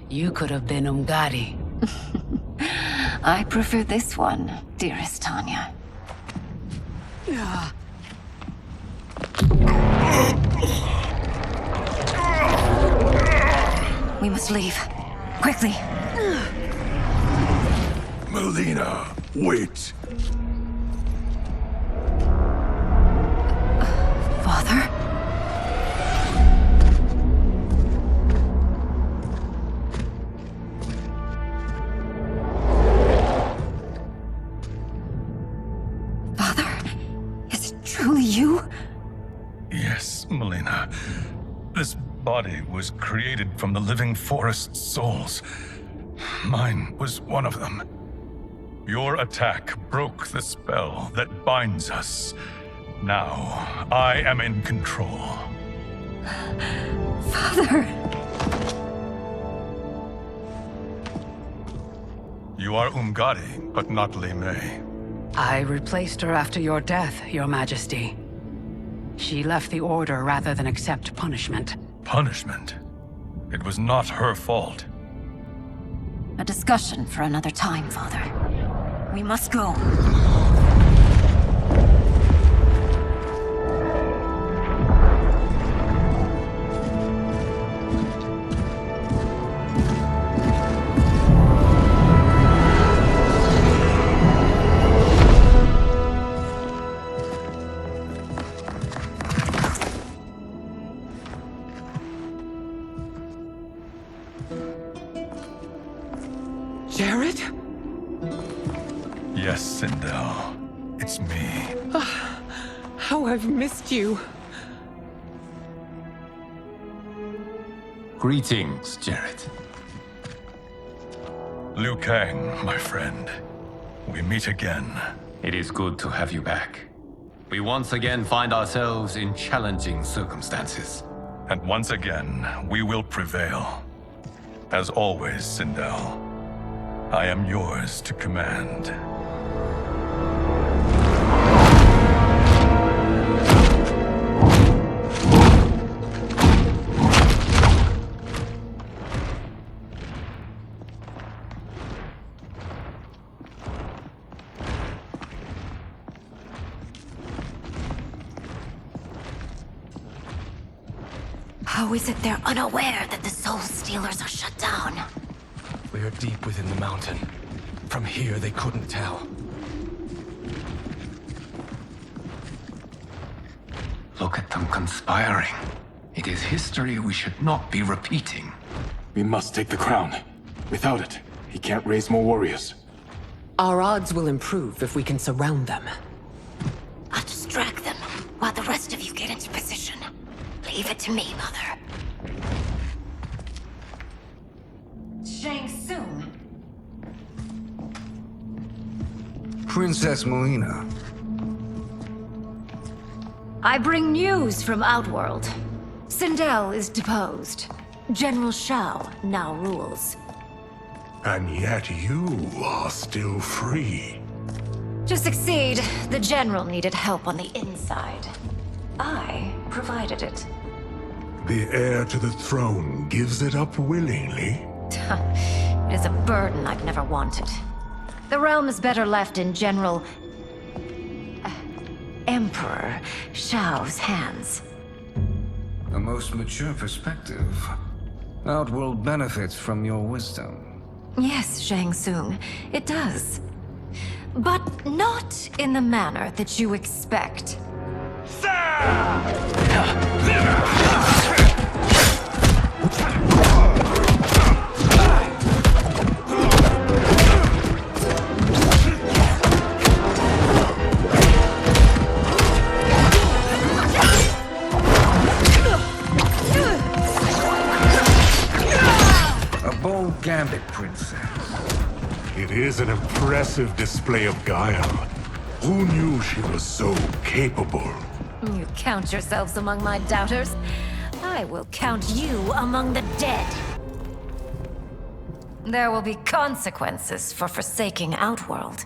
you could have been Umgadi. I prefer this one, dearest Tanya. We must leave. Quickly. Melina, wait. Father? Father? Is it truly you? Yes, Melina. This body was created from the living forest's souls. Mine was one of them. Your attack broke the spell that binds us. Now, I am in control. Father! You are Umgadi, but not Li Mei. I replaced her after your death, Your Majesty. She left the Order rather than accept punishment. Punishment? It was not her fault. A discussion for another time, Father. We must go. Jared? Yes, Sindel. It's me. How I've missed you. Greetings, Jared. Liu Kang, my friend. We meet again. It is good to have you back. We once again find ourselves in challenging circumstances. And once again, we will prevail. As always, Sindel, I am yours to command. How is it they're unaware that the Soul Stealers are shut down? We are deep within the mountain. From here, they couldn't tell. Look at them conspiring. It is history we should not be repeating. We must take the crown. Without it, he can't raise more warriors. Our odds will improve if we can surround them. I'll distract them while the rest of you get into position. Leave it to me, Mother. Shang Tsung. Princess Melina. I bring news from Outworld. Sindel is deposed. General Shao now rules. And yet you are still free. To succeed, the General needed help on the inside. I provided it. The heir to the throne gives it up willingly. It is a burden I've never wanted. The realm is better left in General... Emperor Shao's hands. A most mature perspective. Outworld benefits from your wisdom. Yes, Shang Tsung, it does. But not in the manner that you expect. A bold gambit, Princess. It is an impressive display of guile. Who knew she was so capable? You count yourselves among my doubters. I will count you among the dead. There will be consequences for forsaking Outworld.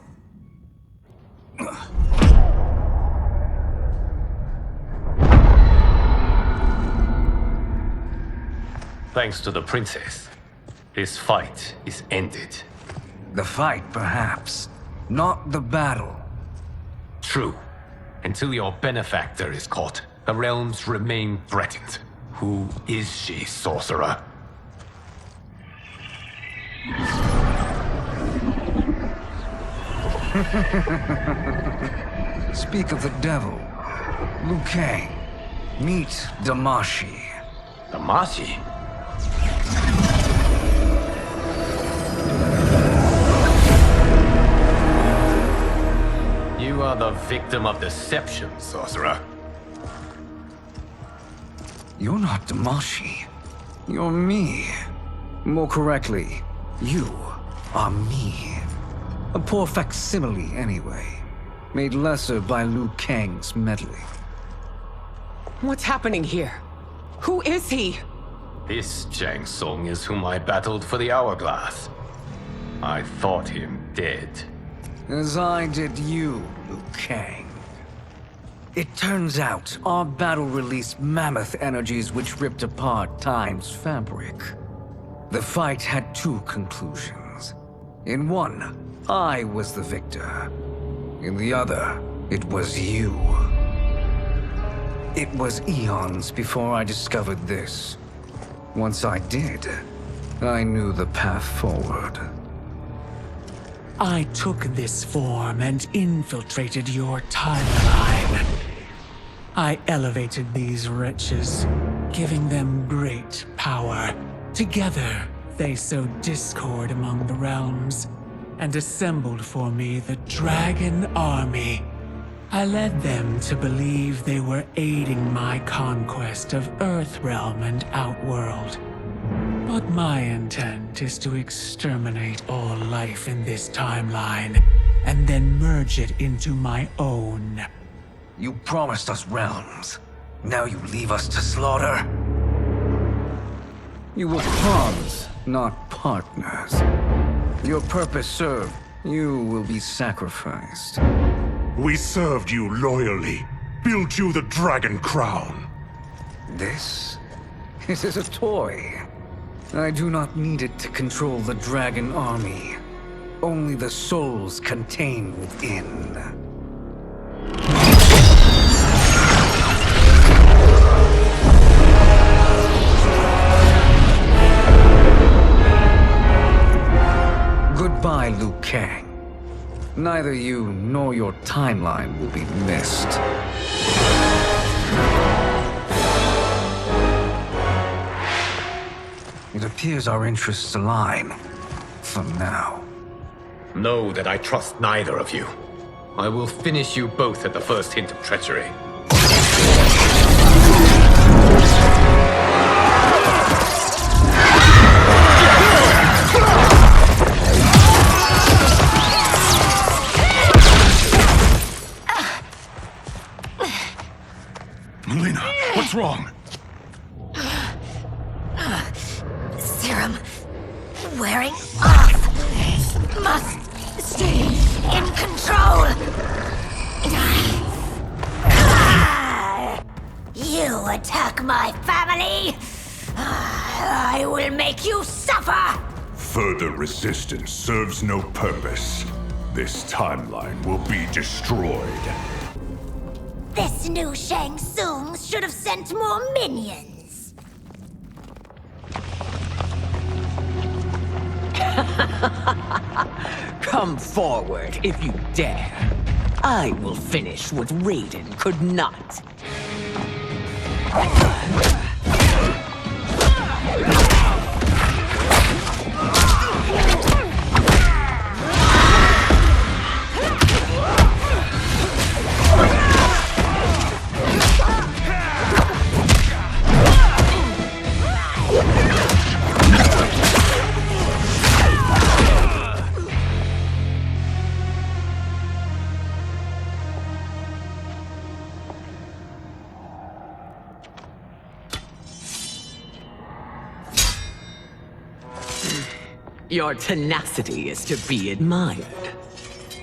Thanks to the princess, this fight is ended. The fight, perhaps. Not the battle. True. Until your benefactor is caught, the realms remain threatened. Who is she, sorcerer? Speak of the devil. Liu Kang. Meet Damashi. Damashi? You are the victim of deception, sorcerer. You're not Damashi. You're me. More correctly, you are me. A poor facsimile, anyway. Made lesser by Liu Kang's meddling. What's happening here? Who is he? This Shang Tsung is whom I battled for the Hourglass. I thought him dead. As I did you, Liu Kang. It turns out our battle released mammoth energies which ripped apart time's fabric. The fight had two conclusions. In one, I was the victor. In the other, it was you. It was eons before I discovered this. Once I did, I knew the path forward. I took this form and infiltrated your timeline. I elevated these wretches, giving them great power. Together, they sowed discord among the realms and assembled for me the Dragon Army. I led them to believe they were aiding my conquest of Earthrealm and Outworld. But my intent is to exterminate all life in this timeline, and then merge it into my own. You promised us realms. Now you leave us to slaughter? You were pawns, not partners. Your purpose served. You will be sacrificed. We served you loyally, built you the Dragon Crown. This is a toy. I do not need it to control the Dragon Army. Only the souls contained within. Goodbye, Liu Kang. Neither you nor your timeline will be missed. It appears our interests align. For now. Know that I trust neither of you. I will finish you both at the first hint of treachery. Melina, what's wrong? Serum wearing off. Must stay in control. You attack my family. I will make you suffer. Further resistance serves no purpose. This timeline will be destroyed. This new Shang Tsung should have sent more minions. Come forward if you dare. I will finish what Raiden could not. Your tenacity is to be admired.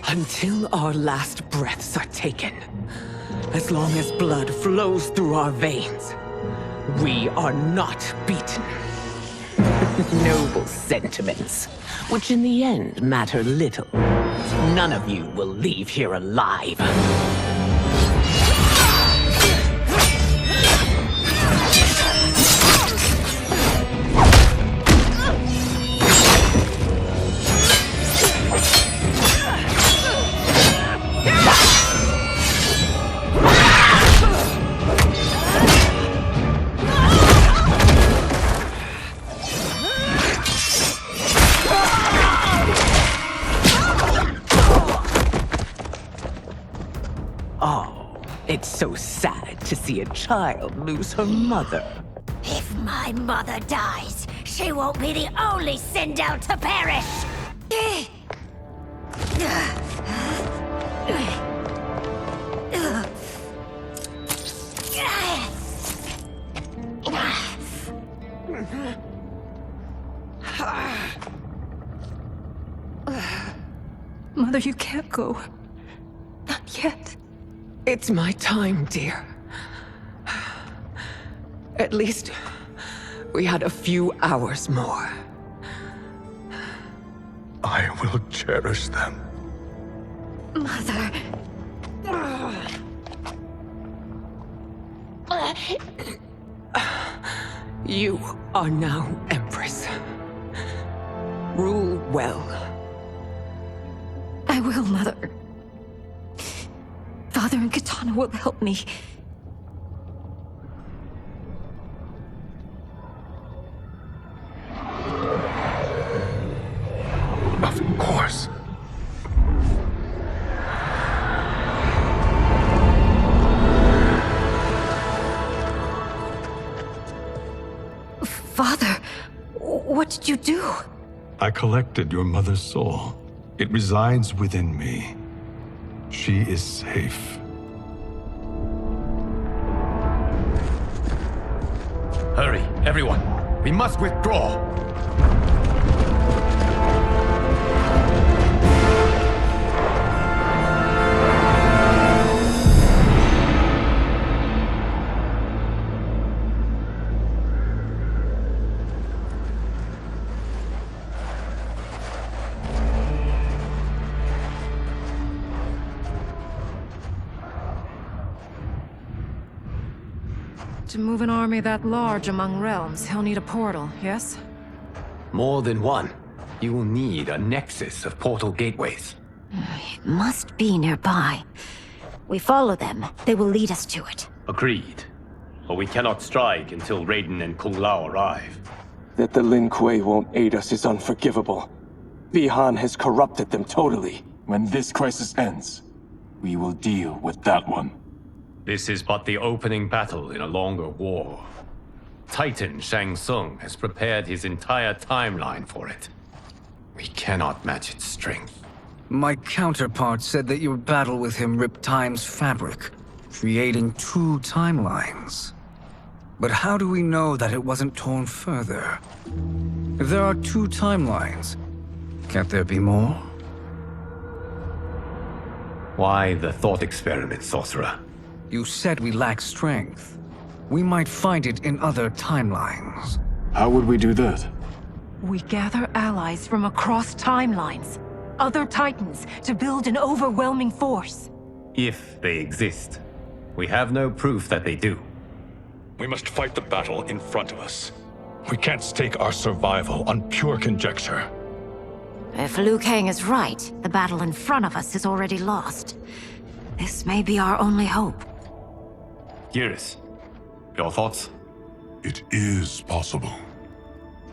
Until our last breaths are taken, as long as blood flows through our veins, we are not beaten. Noble sentiments, which in the end matter little. None of you will leave here alive. It's so sad to see a child lose her mother. If my mother dies, she won't be the only Sindel to perish. Mother, you can't go. Not yet. It's my time, dear. At least, we had a few hours more. I will cherish them. Mother. You are now Empress. Rule well. I will, Mother. Father and Katana will help me. Father, what did you do? I collected your mother's soul. It resides within me. She is safe. Hurry, everyone. We must withdraw. To move an army that large among realms, he'll need a portal, yes? More than one. You will need a nexus of portal gateways. It must be nearby. We follow them. They will lead us to it. Agreed. But we cannot strike until Raiden and Kung Lao arrive. That the Lin Kuei won't aid us is unforgivable. Bihan has corrupted them totally. When this crisis ends, we will deal with that one. This is but the opening battle in a longer war. Titan Shang Tsung has prepared his entire timeline for it. We cannot match its strength. My counterpart said that your battle with him ripped time's fabric, creating two timelines. But how do we know that it wasn't torn further? If there are two timelines, can't there be more? Why the thought experiment, sorcerer? You said we lack strength. We might find it in other timelines. How would we do that? We gather allies from across timelines, other titans, to build an overwhelming force. If they exist. We have no proof that they do. We must fight the battle in front of us. We can't stake our survival on pure conjecture. If Liu Kang is right, the battle in front of us is already lost. This may be our only hope. Geras, your thoughts? It is possible.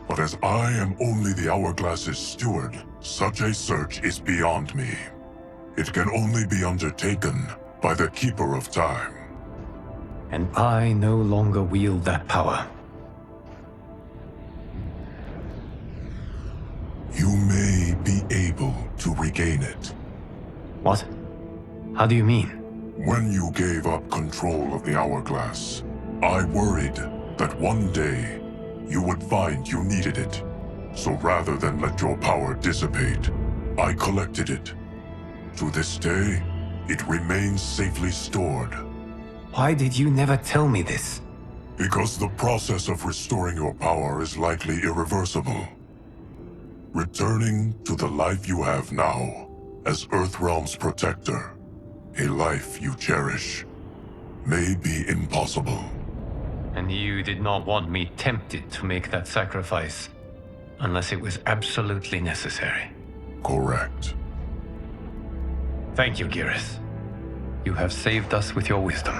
But as I am only the Hourglass's steward, such a search is beyond me. It can only be undertaken by the Keeper of Time. And I no longer wield that power. You may be able to regain it. What? How do you mean? When you gave up control of the Hourglass, I worried that one day you would find you needed it. So rather than let your power dissipate, I collected it. To this day, it remains safely stored. Why did you never tell me this? Because the process of restoring your power is likely irreversible. Returning to the life you have now, as Earthrealm's protector, a life you cherish, may be impossible. And you did not want me tempted to make that sacrifice, unless it was absolutely necessary. Correct. Thank you, Geras. You have saved us with your wisdom.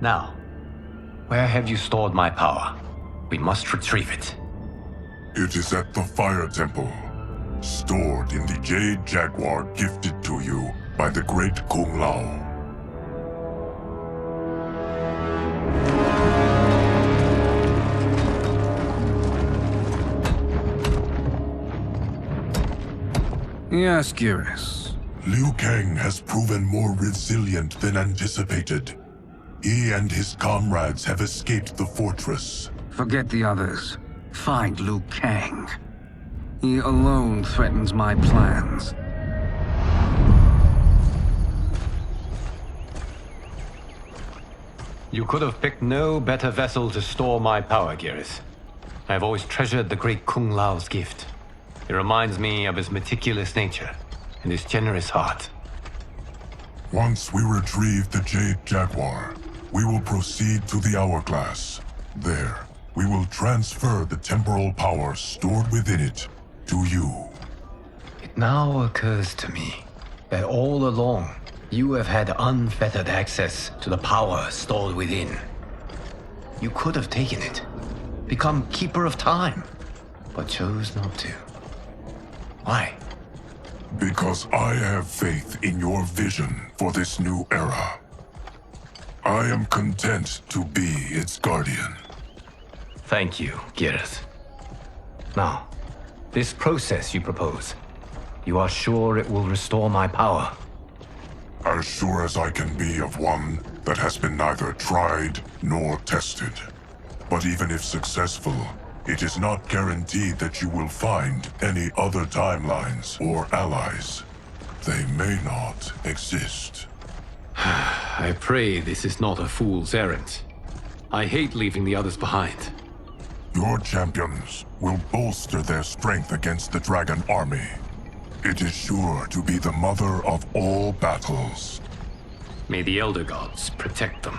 Now, where have you stored my power? We must retrieve it. It is at the Fire Temple, stored in the Jade Jaguar gifted to you by the great Kung Lao. Yes, Geras. Liu Kang has proven more resilient than anticipated. He and his comrades have escaped the fortress. Forget the others. Find Liu Kang. He alone threatens my plans. You could have picked no better vessel to store my power, Geras. I have always treasured the great Kung Lao's gift. It reminds me of his meticulous nature and his generous heart. Once we retrieve the Jade Jaguar, we will proceed to the Hourglass. There, we will transfer the temporal power stored within it to you. It now occurs to me that all along, you have had unfettered access to the power stored within. You could have taken it, become Keeper of Time, but chose not to. Why? Because I have faith in your vision for this new era. I am content to be its guardian. Thank you, Gareth. Now, this process you propose, you are sure it will restore my power? As sure as I can be of one that has been neither tried nor tested. But even if successful, it is not guaranteed that you will find any other timelines or allies. They may not exist. I pray this is not a fool's errand. I hate leaving the others behind. Your champions will bolster their strength against the Dragon Army. It is sure to be the mother of all battles. May the Elder Gods protect them.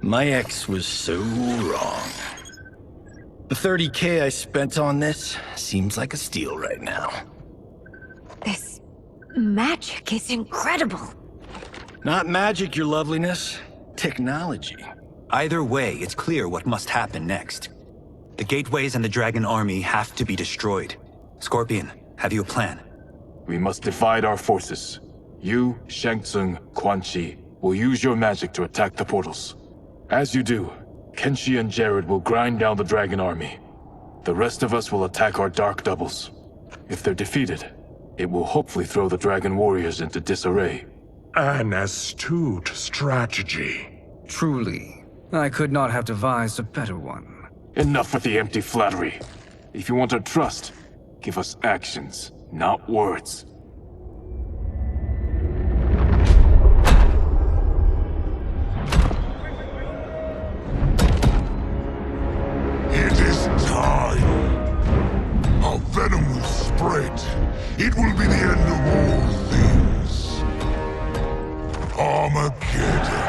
My ex was so wrong. The 30K I spent on this seems like a steal right now. This magic is incredible. Not magic, your loveliness. Technology. Either way, it's clear what must happen next. The gateways and the Dragon Army have to be destroyed. Scorpion, have you a plan? We must divide our forces. You, Shang Tsung, Quan Chi will use your magic to attack the portals. As you do, Kenshi and Jared will grind down the Dragon Army. The rest of us will attack our dark doubles. If they're defeated, it will hopefully throw the Dragon Warriors into disarray. An astute strategy. Truly, I could not have devised a better one. Enough with the empty flattery. If you want our trust, give us actions, not words. It is time. Our venom will spread. It will be the end of all things. Armageddon.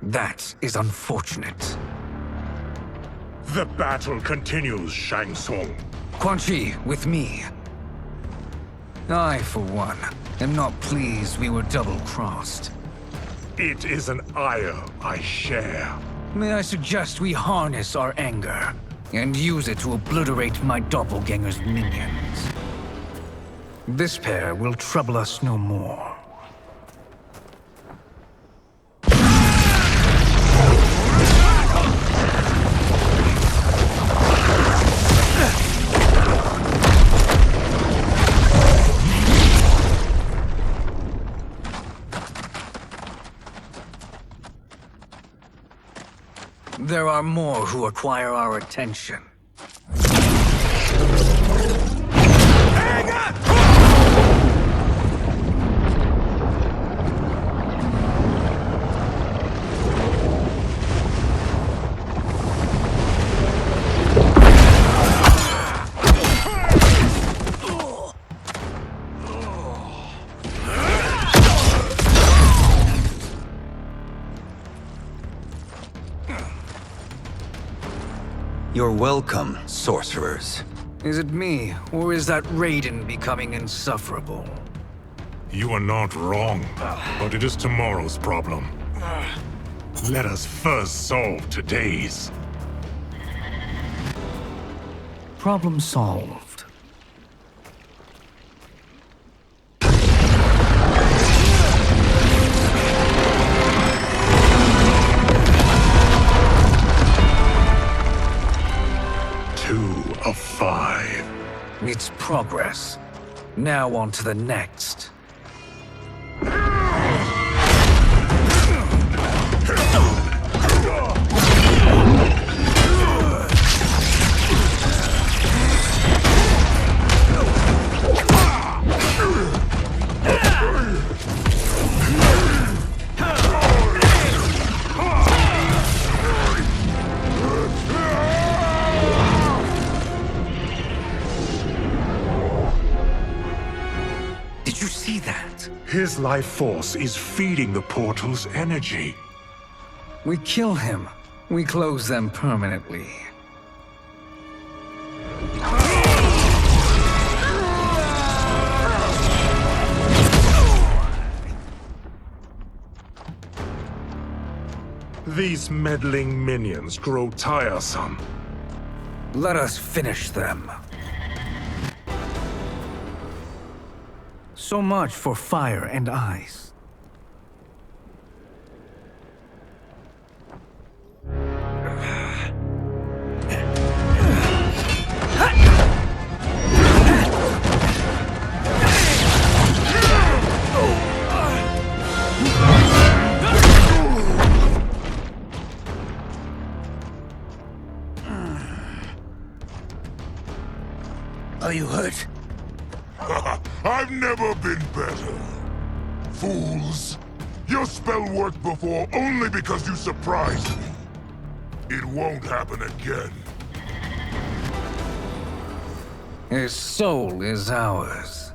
That is unfortunate. The battle continues, Shang Tsung. Quan Chi, with me. I, for one, am not pleased we were double-crossed. It is an ire I share. May I suggest we harness our anger and use it to obliterate my doppelganger's minions. This pair will trouble us no more. There are more who acquire our attention. You're welcome, sorcerers. Is it me, or is that Raiden becoming insufferable? You are not wrong, but it is tomorrow's problem. Let us first solve today's. Problem solved. Of 5. It's progress. Now on to the next. His life force is feeding the portal's energy. We kill him. We close them permanently. These meddling minions grow tiresome. Let us finish them. So much for fire and ice. Are you hurt? I've never been better. Fools! Your spell worked before only because you surprised me. It won't happen again. His soul is ours.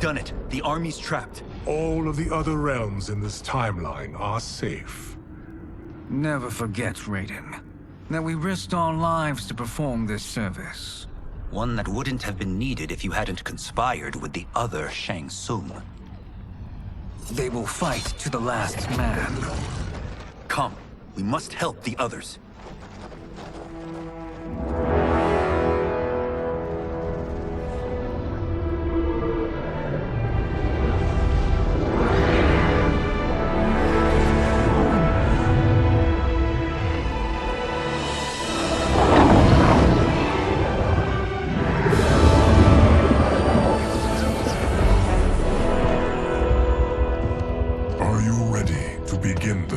Done it. The army's trapped. All of the other realms in this timeline are safe. Never forget, Raiden, that we risked our lives to perform this service. One that wouldn't have been needed if you hadn't conspired with the other Shang Tsung. They will fight to the last man. Come, we must help the others.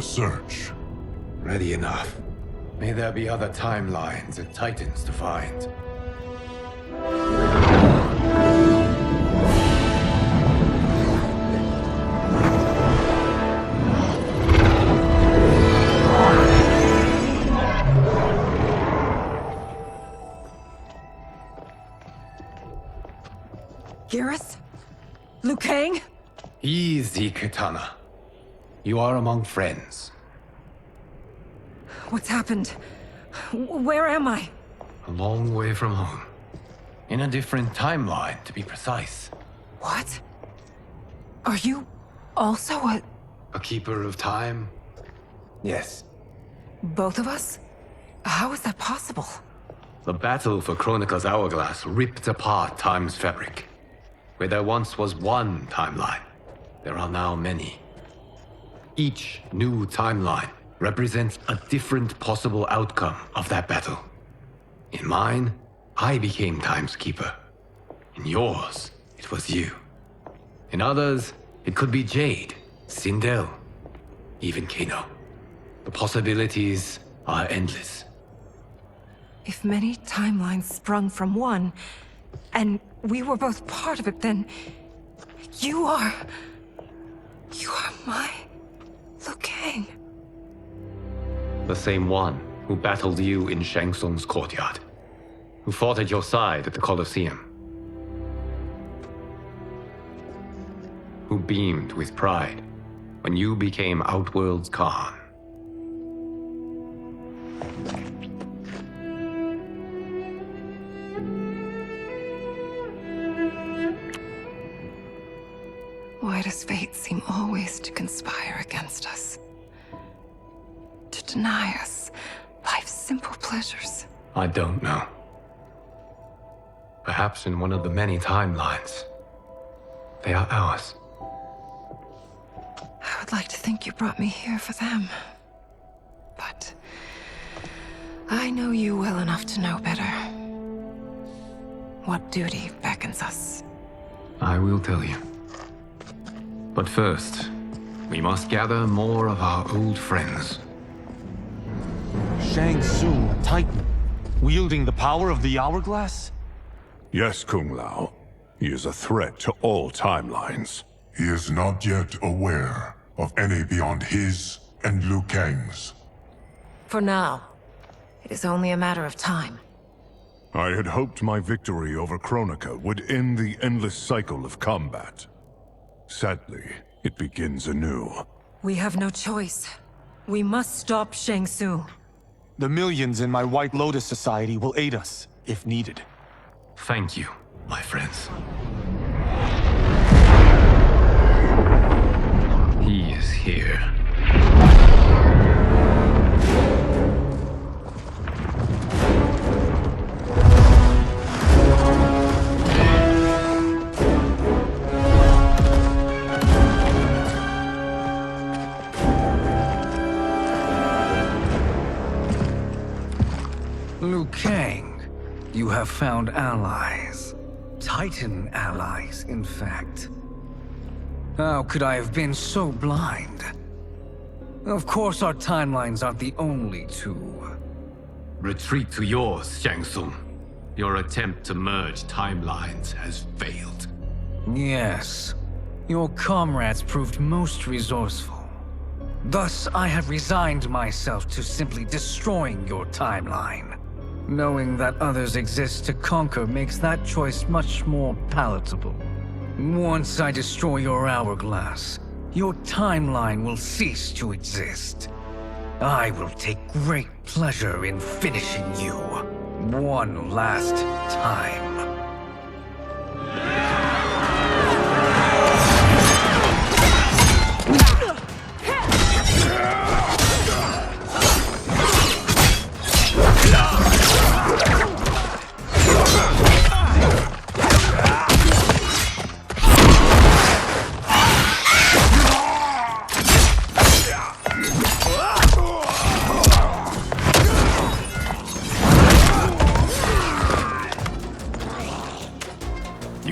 Search. Ready enough. May there be other timelines and titans to find. Garrus? Liu Kang? Easy, Kitana. You are among friends. What's happened? Where am I? A long way from home. In a different timeline, to be precise. What? Are you also A keeper of time? Yes. both of us? How is that possible? The battle for Chronica's hourglass ripped apart time's fabric. Where there once was one timeline, there are now many. Each new timeline represents a different possible outcome of that battle. In mine, I became Time's Keeper. In yours, it was you. In others, it could be Jade, Sindel, even Kano. The possibilities are endless. If many timelines sprung from one, and we were both part of it, then you are my Liu Kang. The same one who battled you in Shang Tsung's courtyard. Who fought at your side at the Colosseum. Who beamed with pride when you became Outworld's Khan. Why does fate seem always to conspire against us? To deny us life's simple pleasures? I don't know. Perhaps in one of the many timelines, they are ours. I would like to think you brought me here for them. But I know you well enough to know better. What duty beckons us? I will tell you. But first, we must gather more of our old friends. Shang Tsung, a Titan, wielding the power of the hourglass? Yes, Kung Lao. He is a threat to all timelines. He is not yet aware of any beyond his and Liu Kang's. For now, it is only a matter of time. I had hoped my victory over Kronika would end the endless cycle of combat. Sadly, it begins anew. We have no choice. We must stop Shang Tsung. The millions in my White Lotus Society will aid us, if needed. Thank you, my friends. He is here. Liu Kang, you have found allies. Titan allies, in fact. How could I have been so blind? Of course our timelines aren't the only two. Retreat to yours, Shang Tsung. Your attempt to merge timelines has failed. Yes. Your comrades proved most resourceful. Thus, I have resigned myself to simply destroying your timeline. Knowing that others exist to conquer makes that choice much more palatable. Once I destroy your hourglass, your timeline will cease to exist. I will take great pleasure in finishing you one last time.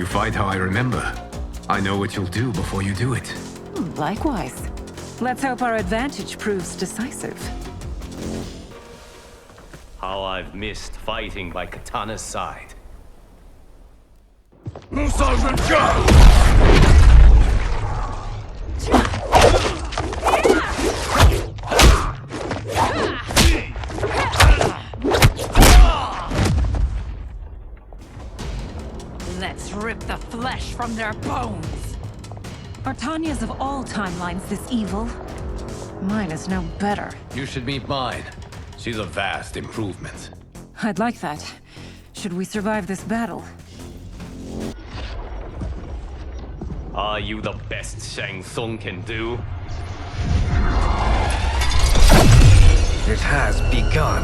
Fight how I remember. I know what you'll do before you do it. Likewise. Let's hope our advantage proves decisive. How I've missed fighting by Katana's side. Let's rip the flesh from their bones. Are Tanya's of all timelines this evil? Mine is no better. You should meet mine. She's a vast improvement. I'd like that. Should we survive this battle, Are you the best Shang Tsung can do? It has begun.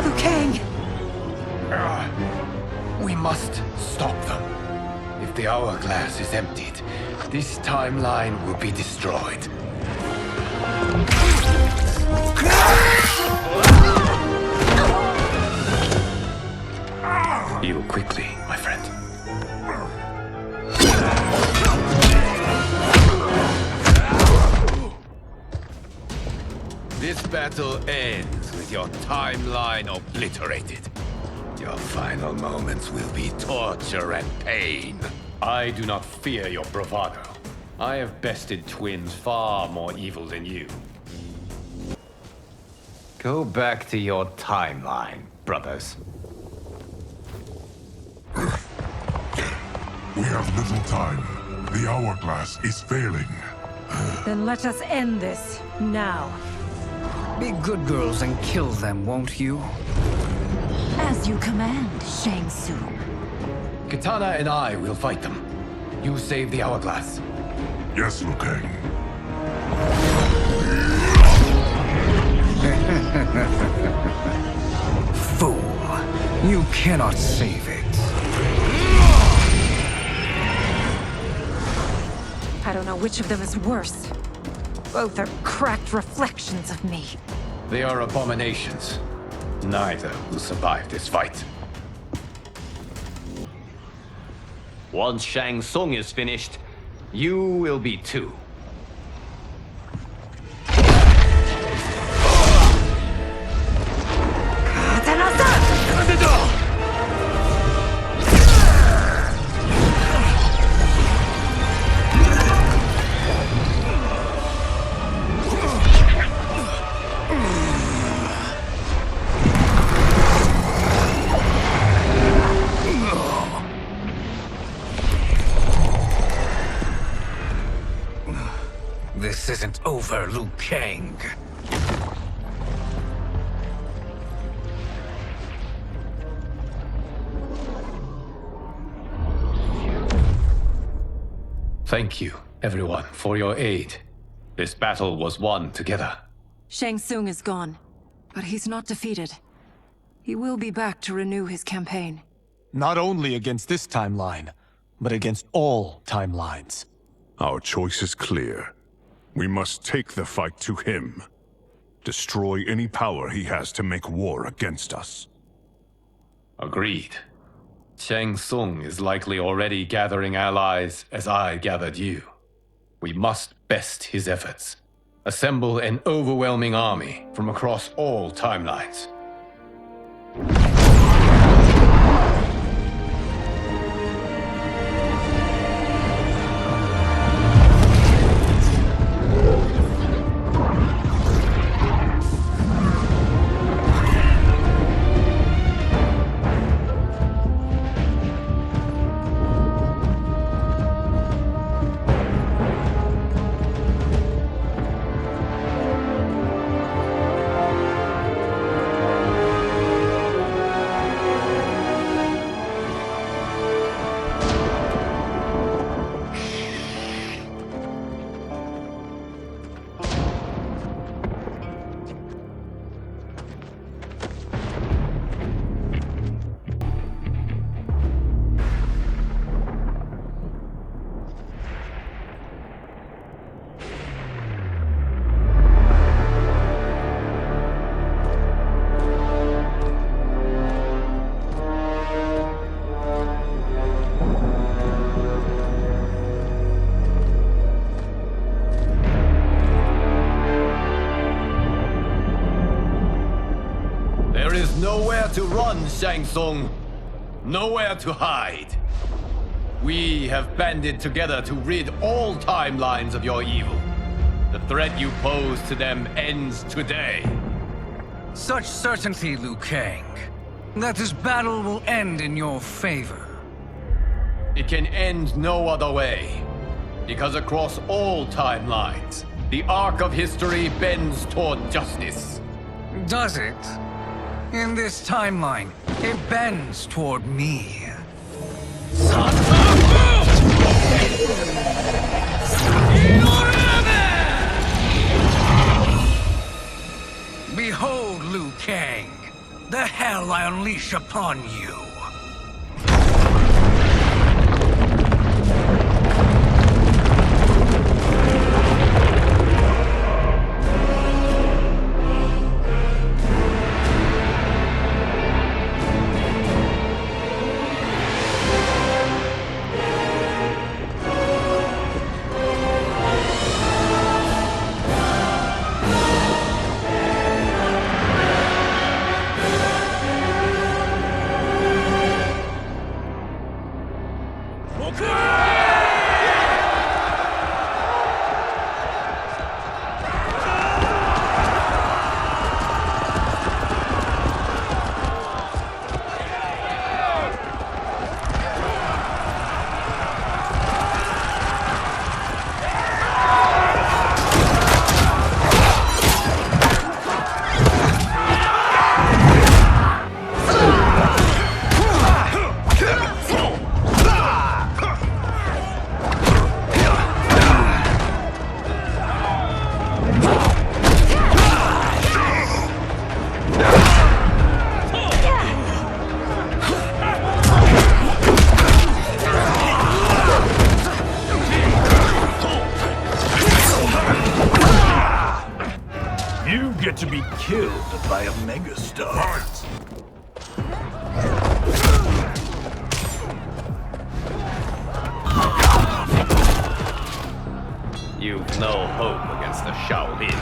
Liu Kang! We must stop them. If the hourglass is emptied, this timeline will be destroyed. Heal quickly, my friend. This battle ends with your timeline obliterated. Your final moments will be torture and pain. I do not fear your bravado. I have bested twins far more evil than you. Go back to your timeline, brothers. We have little time. The hourglass is failing. Then let us end this, now. Be good girls and kill them, won't you? As you command, Shang Tsung. Katana and I will fight them. You save the hourglass. Yes, Liu Kang. Fool. You cannot save it. I don't know which of them is worse. Both are cracked reflections of me. They are abominations. Neither will survive this fight. Once Shang Tsung is finished, you will be too. This isn't over, Liu Kang. Thank you, everyone, for your aid. This battle was won together. Shang Tsung is gone, but he's not defeated. He will be back to renew his campaign. Not only against this timeline, but against all timelines. Our choice is clear. We must take the fight to him. Destroy any power he has to make war against us. Agreed. Shang Tsung is likely already gathering allies as I gathered you. We must best his efforts. Assemble an overwhelming army from across all timelines. There is nowhere to run, Shang Tsung. Nowhere to hide. We have banded together to rid all timelines of your evil. The threat you pose to them ends today. Such certainty, Liu Kang, that this battle will end in your favor. It can end no other way. Because across all timelines, the arc of history bends toward justice. Does it? In this timeline, it bends toward me. Behold, Liu Kang, the hell I unleash upon you. You get to be killed by a megastar. You've no hope against the Shaolin.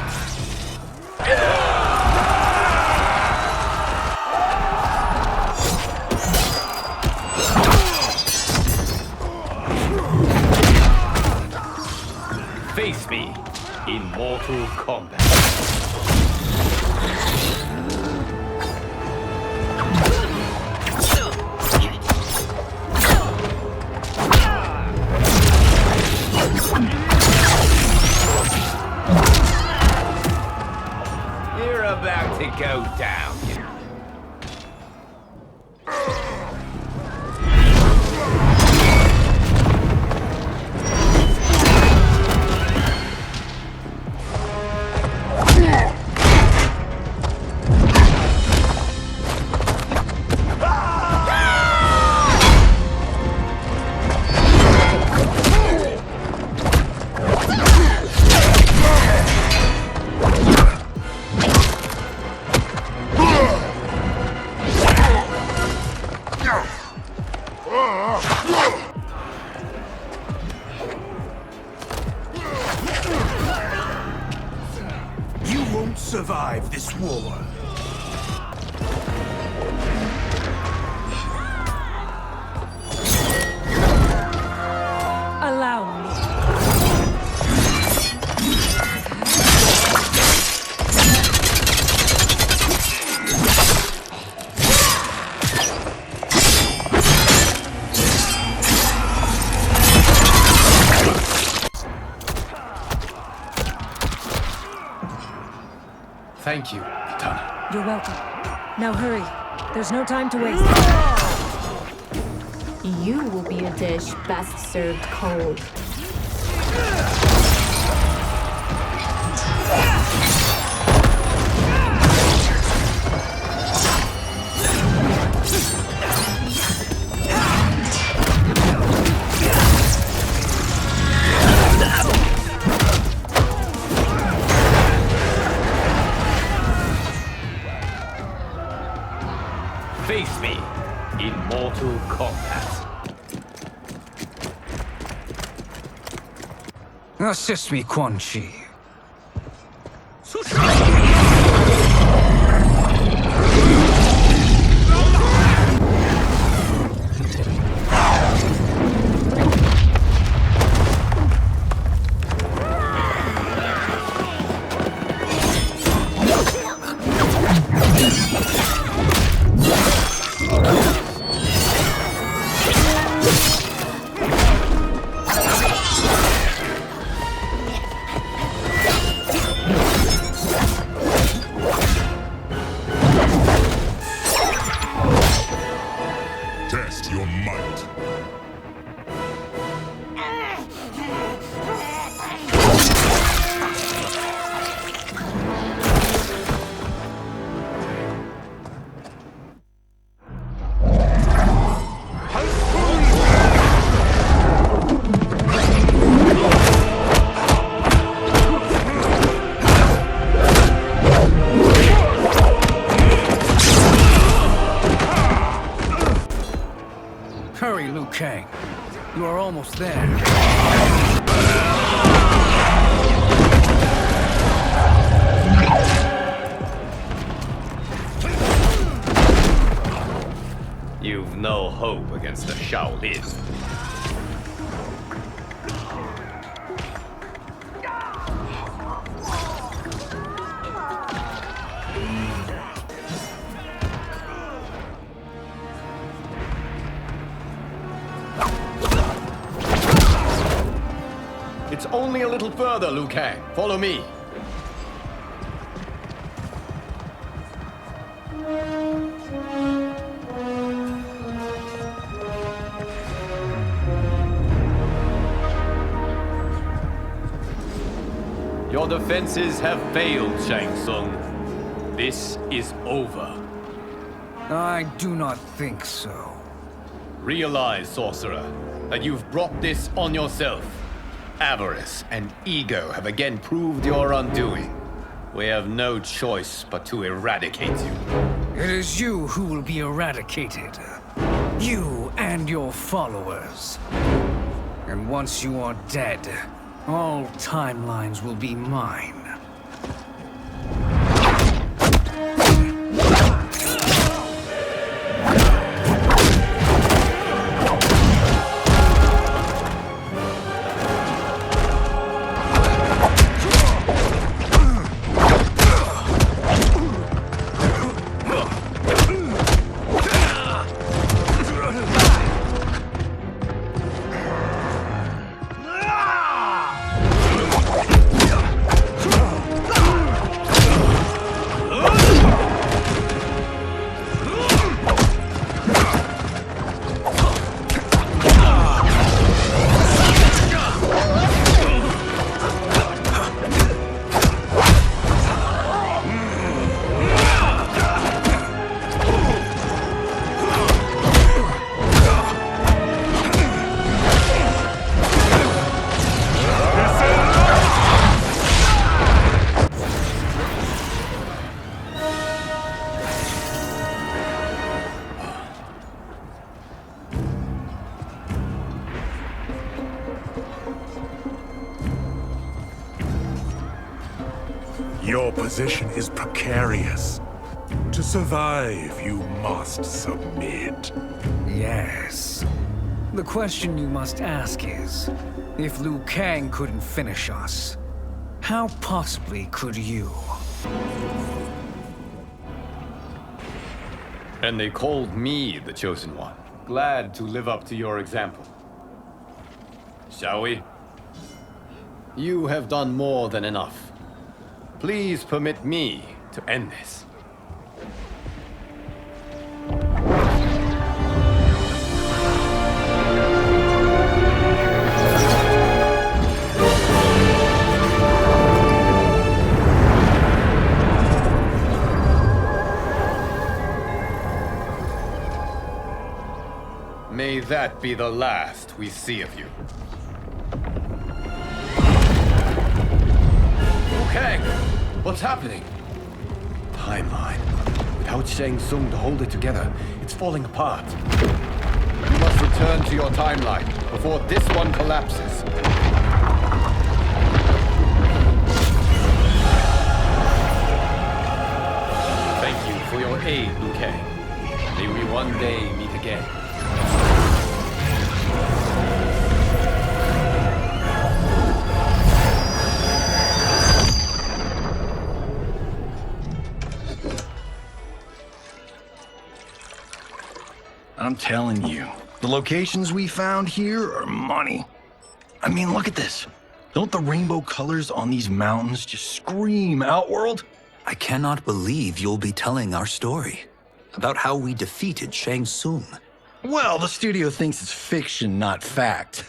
Face me in Mortal Kombat. You're about to go down. You won't survive this war. Allow me. Thank you, Katana. You're welcome. Now hurry. There's no time to waste. You will be a dish best served cold. Face me in Mortal Kombat. Assist me, Quan Chi. You are almost there. You've no hope against the Shaolin. It's only a little further, Liu Kang. Follow me. Your defenses have failed, Shang Tsung. This is over. I do not think so. Realize, sorcerer, that you've brought this on yourself. Avarice and ego have again proved your undoing. We have no choice but to eradicate you. It is you who will be eradicated. You and your followers. And once you are dead, all timelines will be mine. Your position is precarious. To survive, you must submit. Yes. The question you must ask is, if Liu Kang couldn't finish us, how possibly could you? And they called me the Chosen One. Glad to live up to your example. Shall we? You have done more than enough. Please permit me to end this. May that be the last we see of you. Kang, what's happening? Timeline. Without Shang Tsung to hold it together, it's falling apart. You must return to your timeline before this one collapses. Thank you for your aid, Liu Kang. May we one day meet again. I'm telling you, the locations we found here are money. I mean, look at this. Don't the rainbow colors on these mountains just scream Outworld? I cannot believe you'll be telling our story about how we defeated Shang Tsung. Well, the studio thinks it's fiction, not fact.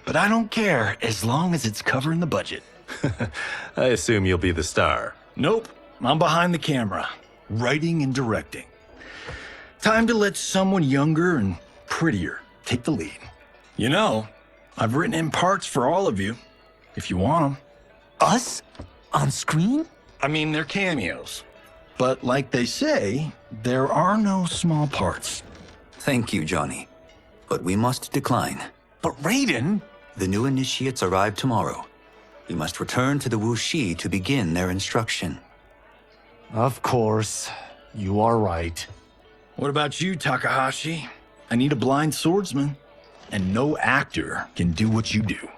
But I don't care, as long as it's covering the budget. I assume you'll be the star. Nope, I'm behind the camera, writing and directing. Time to let someone younger and prettier take the lead. You know, I've written in parts for all of you, if you want them. Us? On screen? I mean, they're cameos. But like they say, there are no small parts. Thank you, Johnny. But we must decline. But Raiden... The new initiates arrive tomorrow. We must return to the Wuxi to begin their instruction. Of course. You are right. What about you, Takahashi? I need a blind swordsman. And no actor can do what you do.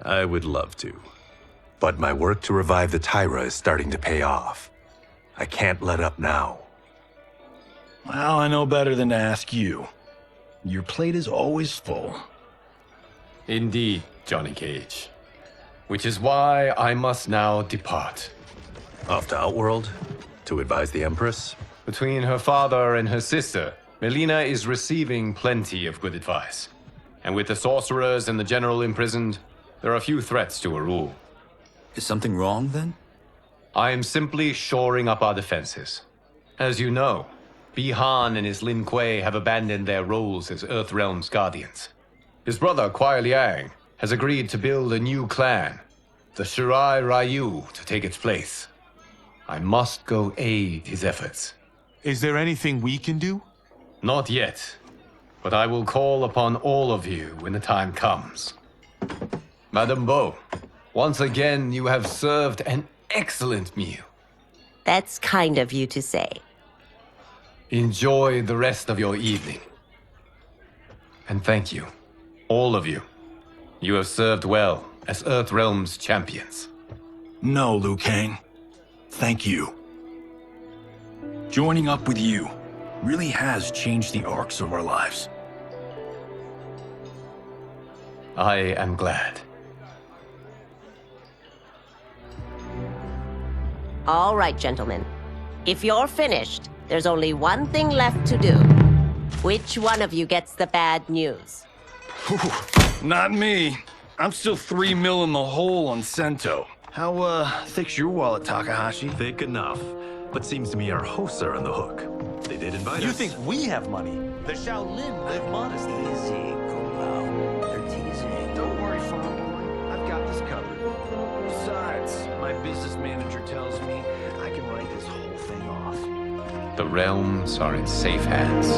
I would love to. But my work to revive the Tyra is starting to pay off. I can't let up now. Well, I know better than to ask you. Your plate is always full. Indeed, Johnny Cage. Which is why I must now depart. Off to Outworld? To advise the Empress? Between her father and her sister, Melina is receiving plenty of good advice. And with the sorcerers and the general imprisoned, there are few threats to her rule. Is something wrong, then? I am simply shoring up our defenses. As you know, Bi-Han and his Lin Kuei have abandoned their roles as Earthrealm's guardians. His brother, Kuai Liang, has agreed to build a new clan, the Shirai Ryu, to take its place. I must go aid his efforts. Is there anything we can do? Not yet, but I will call upon all of you when the time comes. Madame Bo, once again you have served an excellent meal. That's kind of you to say. Enjoy the rest of your evening. And thank you, all of you. You have served well as Earthrealm's champions. No, Liu Kang. Thank you. Joining up with you really has changed the arcs of our lives. I am glad. All right, gentlemen. If you're finished, there's only one thing left to do. Which one of you gets the bad news? Not me. I'm still 3 mil in the hole on Sento. How, thick's your wallet, Takahashi? Thick enough. But seems to me our hosts are on the hook. They did invite us. You think we have money? The Shaolin live modestly. Easy, Kombat. They're teasing. Don't worry, farm boy. I've got this covered. Besides, my business manager tells me I can write this whole thing off. The realms are in safe hands.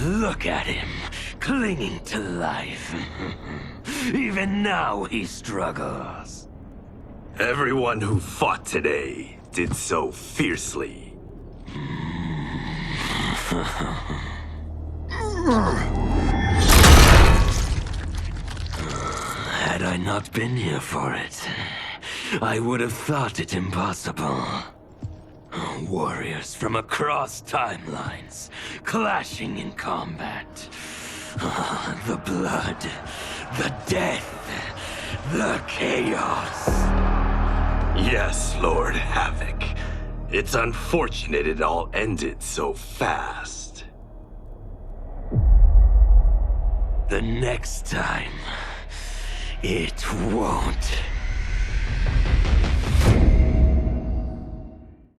Look at him, clinging to life. Even now he struggles. Everyone who fought today did so fiercely. Had I not been here for it, I would have thought it impossible. Warriors from across timelines, clashing in combat. The blood, the death, the chaos. Yes, Lord Havoc. It's unfortunate it all ended so fast. The next time, it won't.